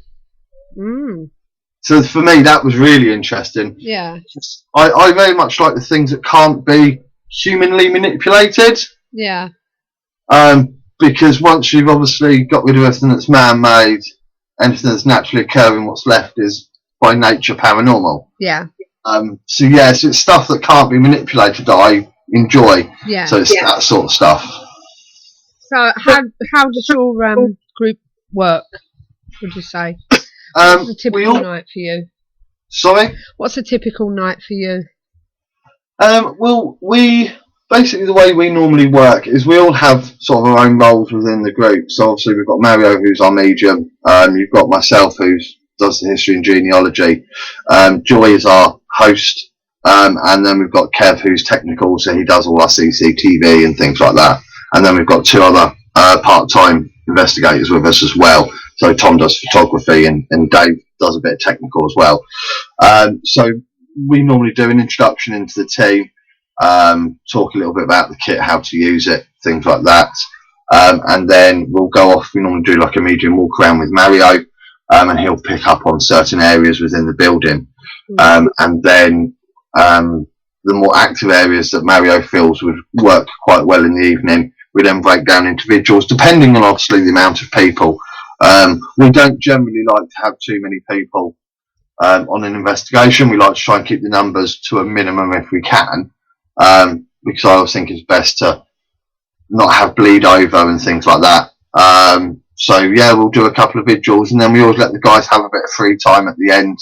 So for me, that was really interesting. Yeah. I very much like the things that can't be humanly manipulated. Yeah. Because once you've obviously got rid of everything that's man-made, anything that's naturally occurring, what's left is by nature paranormal. Yeah. So it's stuff that can't be manipulated that I enjoy. Yeah. So it's that sort of stuff. So how does your group work, would you say? What's a typical night for you? Sorry? What's a typical night for you? Well, we basically, the way we normally work is we all have sort of our own roles within the group. So obviously we've got Mario, who's our medium. You've got myself, who does the history and genealogy. Joy is our host. And then we've got Kev, who's technical, so he does all our CCTV and things like that. And then we've got two other part-time investigators with us as well. So Tom does photography and Dave does a bit of technical as well. So we normally do an introduction into the team, talk a little bit about the kit, how to use it, things like that. And then we'll go off. We normally do like a medium walk around with Mario, and he'll pick up on certain areas within the building. And then the more active areas that Mario feels would work quite well in the evening, we then break down individuals, depending on obviously the amount of people. We don't generally like to have too many people on an investigation. We like to try and keep the numbers to a minimum if we can, because I always think it's best to not have bleed over and things like that. So we'll do a couple of vigils, and then we always let the guys have a bit of free time at the end.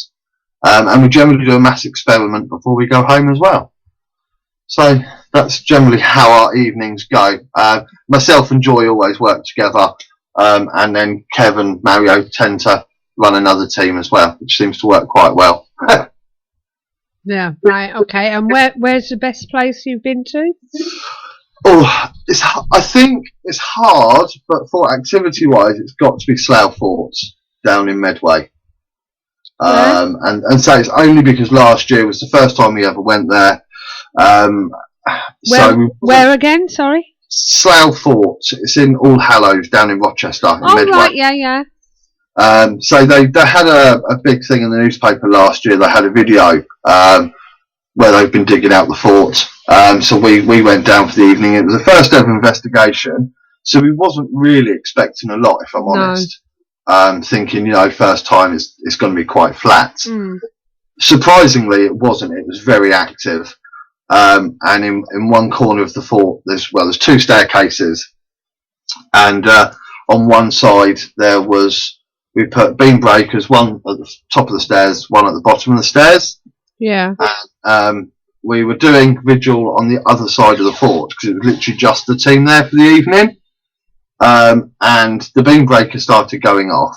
And we generally do a mass experiment before we go home as well. So that's generally how our evenings go. Myself and Joy always work together, and then Kev and Mario tend to run another team as well, which seems to work quite well. Yeah, right, okay. And where's the best place you've been to? Oh, I think it's hard, but for activity-wise, it's got to be Slough Fort down in Medway. And so it's only because last year was the first time we ever went there. Where again? Sorry. Slough Fort. It's in All Hallows down in Rochester. In Medway. Right, yeah. So they had a big thing in the newspaper last year. They had a video where they've been digging out the fort. So we went down for the evening. It was the first ever investigation, so we wasn't really expecting a lot, if I'm honest. Thinking, first time it's going to be quite flat. Surprisingly, it wasn't. It was very active. And in one corner of the fort, there's two staircases, and on one side we put beam breakers, one at the top of the stairs, one at the bottom of the stairs. Yeah. And we were doing vigil on the other side of the fort because it was literally just the team there for the evening. And the beam breaker started going off.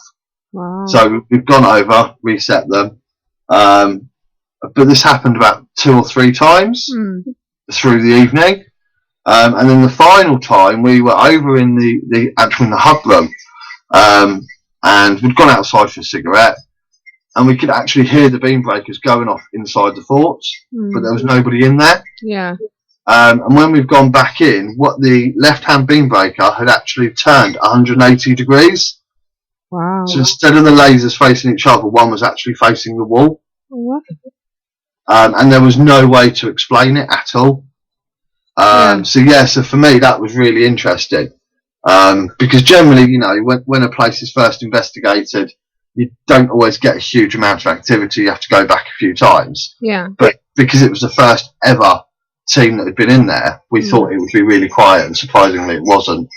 Wow. So we've gone over, reset them. But this happened about 2 or 3 times through the evening. And then the final time we were over in the hub room. And we'd gone outside for a cigarette. And we could actually hear the beam breakers going off inside the fort. But there was nobody in there. Yeah. And when we've gone back in, the left-hand beam breaker had actually turned 180 degrees. Wow. So instead of the lasers facing each other, one was actually facing the wall. What? And there was no way to explain it at all. So for me, that was really interesting. Because generally, when a place is first investigated, you don't always get a huge amount of activity. You have to go back a few times. Yeah. But because it was the first ever team that had been in there, we thought it would be really quiet, and surprisingly it wasn't.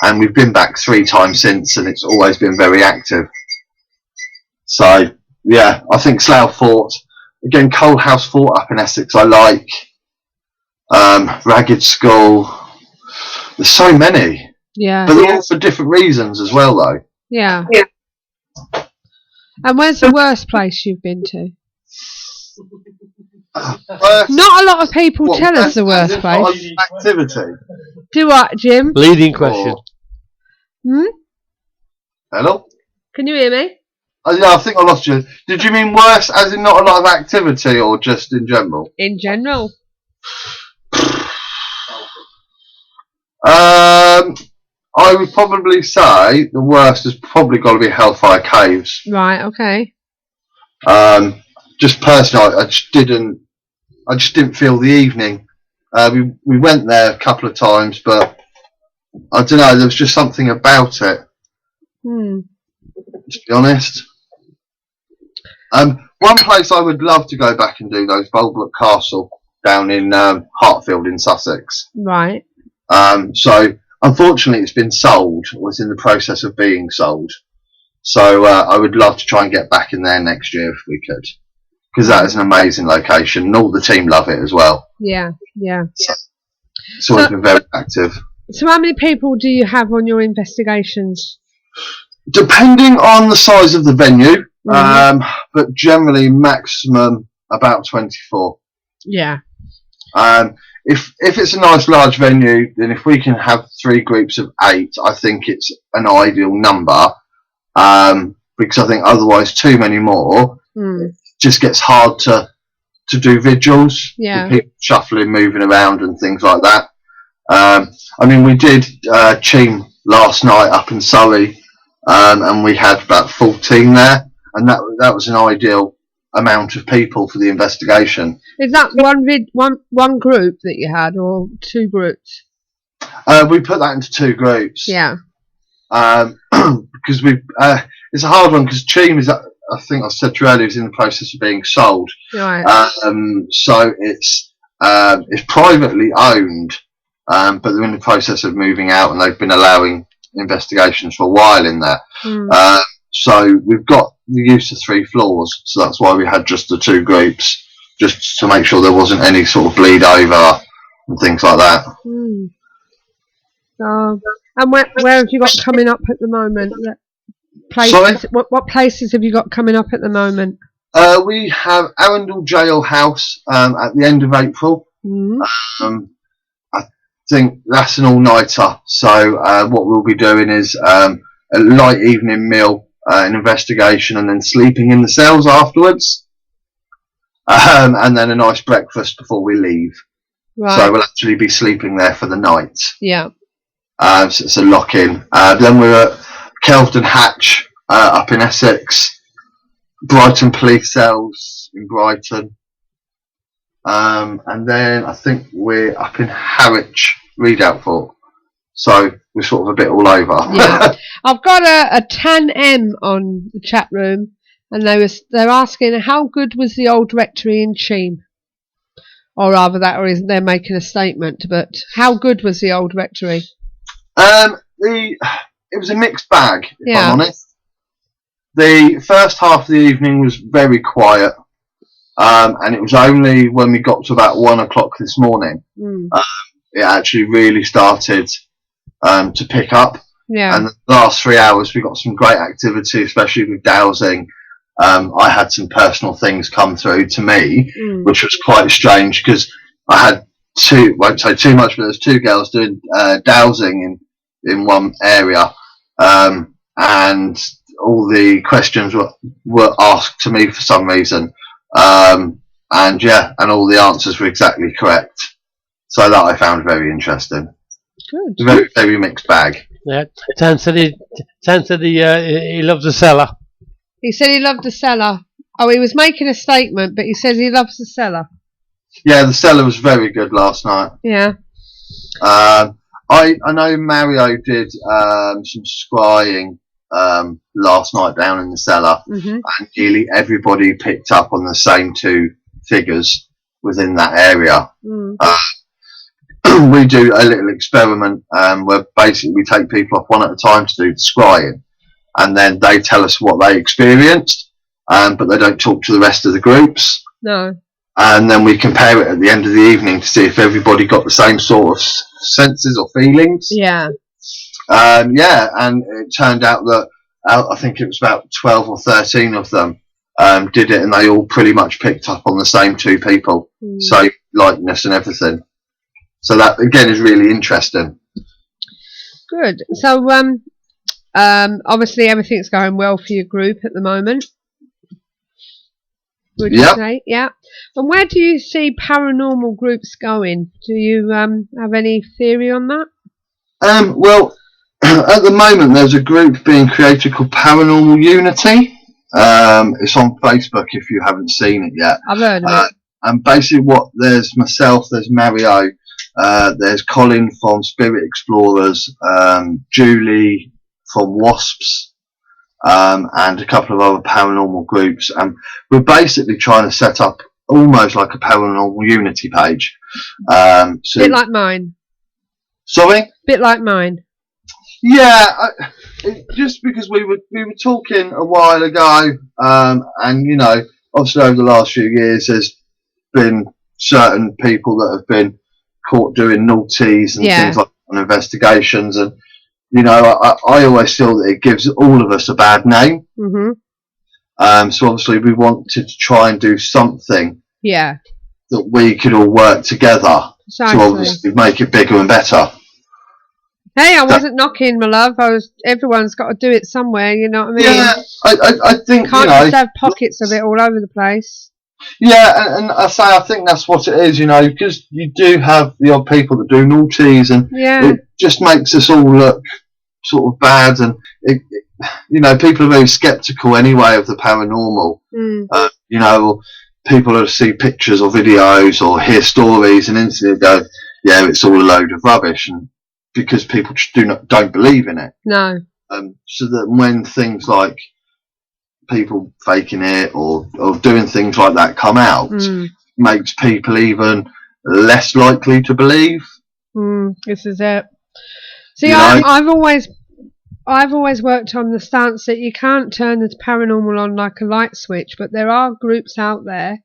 And we've been back 3 times since, and it's always been very active. So I think Slough Fort, again, Coal House Fort up in Essex I like. Ragged Skull, there's so many. Yeah. But they're all for different reasons as well though. Yeah. And where's the worst place you've been to? Worst, Not a lot of people tell us the worst place. Activity. Do what, Jim? Leading question. Hello? Can you hear me? Yeah, I think I lost you. Did you mean worse as in not a lot of activity or just in general? In general. I would probably say the worst has probably got to be Hellfire Caves. Right, okay. Just personally, I just didn't feel the evening. We went there a couple of times, but I don't know, there was just something about it. To be honest. One place I would love to go back and do though is Bolbrook Castle down in Hartfield in Sussex. Right. So unfortunately it's been sold, or it's in the process of being sold. So I would love to try and get back in there next year if we could, because that is an amazing location and all the team love it as well. Yeah. So it's always been very active. So how many people do you have on your investigations? Depending on the size of the venue, but generally maximum about 24. Yeah. If it's a nice large venue, then if we can have 3 groups of 8, I think it's an ideal number. Because I think otherwise too many more, it just gets hard to do vigils. Yeah. With people shuffling, moving around and things like that. I mean, we did Cheam last night up in Surrey, and we had about 14 there, and that was an ideal amount of people for the investigation. Is that one group that you had, or 2 groups? We put that into 2 groups. Yeah. Because it's a hard one because Cheam is, I think I said to you earlier, is in the process of being sold. Right. So it's privately owned, but they're in the process of moving out, and they've been allowing investigations for a while in there. So we've got the use of 3 floors, so that's why we had just the 2 groups, just to make sure there wasn't any sort of bleed over and things like that. And where have you got coming up at the moment? Sorry? What places have you got coming up at the moment? We have Arundel Jail House at the end of April. I think that's an all-nighter. So what we'll be doing is a light evening meal, an investigation, and then sleeping in the cells afterwards. And then a nice breakfast before we leave. Right. So we'll actually be sleeping there for the night. Yeah. So it's a lock-in. Then we're at Kelvedon Hatch up in Essex, Brighton Police Cells in Brighton, and then I think we're up in Harwich, Redoubt Fort. So we're sort of a bit all over. Yeah. I've got a 10M on the chat room, and they're asking how good was the old rectory in Cheam, or rather that, or isn't they're making a statement? But how good was the old rectory? It was a mixed bag, if I'm honest. The first half of the evening was very quiet, and it was only when we got to about 1 o'clock this morning it actually really started to pick up. Yeah. And the last 3 hours we got some great activity, especially with dowsing. I had some personal things come through to me, which was quite strange because I had won't say too much, but there's 2 girls doing dowsing in one area, and all the questions were asked to me for some reason, and all the answers were exactly correct. So that I found very interesting. Good. Very, very mixed bag. Yeah, Tan said he loves the cellar. He said he loved the cellar. Oh, he was making a statement, but he says he loves the cellar. Yeah, the cellar was very good last night. Yeah. I know Mario did some scrying last night down in the cellar, and nearly everybody picked up on the same 2 figures within that area. We do a little experiment where basically we take people off one at a time to do the scrying, and then they tell us what they experienced, but they don't talk to the rest of the groups. No. And then we compare it at the end of the evening to see if everybody got the same sort of senses or feelings. Yeah. And it turned out that I think it was about 12 or 13 of them did it, and they all pretty much picked up on the same two people, same likeness and everything. So that again is really interesting. Good. So obviously everything's going well for your group at the moment. Would you say? Yeah. And where do you see paranormal groups going? Do you have any theory on that? Well, at the moment there's a group being created called Paranormal Unity. It's on Facebook if you haven't seen it yet. I've heard of it. And basically there's myself, there's Mario, there's Colin from Spirit Explorers, Julie from Wasps, and a couple of other paranormal groups. And we're basically trying to set up almost like a Paranormal Unity page. Bit like mine. Sorry? Bit like mine. Yeah, just because we were talking a while ago, and you know, obviously over the last few years, there's been certain people that have been caught doing naughties and things like that on investigations, and you know, I always feel that it gives all of us a bad name. Mm-hmm. So obviously, we wanted to try and do something. Yeah. That we could all work together to obviously make it bigger and better. Hey, I wasn't knocking, my love. Everyone's got to do it somewhere, you know what I mean? Yeah, I think, can't just have pockets of it all over the place. Yeah, and I think that's what it is, you know, because you do have the odd people that do naughties, and it just makes us all look sort of bad, and you know, people are very sceptical anyway of the paranormal. You know, people will see pictures or videos or hear stories and instantly go, yeah, it's all a load of rubbish, and because people just don't believe in it. No. So that when things like people faking it or doing things like that come out, makes people even less likely to believe. This is it. See, I've always worked on the stance that you can't turn the paranormal on like a light switch, but there are groups out there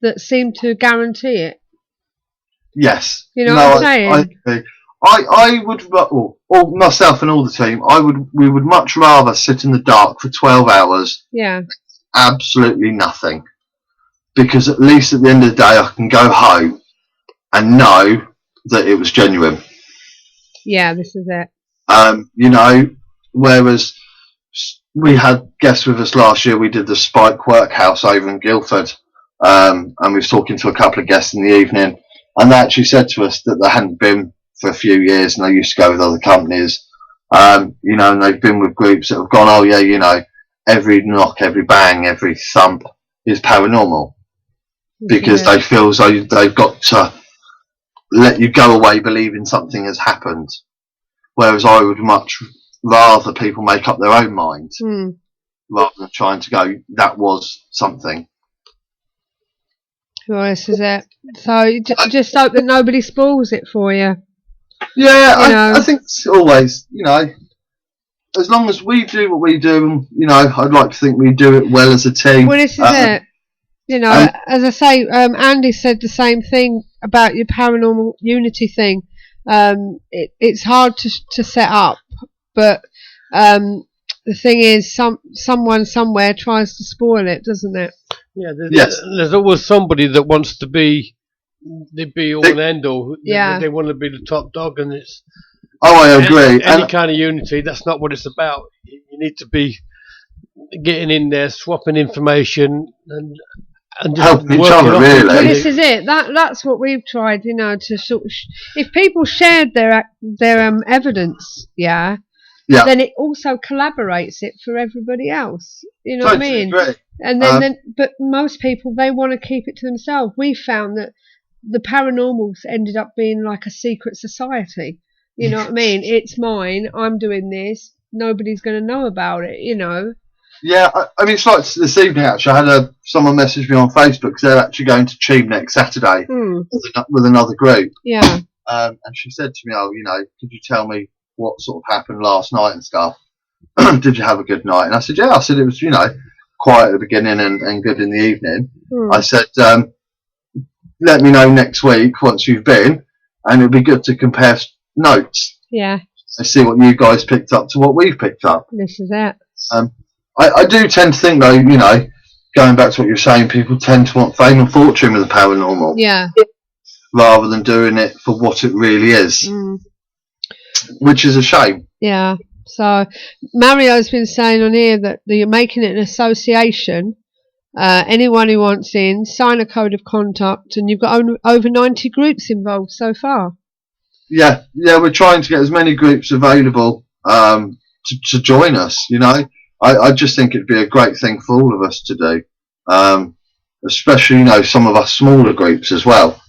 that seem to guarantee it. Yes. You know what I'm saying? I would, or myself and all the team, we would much rather sit in the dark for 12 hours. Yeah. Absolutely nothing. Because at least at the end of the day, I can go home and know that it was genuine. Yeah, this is it. You know, whereas we had guests with us last year, we did the Spike Workhouse over in Guildford, and we was talking to a couple of guests in the evening, and they actually said to us that they hadn't been for a few years, and they used to go with other companies, you know, and they've been with groups that have gone, oh yeah, you know, every knock, every bang, every thump is paranormal, because they feel as though they've got to let you go away believing something has happened, whereas I would much rather people make up their own mind rather than trying to go, that was something. Well, this is it. So just hope that nobody spoils it for you. Yeah, I think it's always, you know, as long as we do what we do, you know, I'd like to think we do it well as a team. Well, this is it. You know, as I say, Andy said the same thing about your Paranormal Unity thing. It's hard to set up, but the thing is, someone somewhere tries to spoil it, doesn't it? Yeah, there's always somebody that wants to be the be all and end all. Yeah. They want to be the top dog, and it's. Oh, I agree. Any kind of unity, that's not what it's about. You need to be getting in there, swapping information, and just helping each other, really. Well, this is it. That's what we've tried, you know, to sort of. If people shared their evidence, then it also collaborates it for everybody else. You know what I mean? Great. And then, but most people, they want to keep it to themselves. We found that the paranormals ended up being like a secret society. You know what I mean? It's mine. I'm doing this. Nobody's going to know about it. You know. Yeah, I mean, it's like this evening. Actually, I had someone message me on Facebook because they're actually going to Cheam next Saturday with another group. Yeah. And she said to me, "Oh, you know, could you tell me what sort of happened last night and stuff? Did you have a good night?" And I said, "Yeah." I said it was, you know, quiet at the beginning and good in the evening. I said, "Let me know next week once you've been, and it'd be good to compare notes. Yeah. And see what you guys picked up to what we've picked up." This is it. I do tend to think, though, you know, going back to what you're saying, people tend to want fame and fortune with the paranormal. Yeah. Rather than doing it for what it really is. Which is a shame. Yeah. So Mario's been saying on here that you're making it an association. Anyone who wants in, sign a code of conduct, and you've got over 90 groups involved so far. Yeah, we're trying to get as many groups available to join us. You know, I just think it'd be a great thing for all of us to do, especially, you know, some of us smaller groups as well.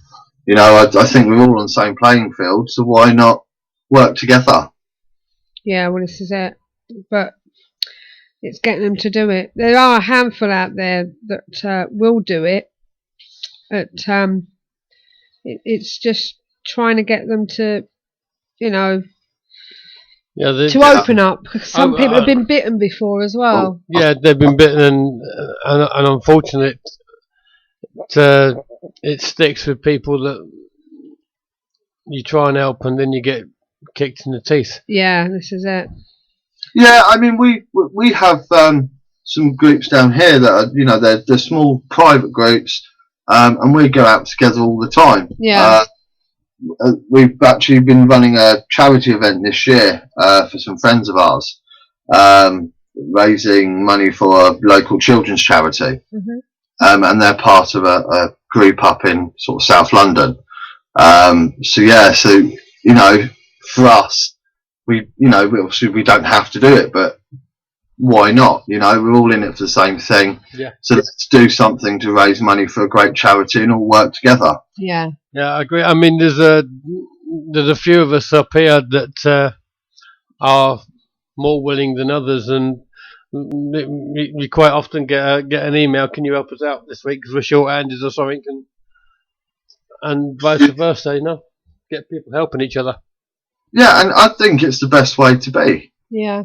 You know, I think we're all on the same playing field, so why not work together? Yeah, well, this is it. But it's getting them to do it. There are a handful out there that will do it. It's just trying to get them to, you know, to open up. Some people have been bitten before as well. Yeah, they've been bitten, and unfortunately, it sticks with people that you try and help, and then you get kicked in the teeth. Yeah, this is it. Yeah, I mean, we have some groups down here that are, you know, they're small private groups, and we go out together all the time. Yeah. We've actually been running a charity event this year for some friends of ours, raising money for a local children's charity, and they're part of a group up in sort of South London. So you know, for us, obviously we don't have to do it, but why not? You know, we're all in it for the same thing. Yeah. So let's do something to raise money for a great charity and all work together. Yeah. Yeah, I agree. I mean, there's a few of us up here that are more willing than others, and we quite often get an email, can you help us out this week because we're short-handed or something, and vice versa, you know, get people helping each other. Yeah, and I think it's the best way to be. Yeah.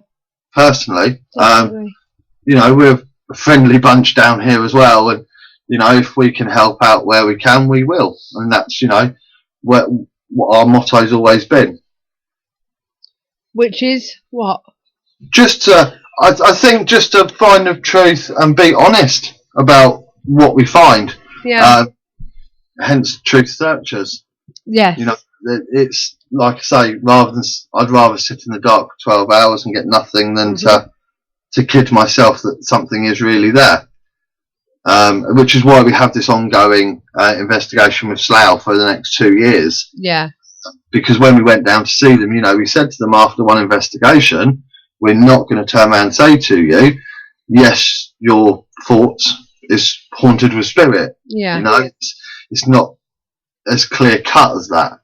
Personally, Definitely. you know, we're a friendly bunch down here as well, and you know, if we can help out where we can, we will, and that's, you know, what our motto's always been. Which is what? Just to, I think, just to find the truth and be honest about what we find. Yeah. Hence, truth searchers. Yes. You know, it's like I say, I'd rather sit in the dark for 12 hours and get nothing than to kid myself that something is really there. Which is why we have this ongoing investigation with Slough for the next 2 years. Yeah. Because when we went down to see them, you know, we said to them after one investigation, we're not going to turn around and say to you, yes, your fort is haunted with spirit. Yeah. You know, it's not as clear cut as that.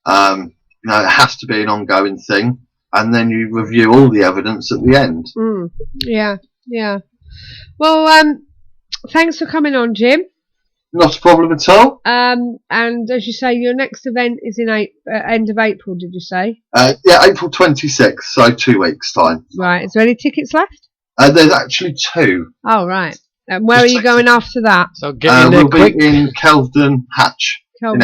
You know, it has to be an ongoing thing, and then you review all the evidence at the end. Yeah, yeah. Well, thanks for coming on, Jim. Not a problem at all. And as you say, your next event is in end of April, did you say? Yeah, April 26th, so 2 weeks' time. Right. Is there any tickets left? There's actually 2. Oh, right. And where are you going after that? So get in there we'll be in Kelvedon Hatch. In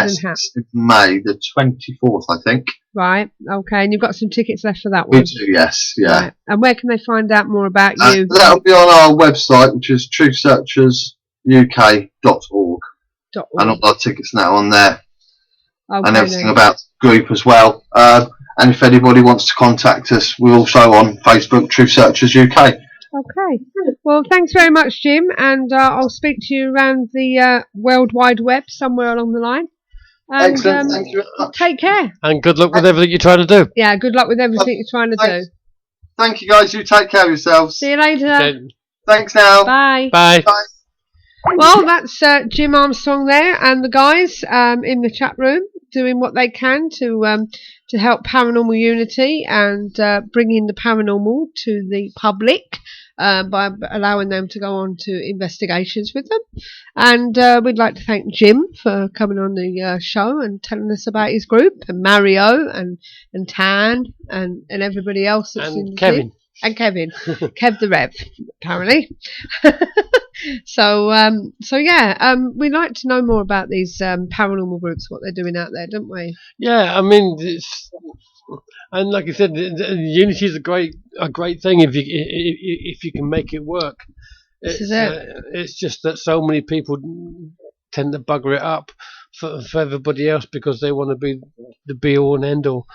May the 24th, I think. Right, okay, and you've got some tickets left for that one? We do, yes, yeah. Right. And where can they find out more about you? That'll be on our website, which is truthsearchersuk.org. And all our tickets now on there. Okay, and everything about the group as well. And if anybody wants to contact us, we're also on Facebook, Truth Searchers UK. Okay. Well, thanks very much, Jim, and I'll speak to you around the World Wide Web somewhere along the line. And, excellent. Thank you very much. Take care. And good luck with everything you're trying to do. Yeah, good luck with everything you're trying to do. Thank you, guys. You take care of yourselves. See you later. Okay. Thanks now. Bye. Bye. Bye. Well, that's Jim Armstrong there, and the guys in the chat room doing what they can to help Paranormal Unity and bringing the paranormal to the public by allowing them to go on to investigations with them. And we'd like to thank Jim for coming on the show and telling us about his group, and Mario and Tan and everybody else that's in the Kevin. team. And Kevin. Kev the Rev, apparently. So yeah, we'd like to know more about these paranormal groups, what they're doing out there, don't we? Yeah, I mean, And like you said, unity is a great thing if you can make it work. It's just that so many people tend to bugger it up for everybody else because they want to be the be all and end all.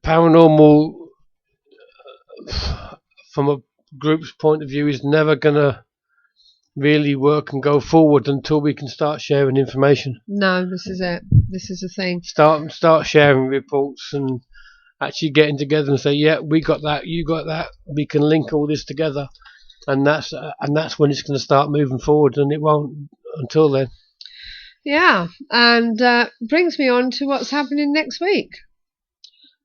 Paranormal, from a group's point of view, is never gonna really work and go forward until we can start sharing information. No, this is it. This is the thing. Start sharing reports and actually getting together and say, yeah, we got that, you got that. We can link all this together, and that's when it's going to start moving forward. And it won't until then. Yeah, and brings me on to what's happening next week.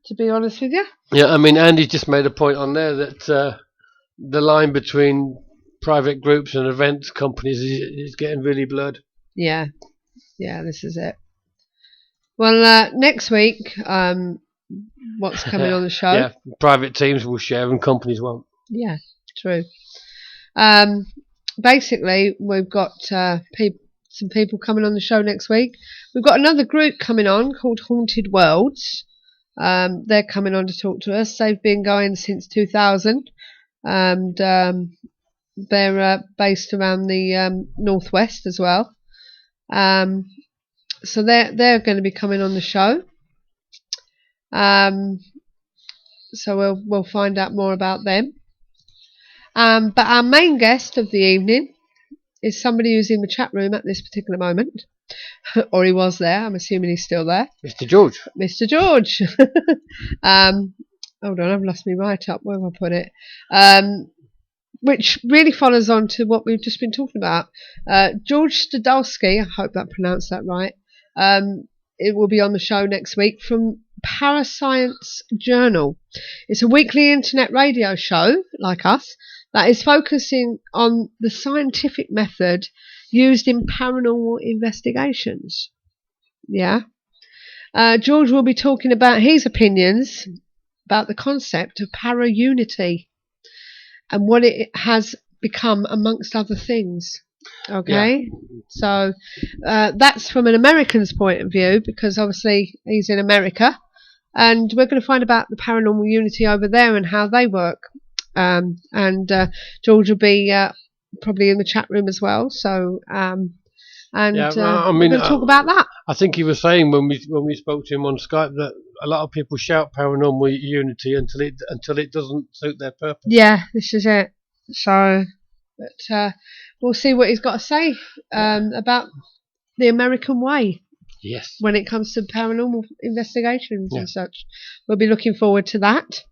To be honest with you. Yeah, I mean, Andy just made a point on there that the line between private groups and events companies is getting really blurred. Yeah, this is it. Well, next week, what's coming on the show? Yeah, private teams will share and companies won't. Yeah, true. Basically, we've got some people coming on the show next week. We've got another group coming on called Haunted Worlds. They're coming on to talk to us. They've been going since 2000, and they're based around the northwest as well. So they're going to be coming on the show. So we'll find out more about them. But our main guest of the evening is somebody who's in the chat room at this particular moment. Or he was there. I'm assuming he's still there. Mr. George. Mr. George. Hold on, I've lost my write-up. Where have I put it? Which really follows on to what we've just been talking about. George Stadolski, I hope I pronounced that right. It will be on the show next week from Parascience Journal. It's a weekly internet radio show, like us, that is focusing on the scientific method used in paranormal investigations. Yeah. George will be talking about his opinions about the concept of para-unity and what it has become amongst other things. Okay, yeah. So that's from an American's point of view, because obviously he's in America, and we're going to find about the paranormal unity over there and how they work. And George will be probably in the chat room as well. So we're going to talk about that. I think he was saying when we spoke to him on Skype that a lot of people shout paranormal unity until it doesn't suit their purpose. Yeah, this is it. So, but we'll see what he's got to say about the American way. Yes. When it comes to paranormal investigations and such, we'll be looking forward to that.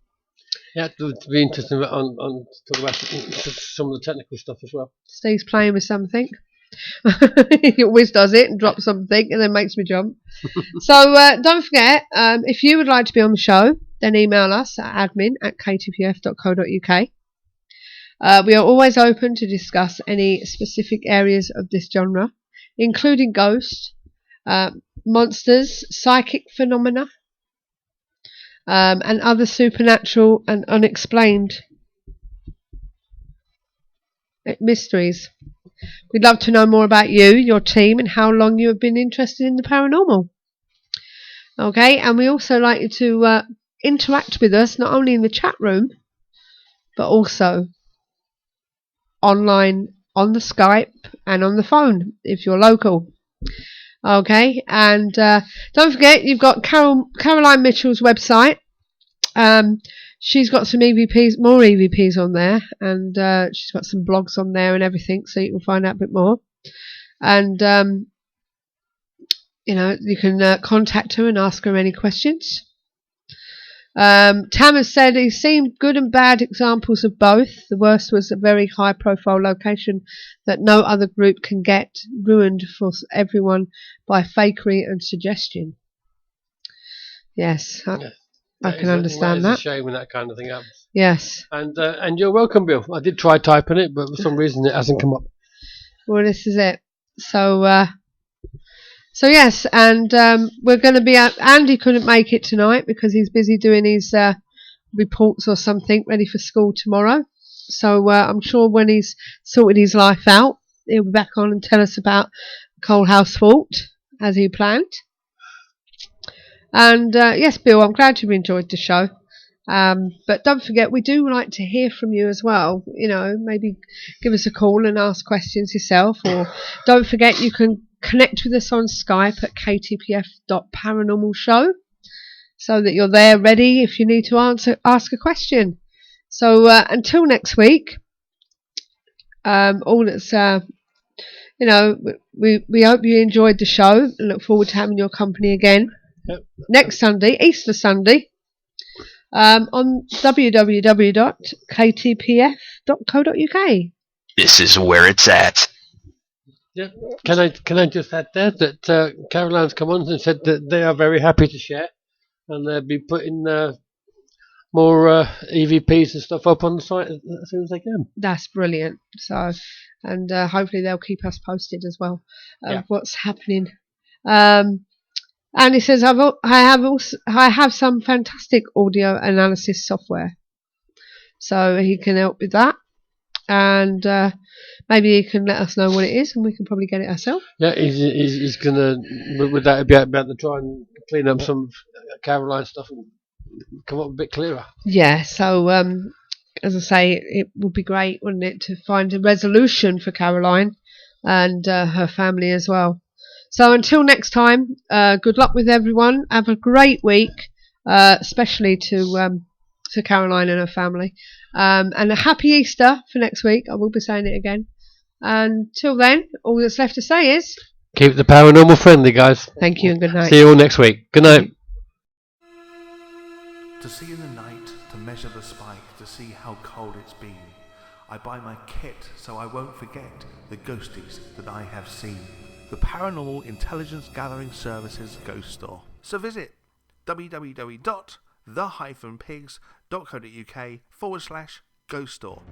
Yeah, it would be interesting on to talk about some of the technical stuff as well. Steve's playing with something. He always does it and drops something and then makes me jump. So don't forget, if you would like to be on the show, then email us at admin@ktpf.co.uk. We are always open to discuss any specific areas of this genre, including ghosts, monsters, psychic phenomena, and other supernatural and unexplained mysteries. We'd love to know more about you, your team, and how long you have been interested in the paranormal. Okay, and we also like you to interact with us, not only in the chat room, but also online on the Skype and on the phone if you're local. Okay, and don't forget, you've got Caroline Mitchell's website. She's got some EVPs, more EVPs on there, and she's got some blogs on there and everything, so you can find out a bit more. And you can contact her and ask her any questions. Tam has said he's seen good and bad examples of both. The worst was a very high-profile location that no other group can get, ruined for everyone by fakery and suggestion. Yes, I can understand that. It's a shame when that kind of thing happens. Yes. And you're welcome, Bill. I did try typing it, but for some reason it hasn't come up. Well, this is it. So yes, and we're going to be at. Andy couldn't make it tonight because he's busy doing his reports or something, ready for school tomorrow. So I'm sure when he's sorted his life out, he'll be back on and tell us about Coal House Fault as he planned. And yes, Bill, I'm glad you enjoyed the show. But don't forget, we do like to hear from you as well. You know, maybe give us a call and ask questions yourself. Or don't forget, you can connect with us on Skype at ktpf.paranormalshow, so that you're there ready if you need to ask a question. So until next week, all that's you know, we hope you enjoyed the show and look forward to having your company again next Sunday, Easter Sunday, on www.ktpf.co.uk. This is where it's at. Yeah. Can I just add there that Caroline's come on and said that they are very happy to share, and they'll be putting more EVPs and stuff up on the site as soon as they can. That's brilliant. So, and hopefully they'll keep us posted as well of what's happening. And he says, I have some fantastic audio analysis software, so he can help with that. And maybe he can let us know what it is, and we can probably get it ourselves. Yeah, he's gonna with that be about to try and clean up some of Caroline's stuff and come up a bit clearer. Yeah. So as I say, it would be great, wouldn't it, to find a resolution for Caroline and her family as well. So until next time, good luck with everyone. Have a great week, especially to Caroline and her family. And a happy Easter for next week. I will be saying it again. Until then, all that's left to say is... keep the paranormal friendly, guys. Thank you and good night. See you all next week. Good night. To see in the night, to measure the spike, to see how cold it's been. I buy my kit so I won't forget the ghosties that I have seen. The Paranormal Intelligence Gathering Services Ghost Store. So visit www.the-pigs.co.uk/ghost store.